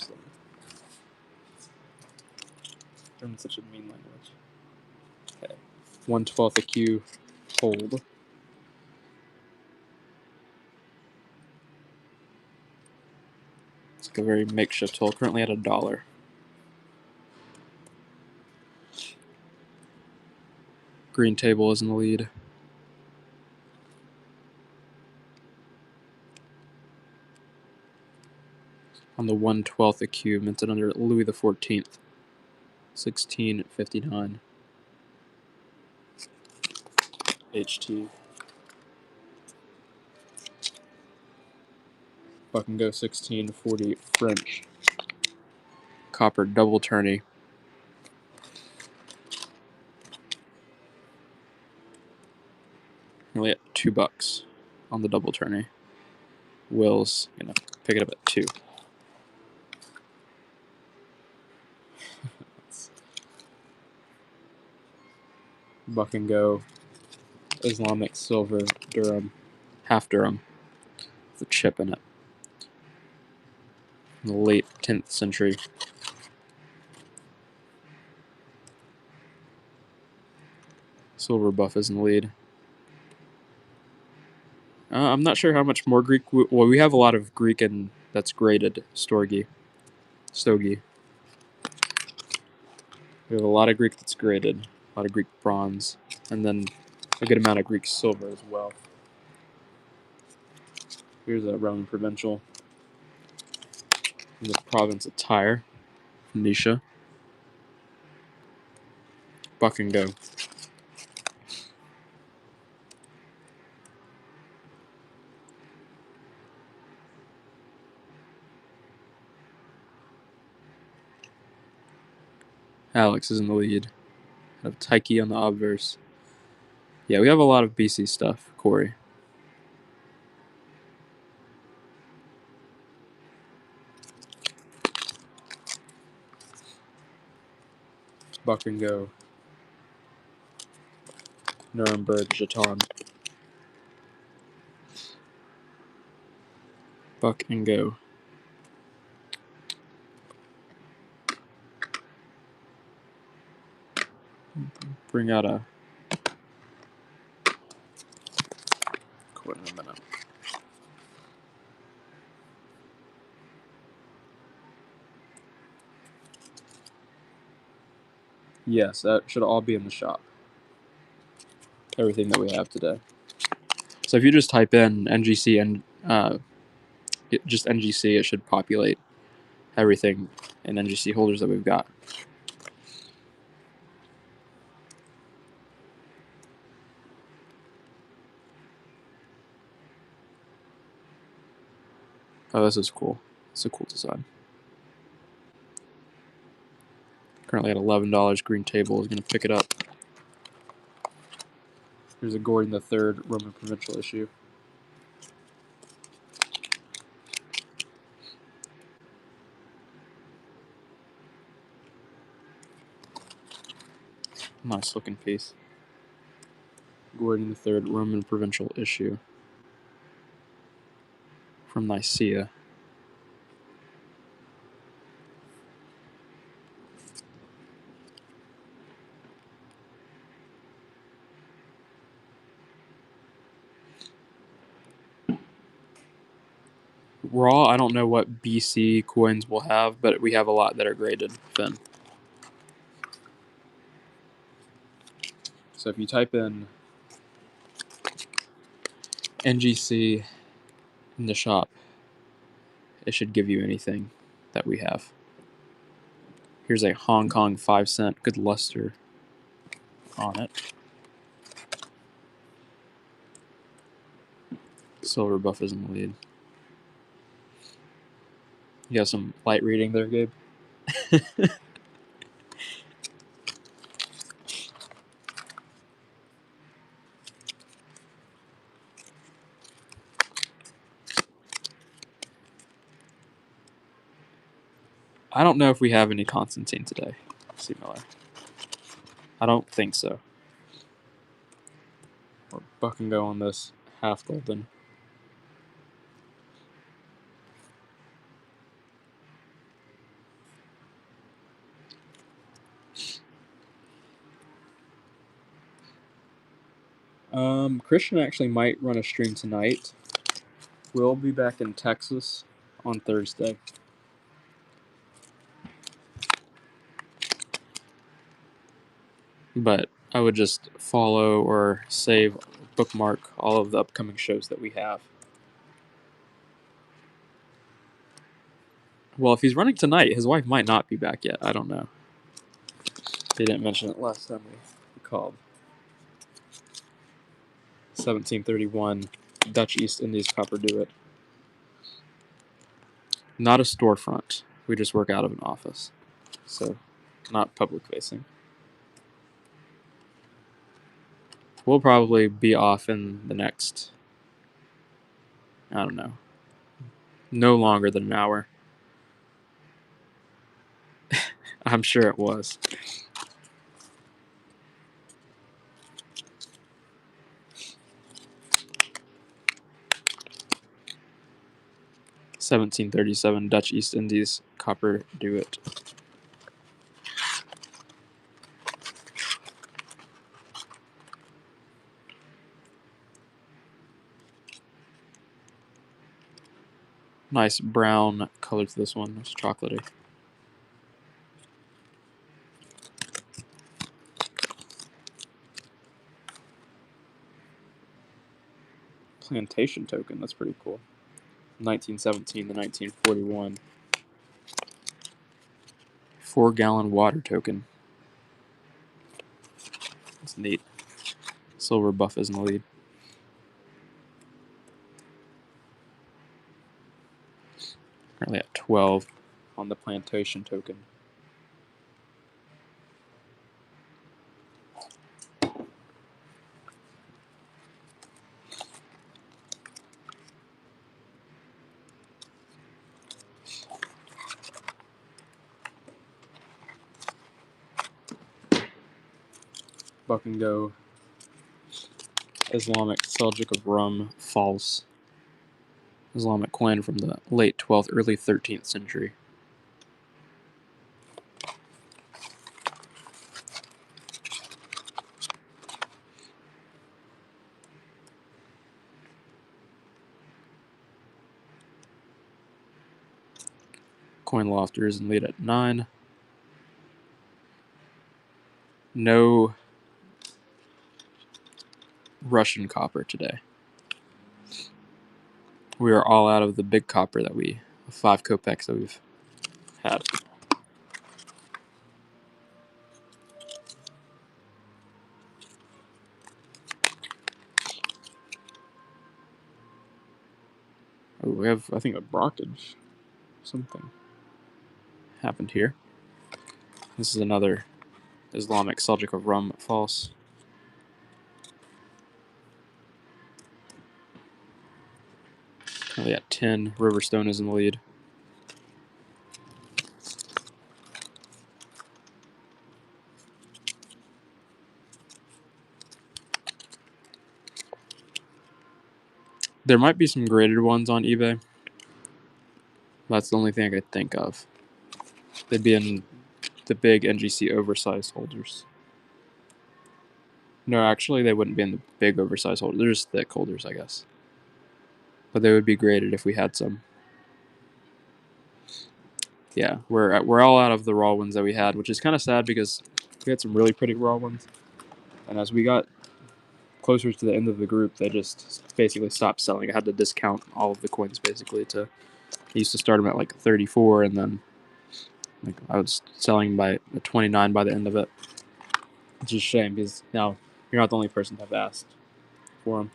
German's such a mean language. Okay. 1/12 a Q hold. It's like a very makeshift hole. Currently at $1. Green Table is in the lead. On the 1/12 a Q, minted under Louis XIV. 1659. HT. Buck and Go 1640 French. Copper double tourney. Only at $2. on the double tourney. Will's gonna pick it up at 2. Buck and Go, Islamic silver dirham, half dirham, with a chip in it. In the late 10th century. Silver buff is in the lead. I'm not sure how much more Greek. Well, we have a lot of Greek and that's graded stogie. We have a lot of Greek that's graded, a lot of Greek bronze, and then a good amount of Greek silver as well. Here's a Roman provincial in the province of Tyre, Phoenicia. Buck and Go. Alex is in the lead. I have Tyche on the obverse. Yeah, we have a lot of BC stuff, Corey. Buck and Go. Nuremberg, Jeton. Buck and Go. Bring out a coin in a minute. Yes, that should all be in the shop. Everything that we have today. So if you just type in NGC and just NGC, it should populate everything in NGC holders that we've got. Oh, this is cool. It's a cool design. Currently at $11. Green Table is going to pick it up. Here's a Gordon III Roman provincial issue. Nice looking piece. Gordon III Roman provincial issue from Nicaea. Raw, I don't know what BC coins we'll have, but we have a lot that are graded thin. So if you type in NGC in the shop, it should give you anything that we have. Here's a Hong Kong 5-cent, good luster on it. Silver buff is in the lead. You got some light reading there, Gabe? I don't know if we have any Constantine today, C. Miller. I don't think so. We're Buck and Go on this half golden. Christian actually might run a stream tonight. We'll be back in Texas on Thursday. But I would just follow or save, bookmark all of the upcoming shows that we have. Well, if he's running tonight, his wife might not be back yet. I don't know. They didn't mention it last time we called. 1731, Dutch East Indies Copper Duet. Not a storefront. We just work out of an office. So, not public facing. We'll probably be off in the next I don't know. No longer than an hour. I'm sure it was. (1737) Dutch East Indies copper duet. Nice brown color to this one. It's chocolatey. Plantation token. That's pretty cool. 1917 to 1941. 4-gallon water token. That's neat. Silver buff is in the lead. Currently at 12 on the plantation token. Buck and go. Islamic Seljuk of Rum, false. Islamic coin from the late 12th, early 13th century. Coin lofters and lead at 9. No Russian copper today. We are all out of the big copper that 5 kopecks that we've had. Oh, we have, I think, a blockage. Something happened here. This is another Islamic Seljuk of Rum, false. Currently at 10. Riverstone is in the lead. There might be some graded ones on eBay. That's the only thing I could think of. They'd be in the big NGC oversized holders. No, actually, they wouldn't be in the big oversized holders. They're just thick holders, I guess. But they would be graded if we had some. Yeah, we're all out of the raw ones that we had, which is kind of sad because we had some really pretty raw ones. And as we got closer to the end of the group, they just basically stopped selling. I had to discount all of the coins basically. I used to start them at like 34, and then I was selling by 29 by the end of it. Which is a shame because now you're not the only person to have asked for them.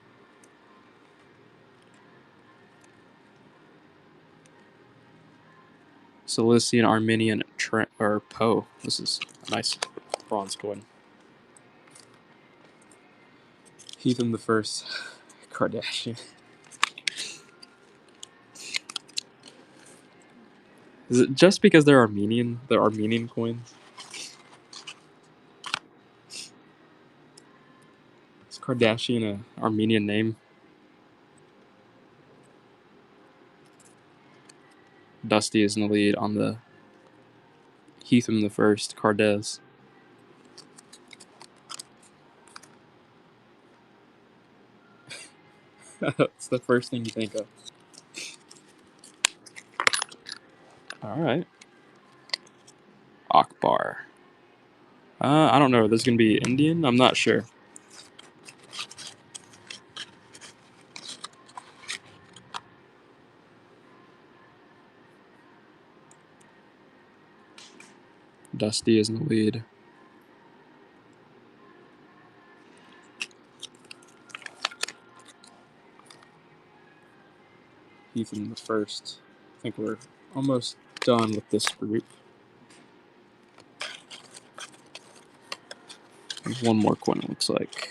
Cilician Armenian or Poe. This is a nice bronze coin. Heathen the First, Kardashian. Is it just because they're Armenian? They're Armenian coins? Is Kardashian an Armenian name? Dusty is in the lead on the Heathen the First, Cardes. That's the first thing you think of. Alright. Akbar. I don't know. This is going to be Indian? I'm not sure. Dusty is in the lead. Heathen the First. I think we're almost done with this group. There's one more coin, it looks like.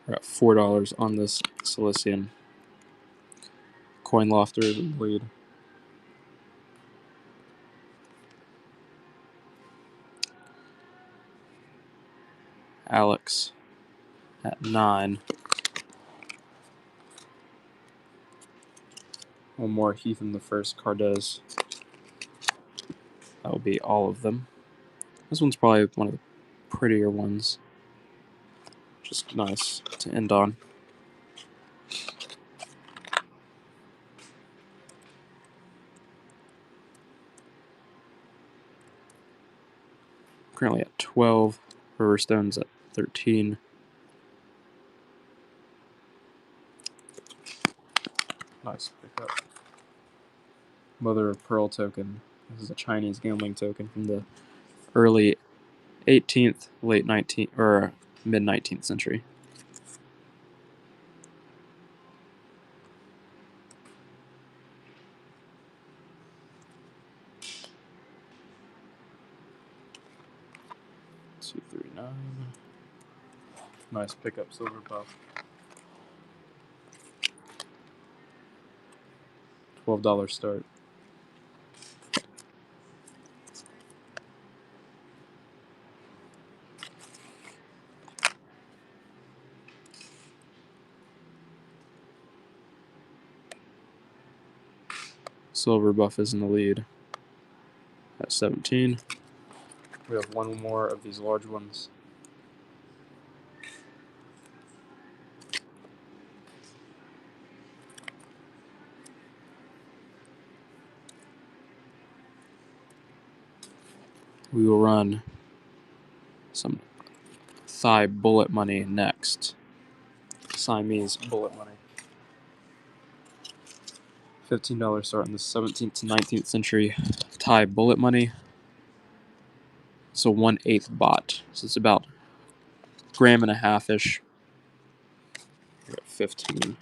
We're at $4 on this Cilician. Coin Lofter is in the lead. Alex at 9. One more Heath in the first, Cardez. That will be all of them. This one's probably one of the prettier ones. Just nice to end on. Currently at 12. Riverstone's at 13. Nice pickup. Mother of Pearl token. This is a Chinese gambling token from the early 18th, late 19th, or mid 19th century. $239. Nice pickup, silver buff. $12 start. Silver buff is in the lead at 17. We have one more of these large ones. We will run some Thai bullet money next. Siamese bullet money. $15 start in the 17th to 19th century Thai bullet money. It's a 1/8 baht, so it's about a gram and a half ish. We're at 15.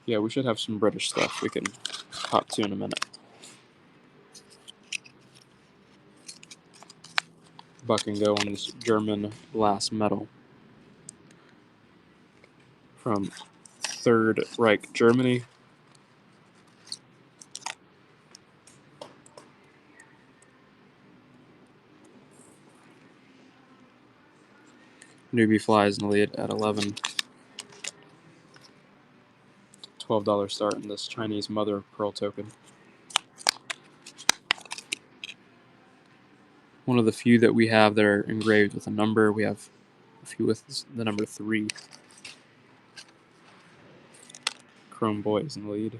Yeah, we should have some British stuff we can talk to in a minute. Buck and go on this German glass medal from Third Reich Germany. Newbie flies in the lead at 11. $12 start in this Chinese mother of pearl token. One of the few that we have that are engraved with a number. We have a few with the number 3. Chrome Boy is in the lead.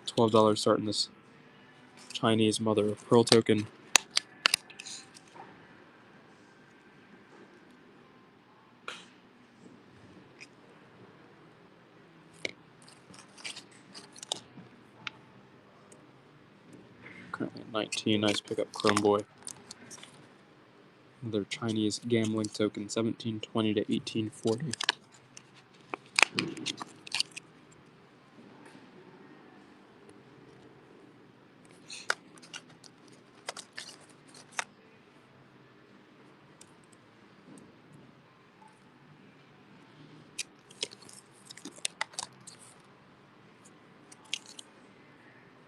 $12 start in this Chinese mother of pearl token. Currently at 19. Nice pickup, Chrome Boy. Another Chinese gambling token, 1720 to 1840.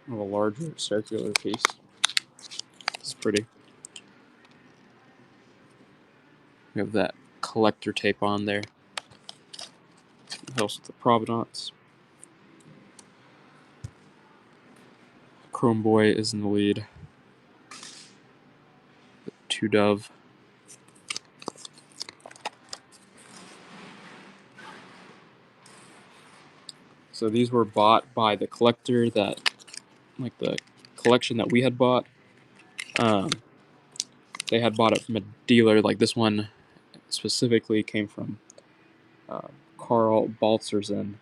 A larger circular piece. It's pretty. We have that collector tape on there. Helps with the provenance. Chrome Boy is in the lead. 2 Dove. So these were bought by the collector that, like the collection that we had bought. They had bought it from a dealer. Like this one specifically came from Carl Baltzersen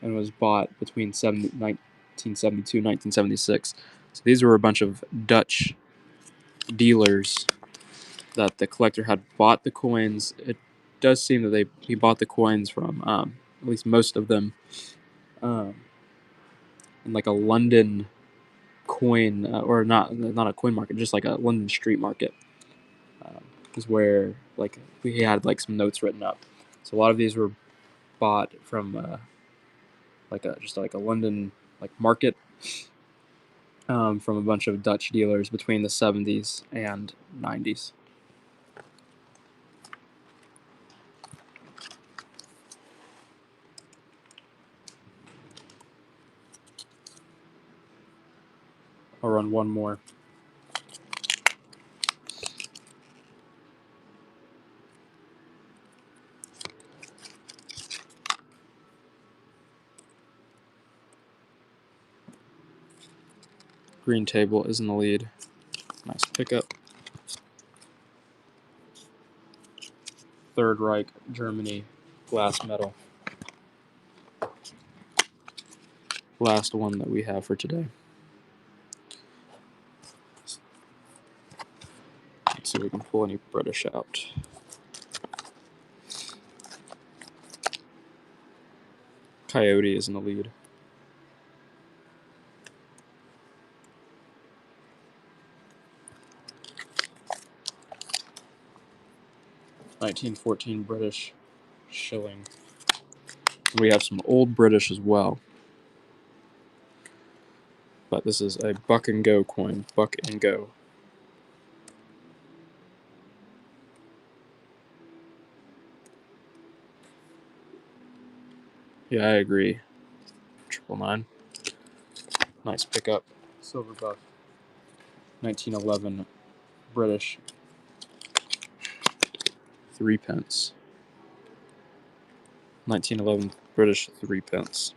and was bought between 1972 and 1976. So these were a bunch of Dutch dealers that the collector had bought the coins. It does seem that he bought the coins from at least most of them, in like a London coin, or not a coin market, just like a London street market, is where like we had like some notes written up. So a lot of these were bought from like a London like market, from a bunch of Dutch dealers between the 70s and 90s. I'll run one more. Green table is in the lead. Nice pickup. Third Reich, Germany, glass metal. Last one that we have for today. Let's see if we can pull any British out. Coyote is in the lead. $1914 British shilling. We have some old British as well. But this is a buck and go coin. Buck and go. Yeah, I agree. 999. Nice pickup. Silver buff. 1911 British. 3 pence. 1911 British 3 pence.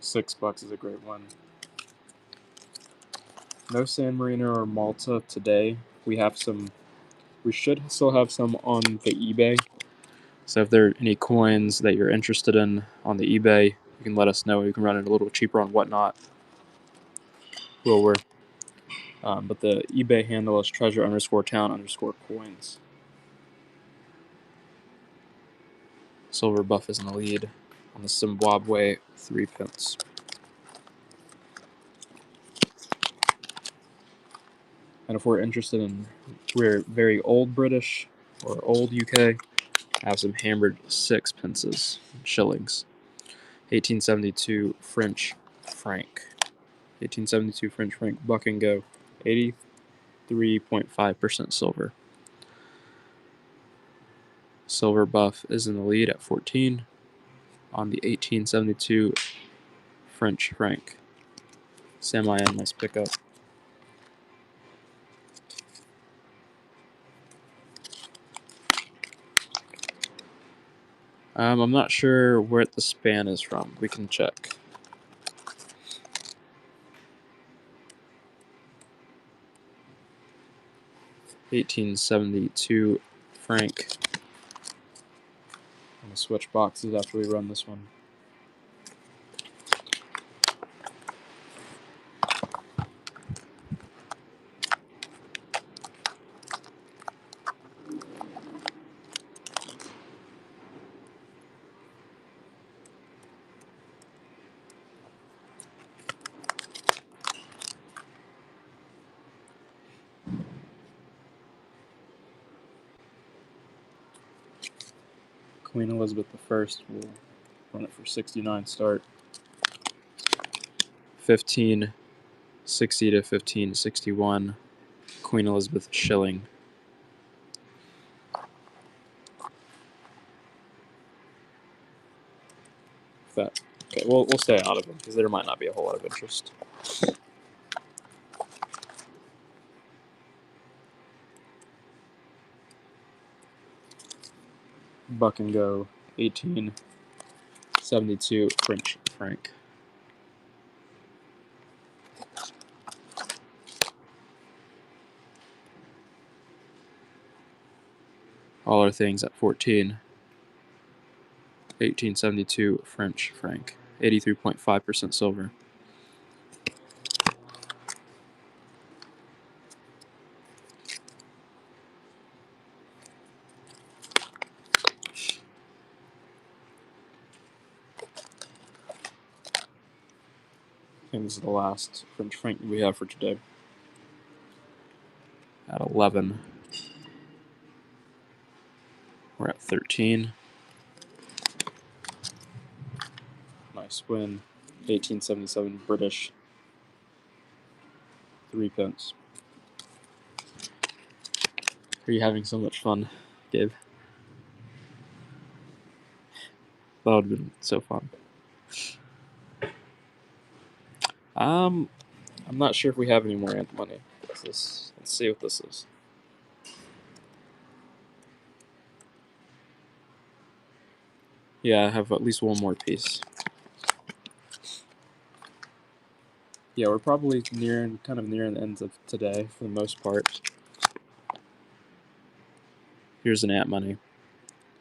$6 is a great one. No San Marino or Malta today. We should still have some on the eBay. So if there are any coins that you're interested in on the eBay, you can let us know. You can run it a little cheaper on Whatnot. But the eBay handle is treasure_town_coins. Silver buff is in the lead on the Zimbabwe 3 pence. And if we're interested in very old British or old UK, I have some hammered 6 pences, shillings. 1872 French franc. 1872 French franc, buck and go. 83.5% silver. Silver buff is in the lead at 14 on the 1872 French franc. Semi-N, nice pickup. I'm not sure where the span is from. We can check. $1872 franc. I'm gonna switch boxes after we run this one. Queen Elizabeth I will run it for 69 start. 1560 to 1561. Queen Elizabeth shilling. Okay, we'll stay out of them because there might not be a whole lot of interest. Buck and go 1872 French franc. All our things at 14. 1872 French franc, 83.5% silver. I think this is the last French franc we have for today. At 11. We're at 13. Nice win. 1877 British. 3 pence. Are you having so much fun, Gabe? That would have been so fun. I'm not sure if we have any more ant money. Let's see what this is. Yeah, I have at least one more piece. Yeah, we're probably nearing the ends of today for the most part. Here's an ant money.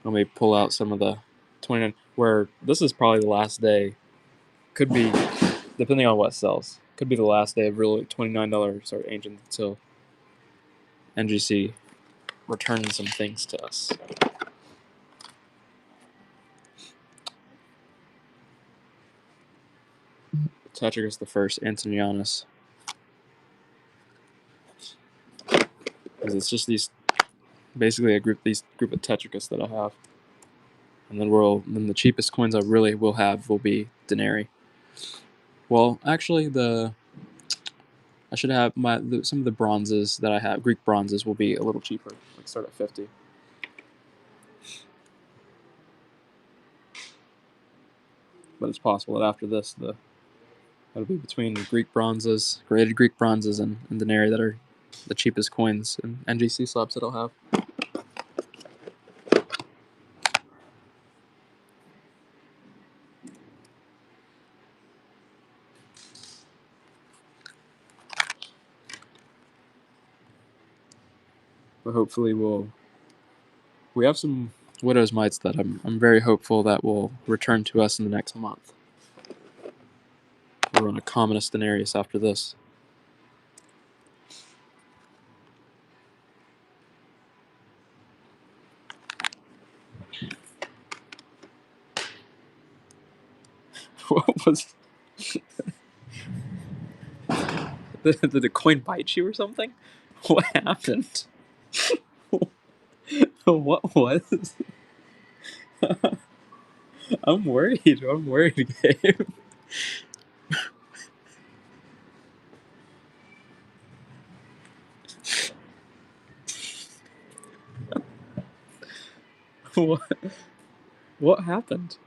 Let me pull out some of the 29, where this is probably the last day. Could be, depending on what sells, could be the last day of really $29 or ancient until NGC returns some things to us. Tetricus the First, Antonianus. Because it's just basically these group of Tetricus that I have. And then the cheapest coins I really will have will be denarii. Well, actually, I should have some of the bronzes that I have. Greek bronzes will be a little cheaper, like start at 50. But it's possible that after this, that'll be between Greek bronzes, graded Greek bronzes, and denarii that are the cheapest coins and NGC slabs that I'll have. But hopefully we have some Widow's Mites that I'm very hopeful that will return to us in the next month. We'll run a Communist Denarius after this. What was... Did the coin bite you or something? What happened? What was? I'm worried. Gabe. What? What happened?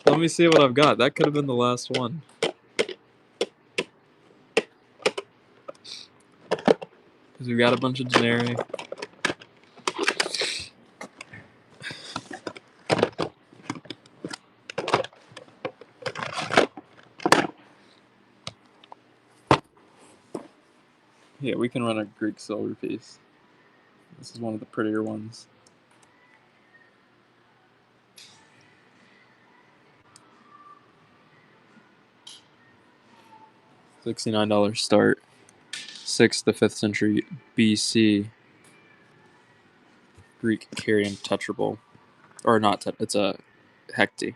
Let me see what I've got. That could have been the last one. Because we got a bunch of denarii. Yeah, we can run a Greek silver piece. This is one of the prettier ones. $69 start. 6th to 5th century BC. Greek Carian tetrable. Or not, it's a hecty.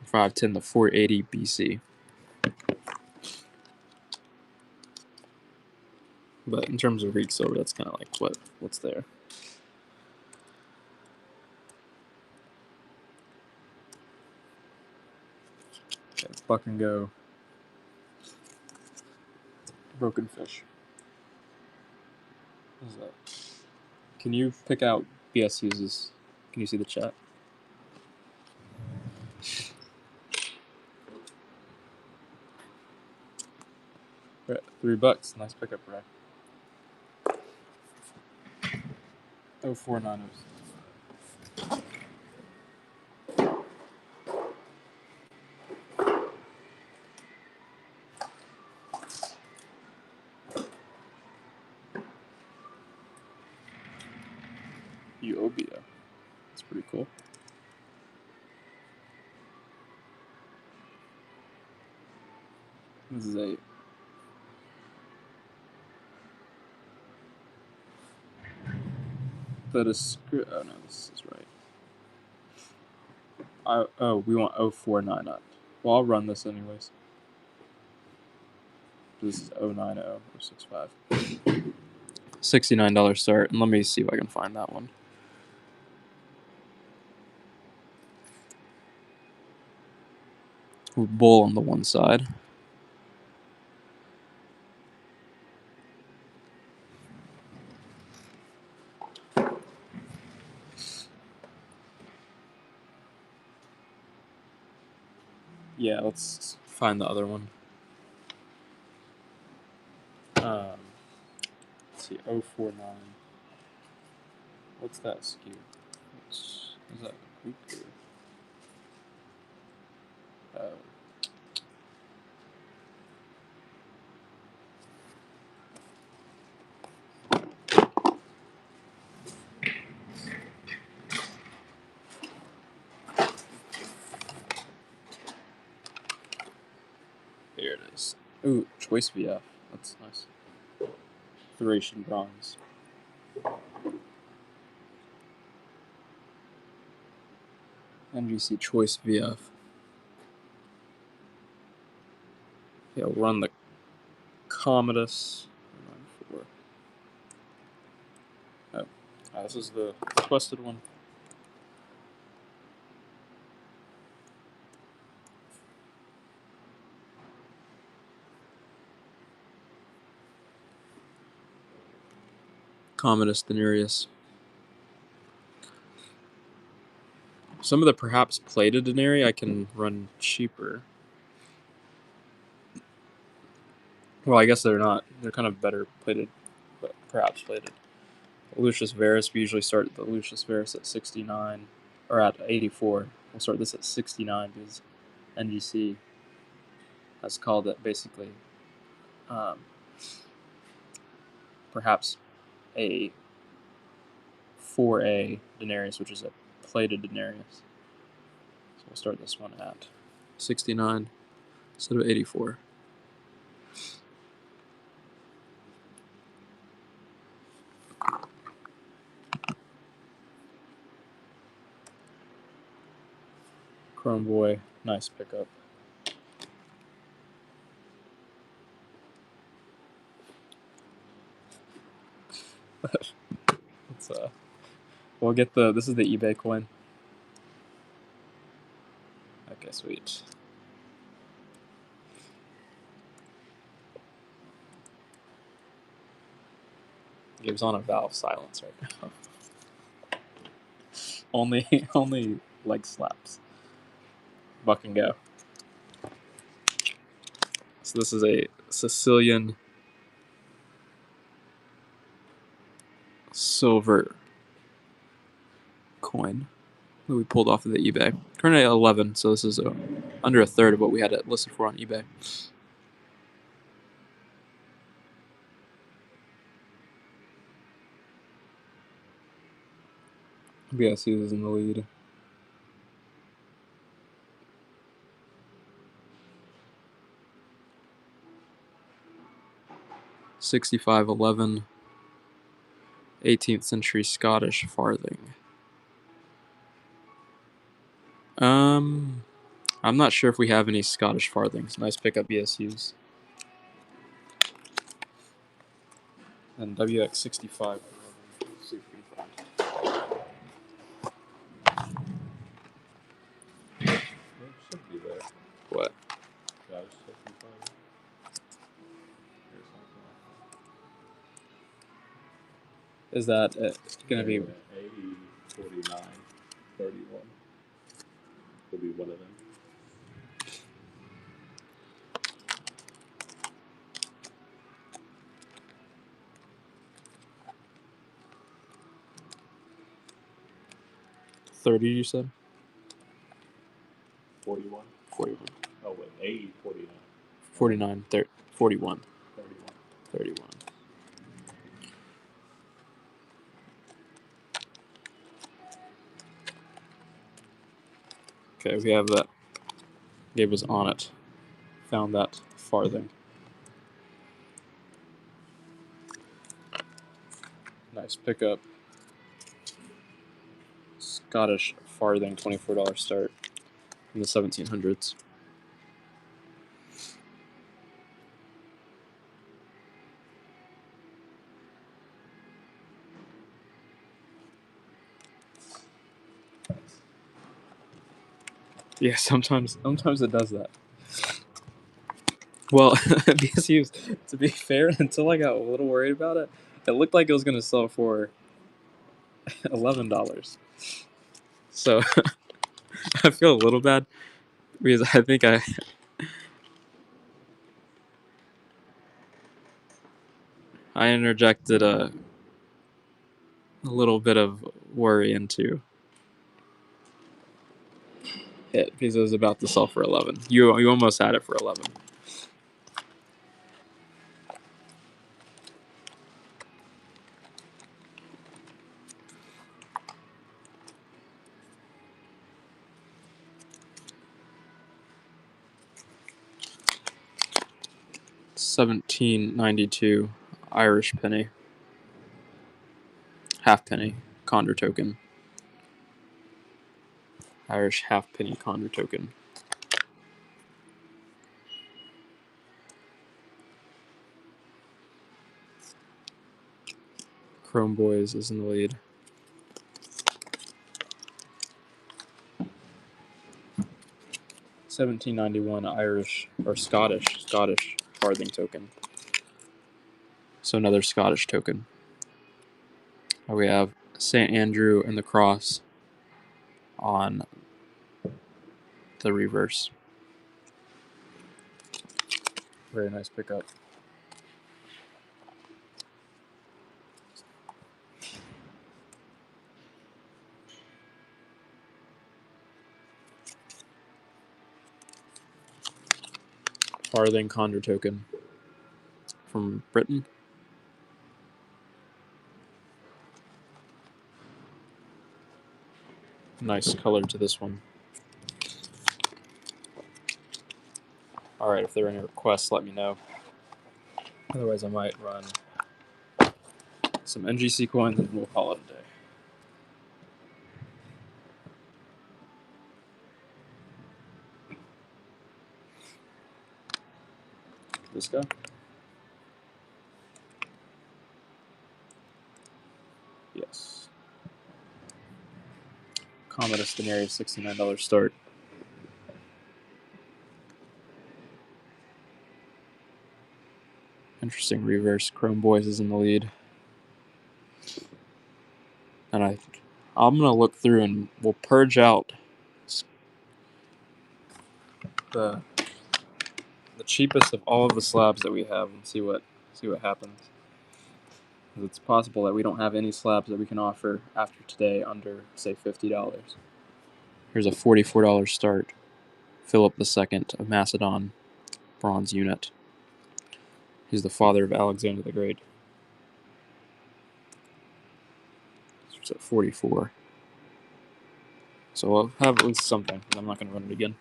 510 to 480 BC. But in terms of Greek silver, that's kind of like what's there. Okay, let's buck and go. Broken fish. What is that? Can you pick out BSU's? Can you see the chat? We're at $3. Nice pickup, Ray. 0490. Eubia. That's pretty cool. This is a oh no, this is right. We want 049 up. Well, I'll run this anyways. This is 09065. $69 start, and let me see if I can find that one. Bull on the one side. Yeah, let's find the other one. Let's see, 049. What's that skew? Is that Greek or? Here it is. Ooh, choice VF. That's nice. Thracian bronze. NGC choice VF. Yeah, we'll run the Commodus. Oh, this is the requested one. Commodus denarius. Some of the perhaps plated denarii I can run cheaper. Well, I guess they're not. They're kind of better plated, but perhaps plated. Lucius Verus, we usually start the Lucius Verus at 69, or at 84. We'll start this at 69 because NGC has called it basically perhaps a 4A denarius, which is a plated denarius. So we'll start this one at 69 instead of 84. Chrome Boy, nice pickup. Let's we'll get this is the eBay coin. Okay, sweet. Gives on a valve silence right now. only leg slaps. Buck and go. So this is a Sicilian silver coin that we pulled off of the eBay. Currently at 11, so this is under a third of what we had it listed for on eBay. BSU is in the lead. $65.11. 18th century Scottish farthing. I'm not sure if we have any Scottish farthings. Nice pickup BSUs. And WX65. Let's see if we can find. It should be there. What? Yeah, it should be fine. Here's something like that. Is that going to be... A49, 31. Will be one of them. $30, you said? 41. 41. Oh wait, A49. 49. 41. 31. 31. Okay, we have that. Gabe was on it. Found that farthing. Nice pickup. Scottish farthing, $24 start in the 1700s. Yeah, sometimes it does that. Well, BSU's, to be fair, until I got a little worried about it, it looked like it was going to sell for $11. So I feel a little bad because I think I interjected a little bit of worry into it because it was about to sell for 11. You almost had it for 11. $17.92 Irish penny, halfpenny Condor token. Irish halfpenny Condor token. Chrome Boys is in the lead. $17.91 Irish or Scottish farthing token. So another Scottish token. We have St. Andrew and the cross on the reverse. Very nice pickup. Farthing Condor token from Britain. Nice color to this one. Alright, if there are any requests, let me know. Otherwise, I might run some NGC coins and we'll call it a day. This guy? Yes. Comet Stenary, $69 start. Interesting reverse. Chrome Boys is in the lead. And I'm going to look through and we'll purge out the cheapest of all of the slabs that we have and see what happens. It's possible that we don't have any slabs that we can offer after today under, say, $50. Here's a $44 start. Philip II of Macedon, bronze unit. He's the father of Alexander the Great. It's at 44. So we'll have at least something. I'm not going to run it again.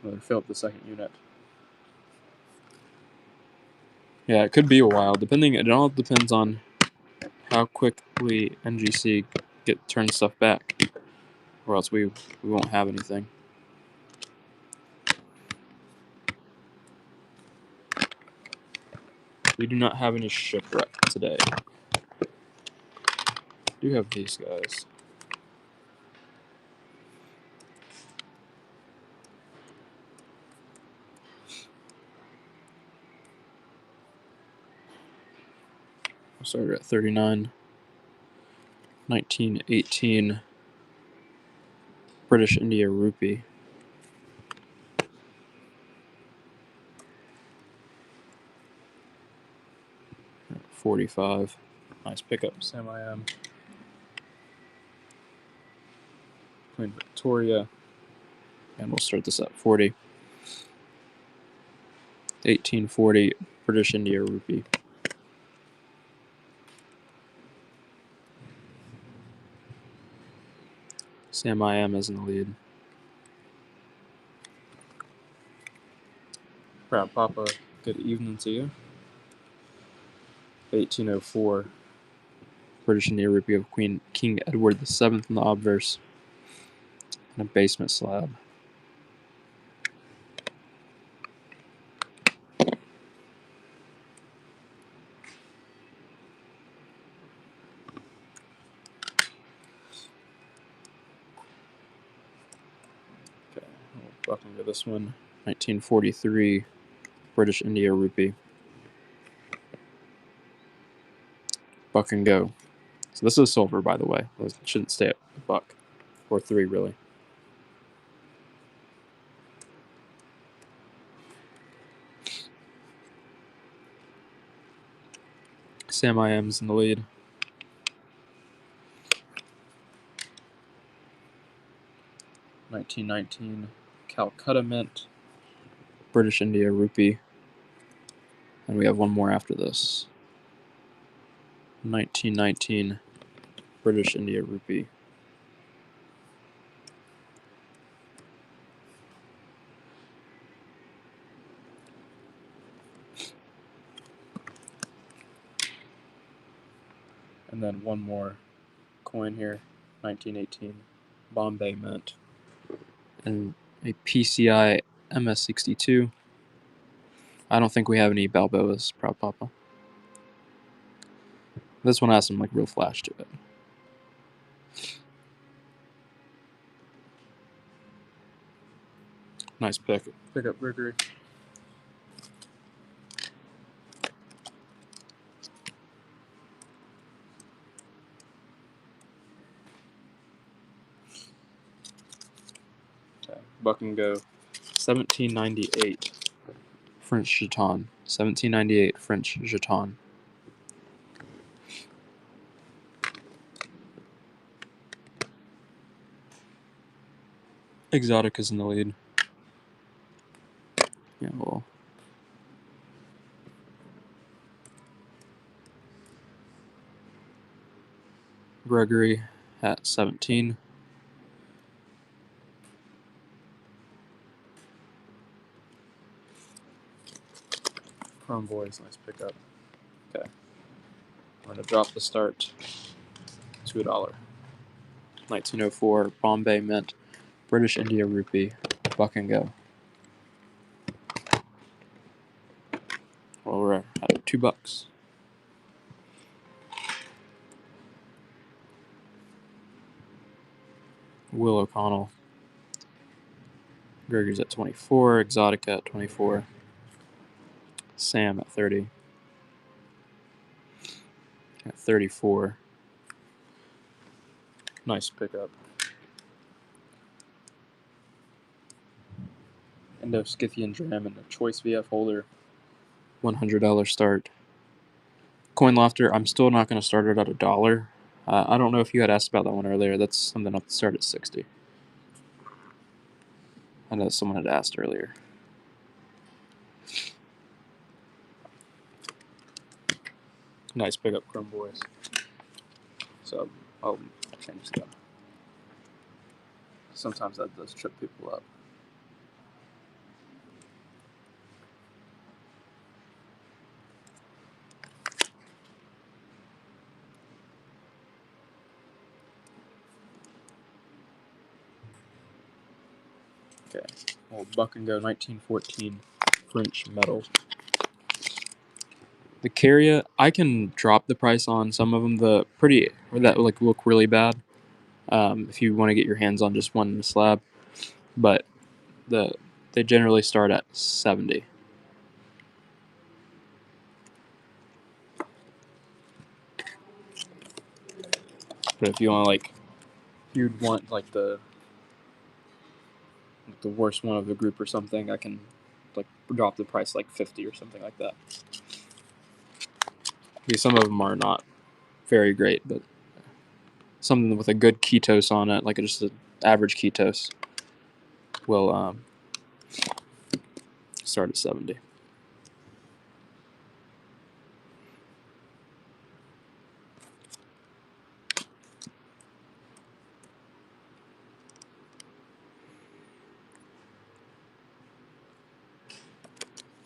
Another Philip II unit. Yeah, it could be a while. It all depends on how quickly NGC turns stuff back, or else we won't have anything. We do not have any shipwreck today. We do have these guys. We'll start at 39. 1918 British India rupee. $45. Nice pickup, Sam I am. Queen Victoria. And we'll start this at 40. 1840 British India rupee. Sam I Am is in the lead. Proud Papa, good evening to you. 1804. British India Rupee of King Edward VII in the obverse. And a basement slab. Okay, we'll buck into this one. 1943 British India Rupee. Buck and go. So this is silver, by the way. It shouldn't stay at a buck. Or 3, really. Sam I Am's in the lead. $19.19 Calcutta Mint, British India Rupee, and we have one more after this. 1919 British India Rupee. And then one more coin here, 1918 Bombay Mint, and a PCI MS62. I don't think we have any Balboas, Proud Papa. This one has some like real flash to it. Nice pick up, Gregory. Okay, buck and go. 1798 French Jeton. 1798 French Jeton. Exotic is in the lead. Yeah, well. Gregory at 17. Chrome Boys, nice pickup. Okay. I'm going to drop the start to $1. 1904 Bombay Mint, British India Rupee, buck and go. Well, we're at $2. Will O'Connell. Gregory's at 24, Exotica at 24, Sam at 30, at 34. Nice pickup. Indo-Scythian Dram and a Choice VF holder. $100 start. Coin Lofter, I'm still not going to start it at $1. I don't know if you had asked about that one earlier. That's something up to start at 60. I know someone had asked earlier. Nice pickup, Chrome Boys. So I'll change that. Sometimes that does trip people up. Okay, well, buck and go 1914 French metal. The Carrier, I can drop the price on some of them. The pretty that like look really bad. If you want to get your hands on just one slab, but they generally start at 70. But if you want if you'd want like the worst one of the group or something, I can like drop the price like 50 or something like that. Because some of them are not very great, but something with a good ketos on it, like just an average ketos, will start at 70.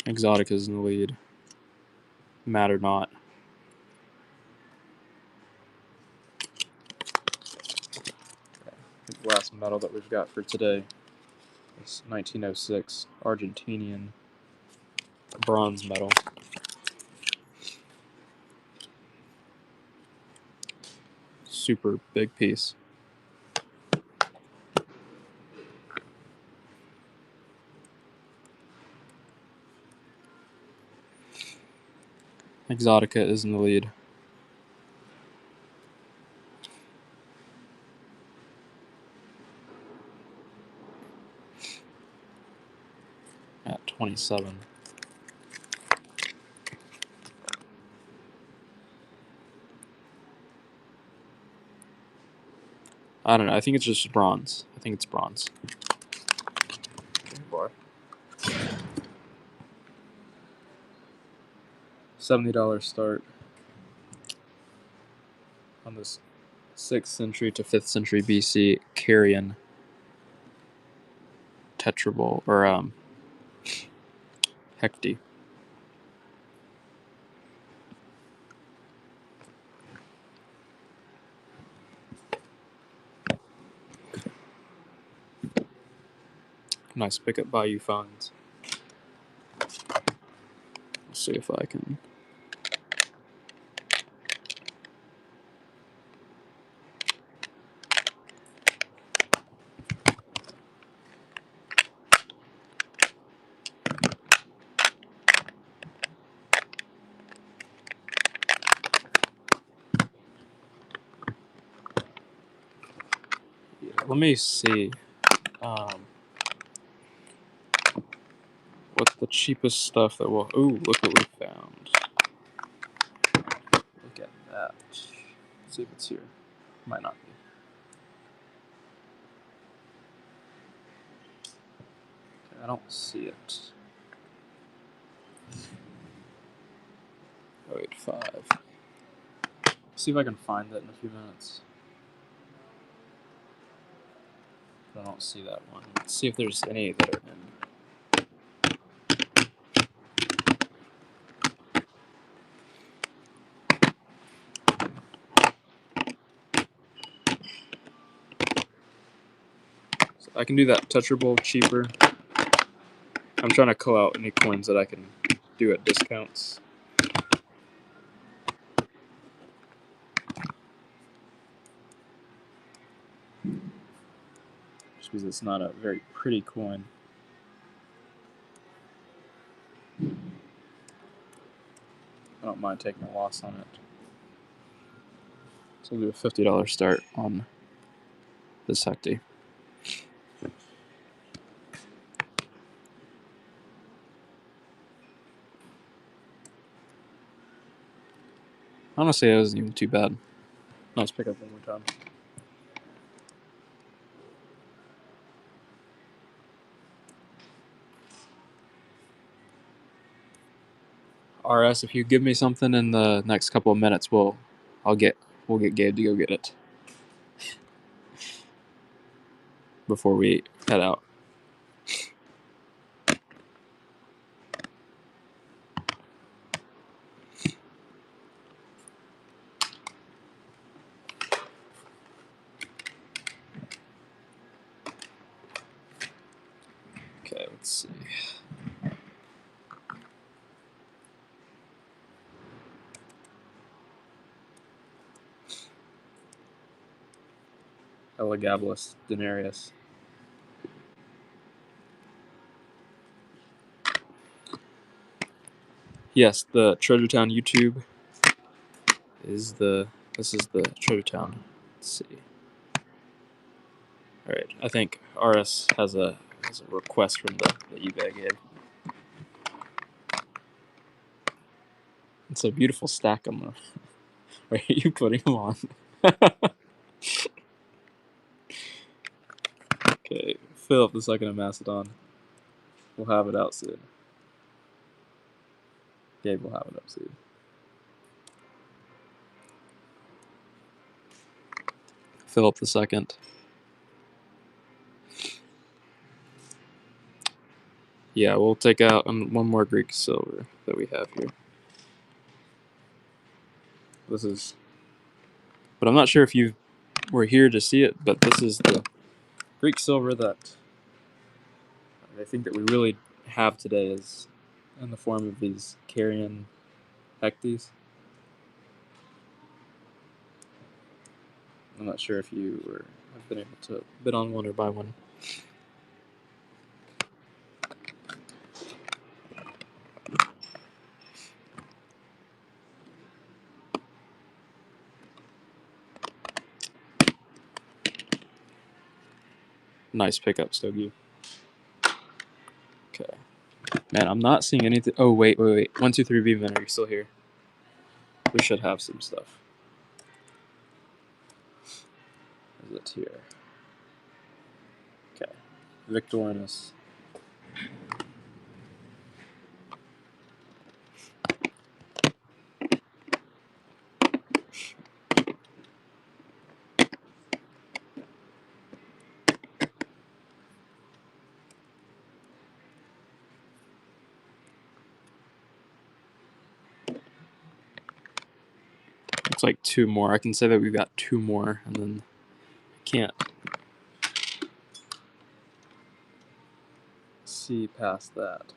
Exotica's in the lead. Mad or not. The last medal that we've got for today is 1906 Argentinian bronze medal. Super big piece. Exotica is in the lead. At 27. I don't know. I think it's just bronze. I think it's bronze. $70 start on this 6th century to 5th century BC Carian tetrabole or hecty. Nice pickup by you finds. Let's see if I can. Yeah, let me see. What's the cheapest stuff that will. Ooh, look what we found. Look at that. Let's see if it's here. Might not be. Okay, I don't see it. 085. See if I can find that in a few minutes. I don't see that one. Let's see if there's any that are in. So I can do that touchable cheaper. I'm trying to cull out any coins that I can do at discounts. Just because it's not a very pretty coin. I don't mind taking a loss on it. So we'll do a $50 start on this hecty. Honestly, it wasn't even too bad. Nice pickup one more time. RS, if you give me something in the next couple of minutes, we'll get Gabe to go get it before we head out. Okay, let's see. Elagabalus denarius. Yes, the Treasure Town YouTube is this is the Treasure Town. Let's see. All right, I think RS has a request from the eBay Gabe. It's a beautiful stack. Where are you putting them on? Okay, Philip the second of Macedon. We'll have it out soon. Gabe will have it up soon. Philip the second. Yeah, we'll take out one more Greek silver that we have here. This is, but I'm not sure if you were here to see it, but this is the Greek silver that I think that we really have today is in the form of these Carian hectes. I'm not sure if you have been able to bid on one or buy one. Nice pickup, Stogie. Okay. Man, I'm not seeing anything. Oh, wait. 123 B-Man, are you still here? We should have some stuff. Is it here? Okay. Victorinus. Looks like two more. I can say that we've got two more, and then can't see past that.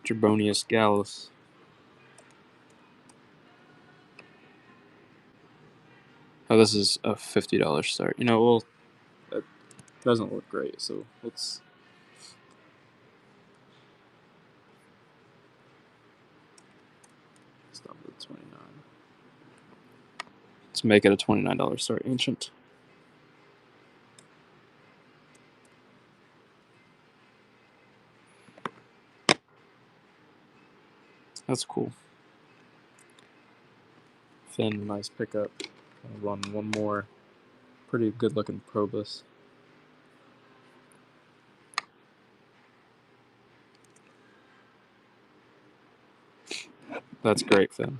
Trebonius Gallus. Oh, this is a $50 start. You know, well, it doesn't look great, so let's stop at 29. Let's make it a $29 start, Ancient. That's cool. Finn, nice pickup. I'll run one more pretty good looking Probus. That's great, Finn.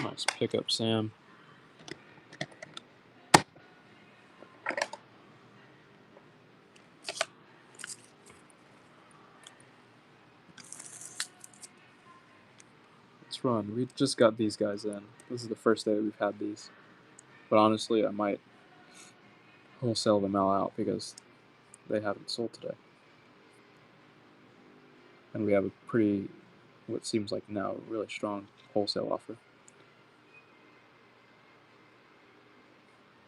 Nice pickup, Sam. Let's run. We just got these guys in. This is the first day that we've had these. But honestly, I might wholesale them all out because they haven't sold today. And we have a pretty, what seems like now, really strong wholesale offer.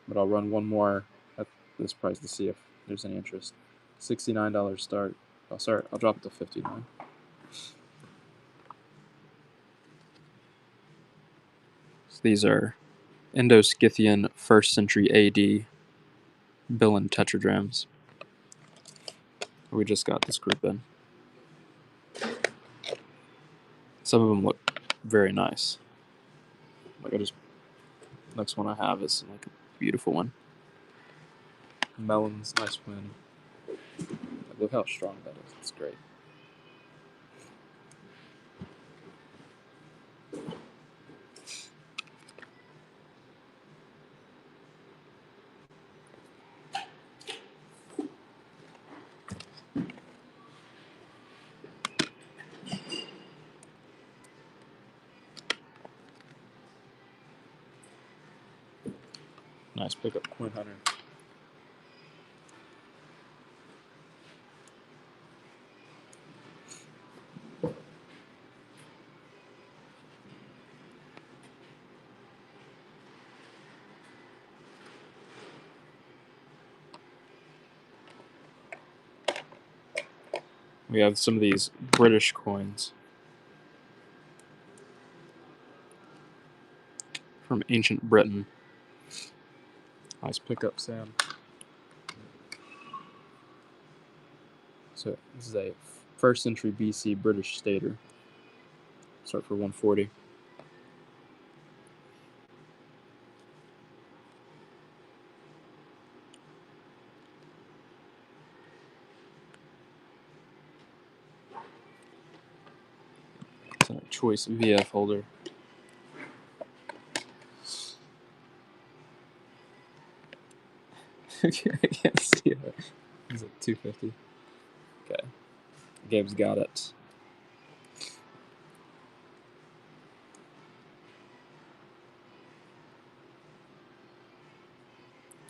But I'll run one more at this price to see if there's any interest. $69 start. I'll drop it to $59. So these are Indo-Scythian 1st century AD Billion tetradrams. We just got this group in. Some of them look very nice. Next one I have is like a beautiful one. Melons, nice win. Look how strong that is. It's great. Nice pickup, Coin Hunter. We have some of these British coins from ancient Britain. Nice pickup, Sam. So this is a 1st century BC British stater. Start for 140. choice VF holder. I can't see it. Is it 250? Okay. Gabe's got it.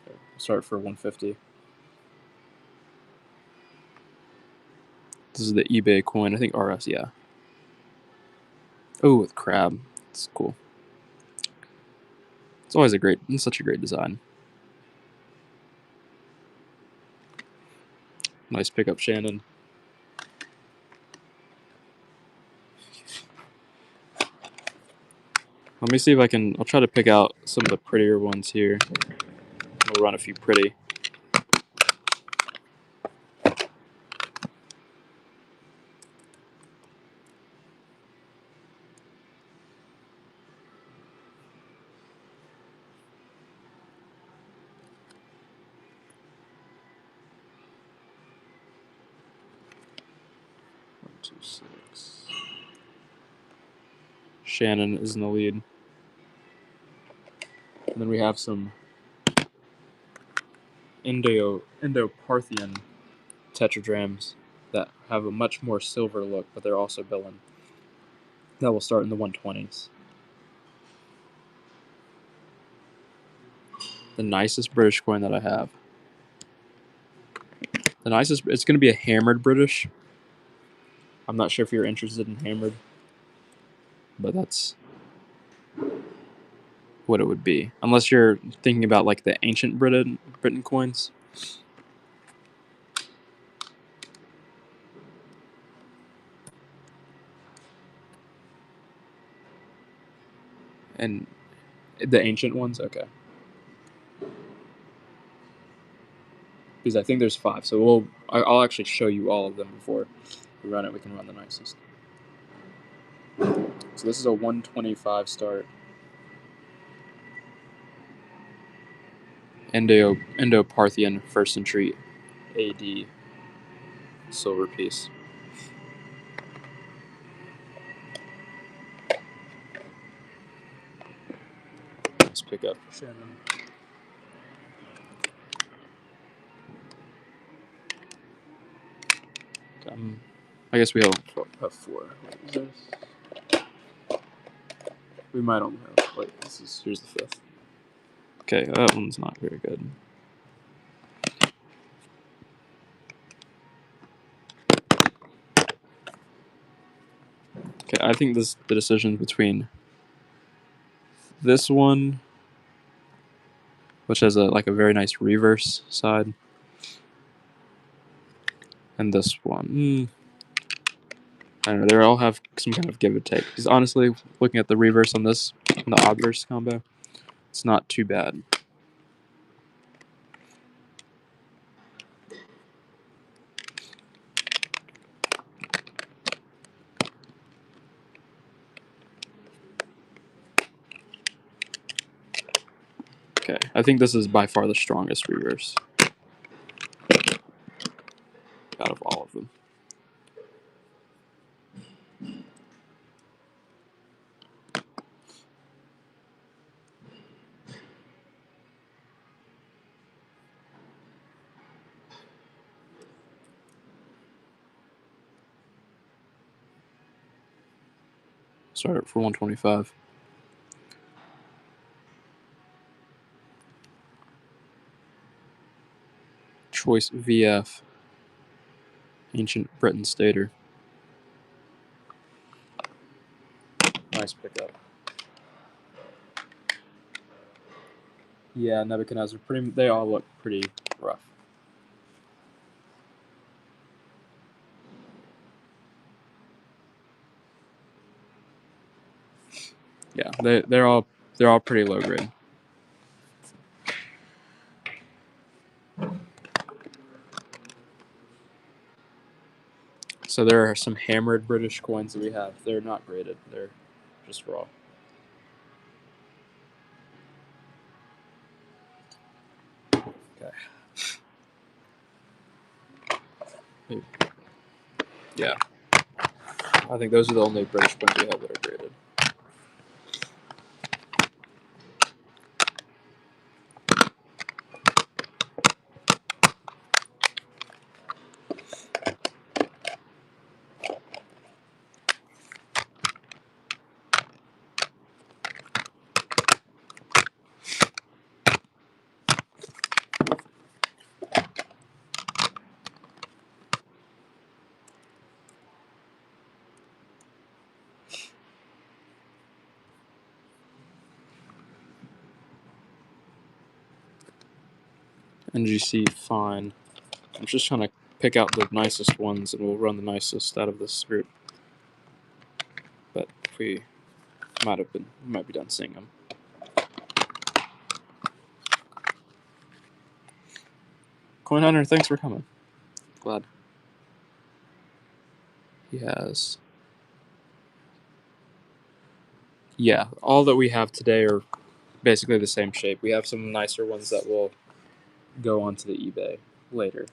Okay, start for 150. This is the eBay coin. I think RS, yeah. Oh, with crab. It's cool. It's always such a great design. Nice pickup, Shannon. Let me see if I'll try to pick out some of the prettier ones here. We'll run a few pretty. One, two, six. Shannon is in the lead. And then we have some Indo-Parthian tetradrams that have a much more silver look, but they're also billing. That will start in the 120s. The nicest British coin that I have. It's going to be a hammered British. I'm not sure if you're interested in hammered, but that's what it would be. Unless you're thinking about like the ancient Britain coins. And the ancient ones, okay. Because I think there's 5, so I'll actually show you all of them before we run it. We can run the nicest. So this is a 125 start. Indo-Parthian 1st century AD silver piece. Let's pick up Shannon. I guess we have 4. What is this? We might only have. Wait, here's the 5th. Okay, that one's not very good. Okay, I think the decision between this one, which has a very nice reverse side, and this one. I don't know. They all have some kind of give and take. Because honestly, looking at the reverse on this, on the obverse combo, it's not too bad. Okay, I think this is by far the strongest reverse out of all of them. Start for 125. Choice VF. Ancient Britain Stater. Nice pickup. Yeah, Nebuchadnezzar. They all look pretty rough. Yeah, they're all pretty low grade. So there are some hammered British coins that we have. They're not graded. They're just raw. Okay. Yeah. I think those are the only British coins we have that are graded. NGC, fine. I'm just trying to pick out the nicest ones, and we'll run the nicest out of this group. But if we might be done seeing them. Coin Hunter, thanks for coming. Glad. He has. Yeah, all that we have today are basically the same shape. We have some nicer ones that will go onto the eBay later,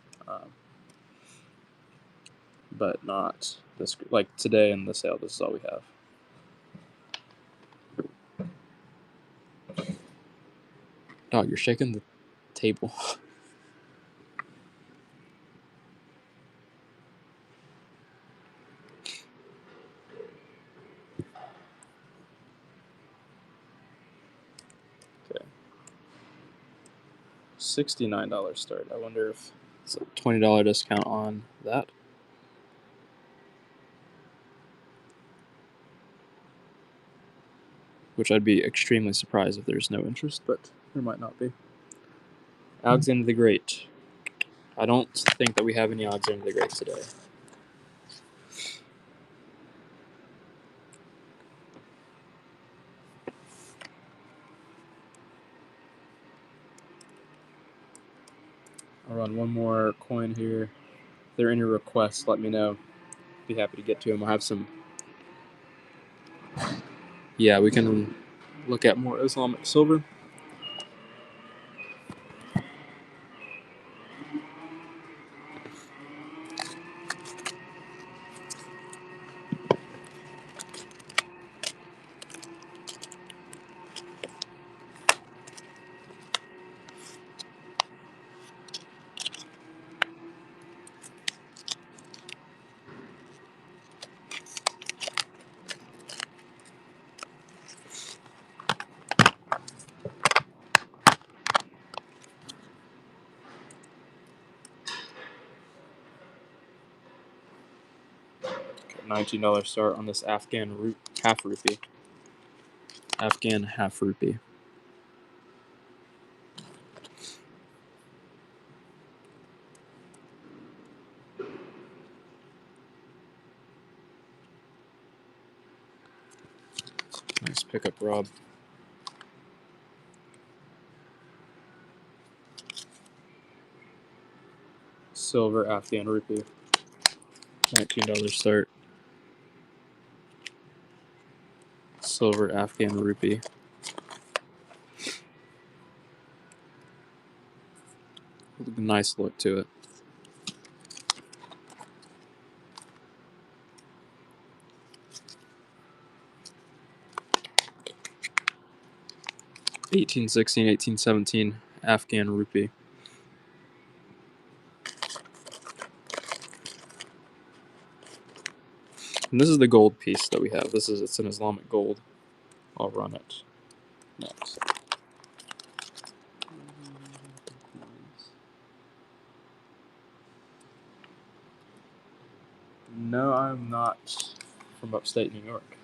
but not this. Like today in the sale, this is all we have. Dog, you're shaking the table. Okay. $69 start. I wonder if it's a $20 discount on that. Which I'd be extremely surprised if there's no interest, but there might not be. Alexander the Great. I don't think that we have any Alexander the Great today. I'll run one more coin here. If there are any requests, let me know. Be happy to get to them. I'll have some. Yeah, we can look at more Islamic silver. $19 start on this Afghan half rupee. Afghan half rupee. Nice pickup, Rob. Silver Afghan rupee. $19 start. Silver Afghan rupee. Nice look to it. $18.16, $18.17 Afghan rupee. And this is the gold piece that we have. It's an Islamic gold. I'll run it next. No, I'm not from upstate New York.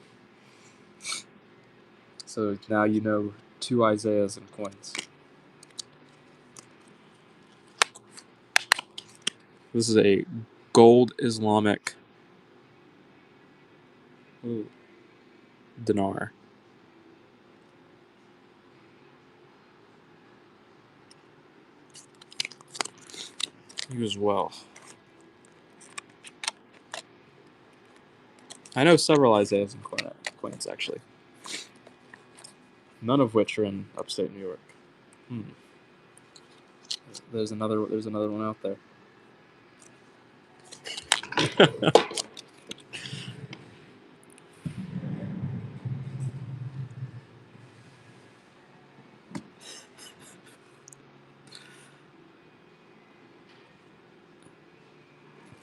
So now you know 2 Isaiahs and coins. This is a gold Islamic dinar. You as well. I know several Isaiahs and coins, actually. None of which are in upstate New York. There's another one out there.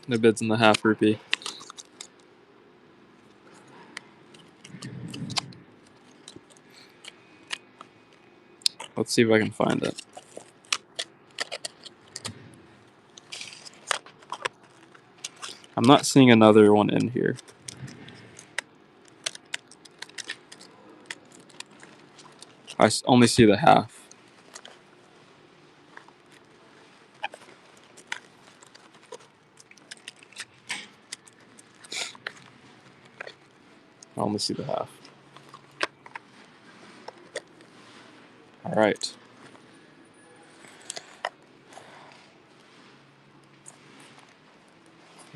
No bids in the half rupee. Let's see if I can find it. I'm not seeing another one in here. I only see the half. I only see the half. All right.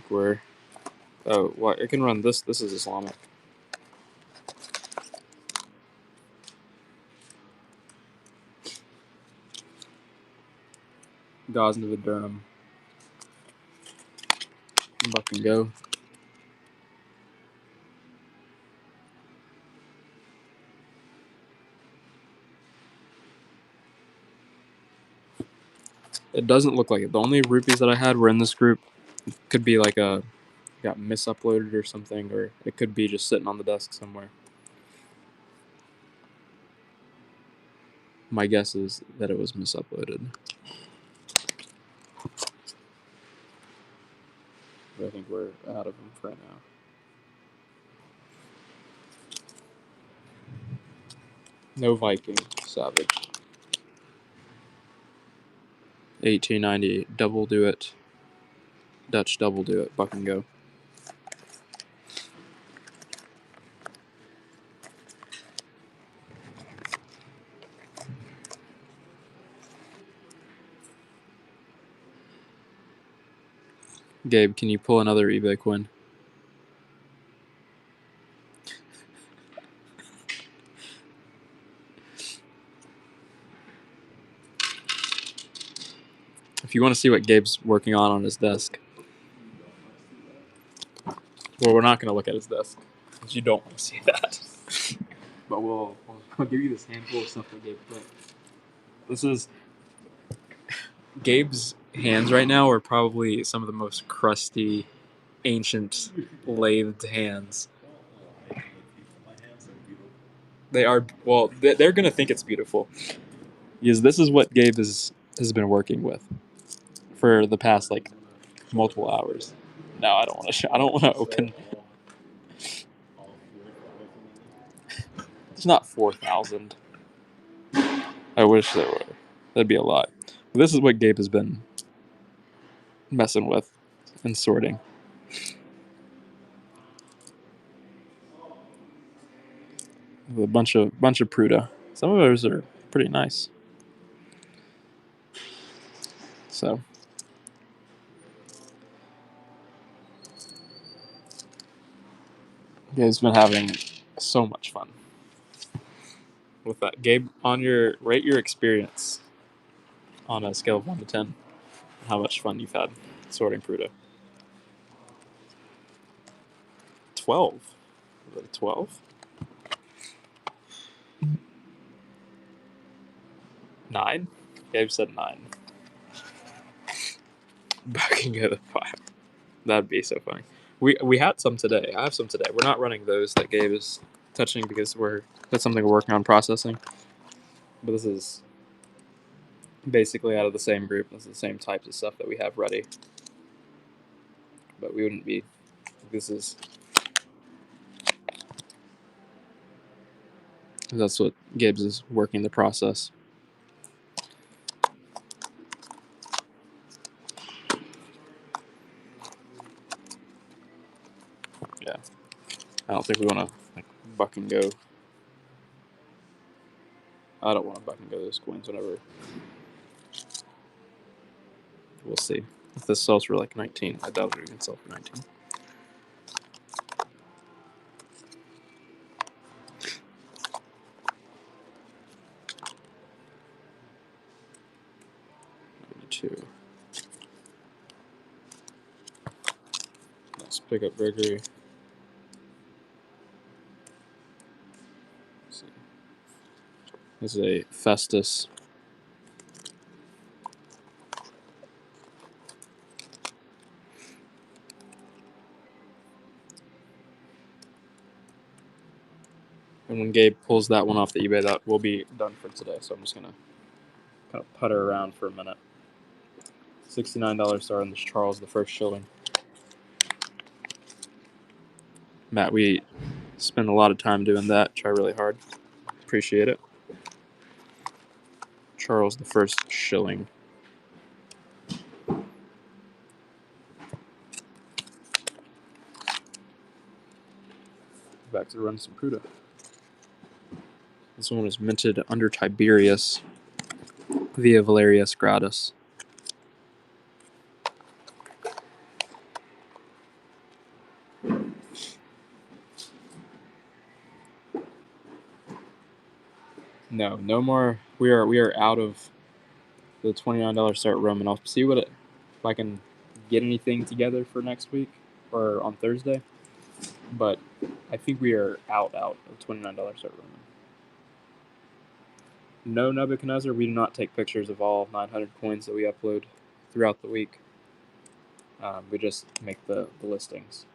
Where? Oh, what? I can run this. This is Islamic. Ghazni the Durham. Buck and go. It doesn't look like it. The only rupees that I had were in this group. Could be like a got misuploaded or something, or it could be just sitting on the desk somewhere. My guess is that it was misuploaded. But I think we're out of them for right now. No Viking. Savage. 1890. Double do it. Dutch double do it. Buck and go. Gabe, can you pull another eBay coin? If you want to see what Gabe's working on his desk. Well, we're not going to look at his desk. Because you don't want to see that. But we'll give you this handful of stuff that Gabe put. This is... Gabe's hands right now are probably some of the most crusty, ancient, lathed hands. They are... Well, they're going to think it's beautiful. Because this is what Gabe has been working with for the past, like, multiple hours. No, I don't want to. I don't want to open. It's not 4,000. I wish there were. That'd be a lot. But this is what Gabe has been messing with and sorting. A bunch of Pruda. Some of those are pretty nice. So. Gabe's been having so much fun with that. Gabe, rate your experience on a scale of 1 to 10. How much fun you've had sorting Pruda? 12. Is it a 12? 9? Gabe said 9. Back and go to 5. That'd be so funny. We had some today. I have some today. We're not running those that Gabe is touching because that's something we're working on processing. But this is basically out of the same group. This is the same types of stuff that we have ready. But we wouldn't be. This is. That's what Gibbs is working the process. Yeah. I don't think we want to buck and go. I don't want to buck and go those coins whenever. We'll see. If this sells for like 19, I doubt it can sell for 19. Two. Let's pick up Gregory. This is a Festus. And when Gabe pulls that one off the eBay, that will be done for today. So I'm just gonna kind of putter around for a minute. $69 star on this Charles the shilling. Matt, we spend a lot of time doing that. Try really hard. Appreciate it. Charles the shilling. Back to run some Pruda. This one was minted under Tiberius via Valerius Gratus. No more. We are out of the $29 start room, and I'll see if I can get anything together for next week or on Thursday. But I think we are out of $29 start room. No Nebuchadnezzar, we do not take pictures of all 900 coins that we upload throughout the week. We just make the listings.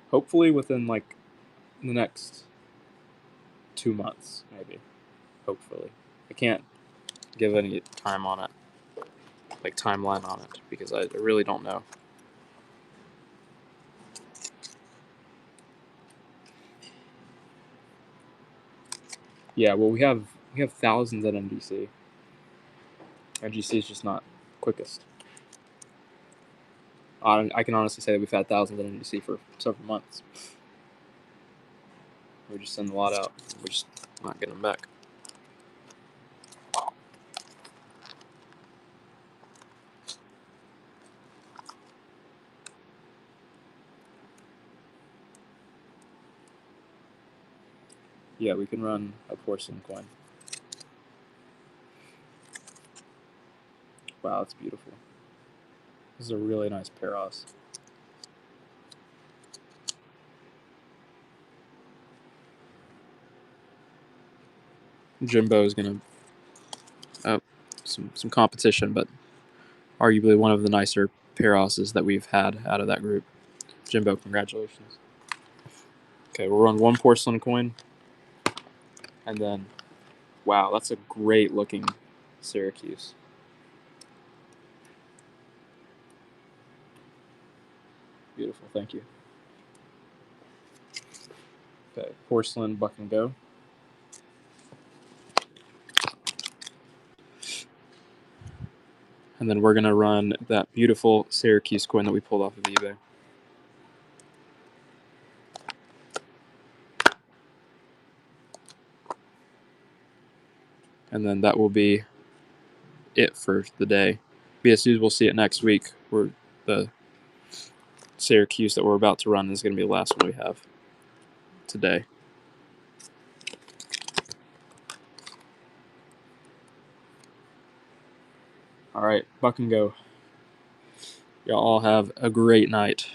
Hopefully within like the next 2 months, maybe. Hopefully. I can't give any time on it, like timeline on it, because I really don't know. Yeah, well, we have thousands at NGC. NGC is just not quickest. I can honestly say that we've had thousands at NGC for several months. We just send a lot out. We're just not getting them back. Yeah, we can run a porcelain coin. Wow, that's beautiful. This is a really nice Peros. Jimbo is gonna some competition, but arguably one of the nicer Peroses that we've had out of that group. Jimbo, congratulations. Okay, we'll run one porcelain coin, and then, wow, that's a great looking Syracuse. Beautiful, thank you. Okay, porcelain buck and go. And then we're going to run that beautiful Syracuse coin that we pulled off of eBay. And then that will be it for the day. BSUs, we'll see it next week. The Syracuse that we're about to run is going to be the last one we have today. All right, buck and go. Y'all all have a great night.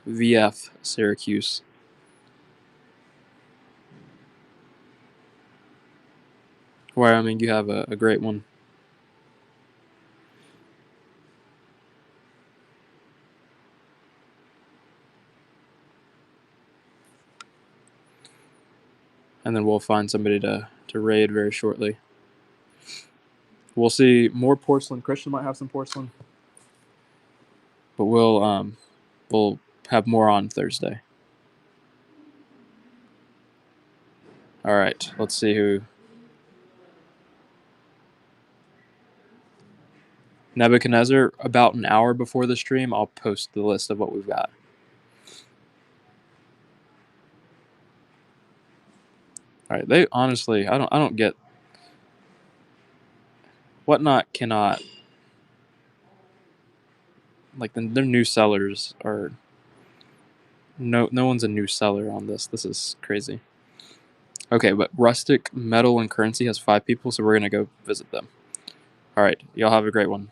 VF Syracuse. Wyoming, you have a great one. And then we'll find somebody to raid very shortly. We'll see more porcelain. Christian might have some porcelain. But we'll have more on Thursday. All right, let's see who. Nebuchadnezzar, about an hour before the stream, I'll post the list of what we've got. All right, they honestly, I don't get. Whatnot cannot, like, their new sellers are. No one's a new seller on this. This is crazy. Okay, but Rustic Metal and Currency has 5 people, so we're gonna go visit them. All right, y'all have a great one.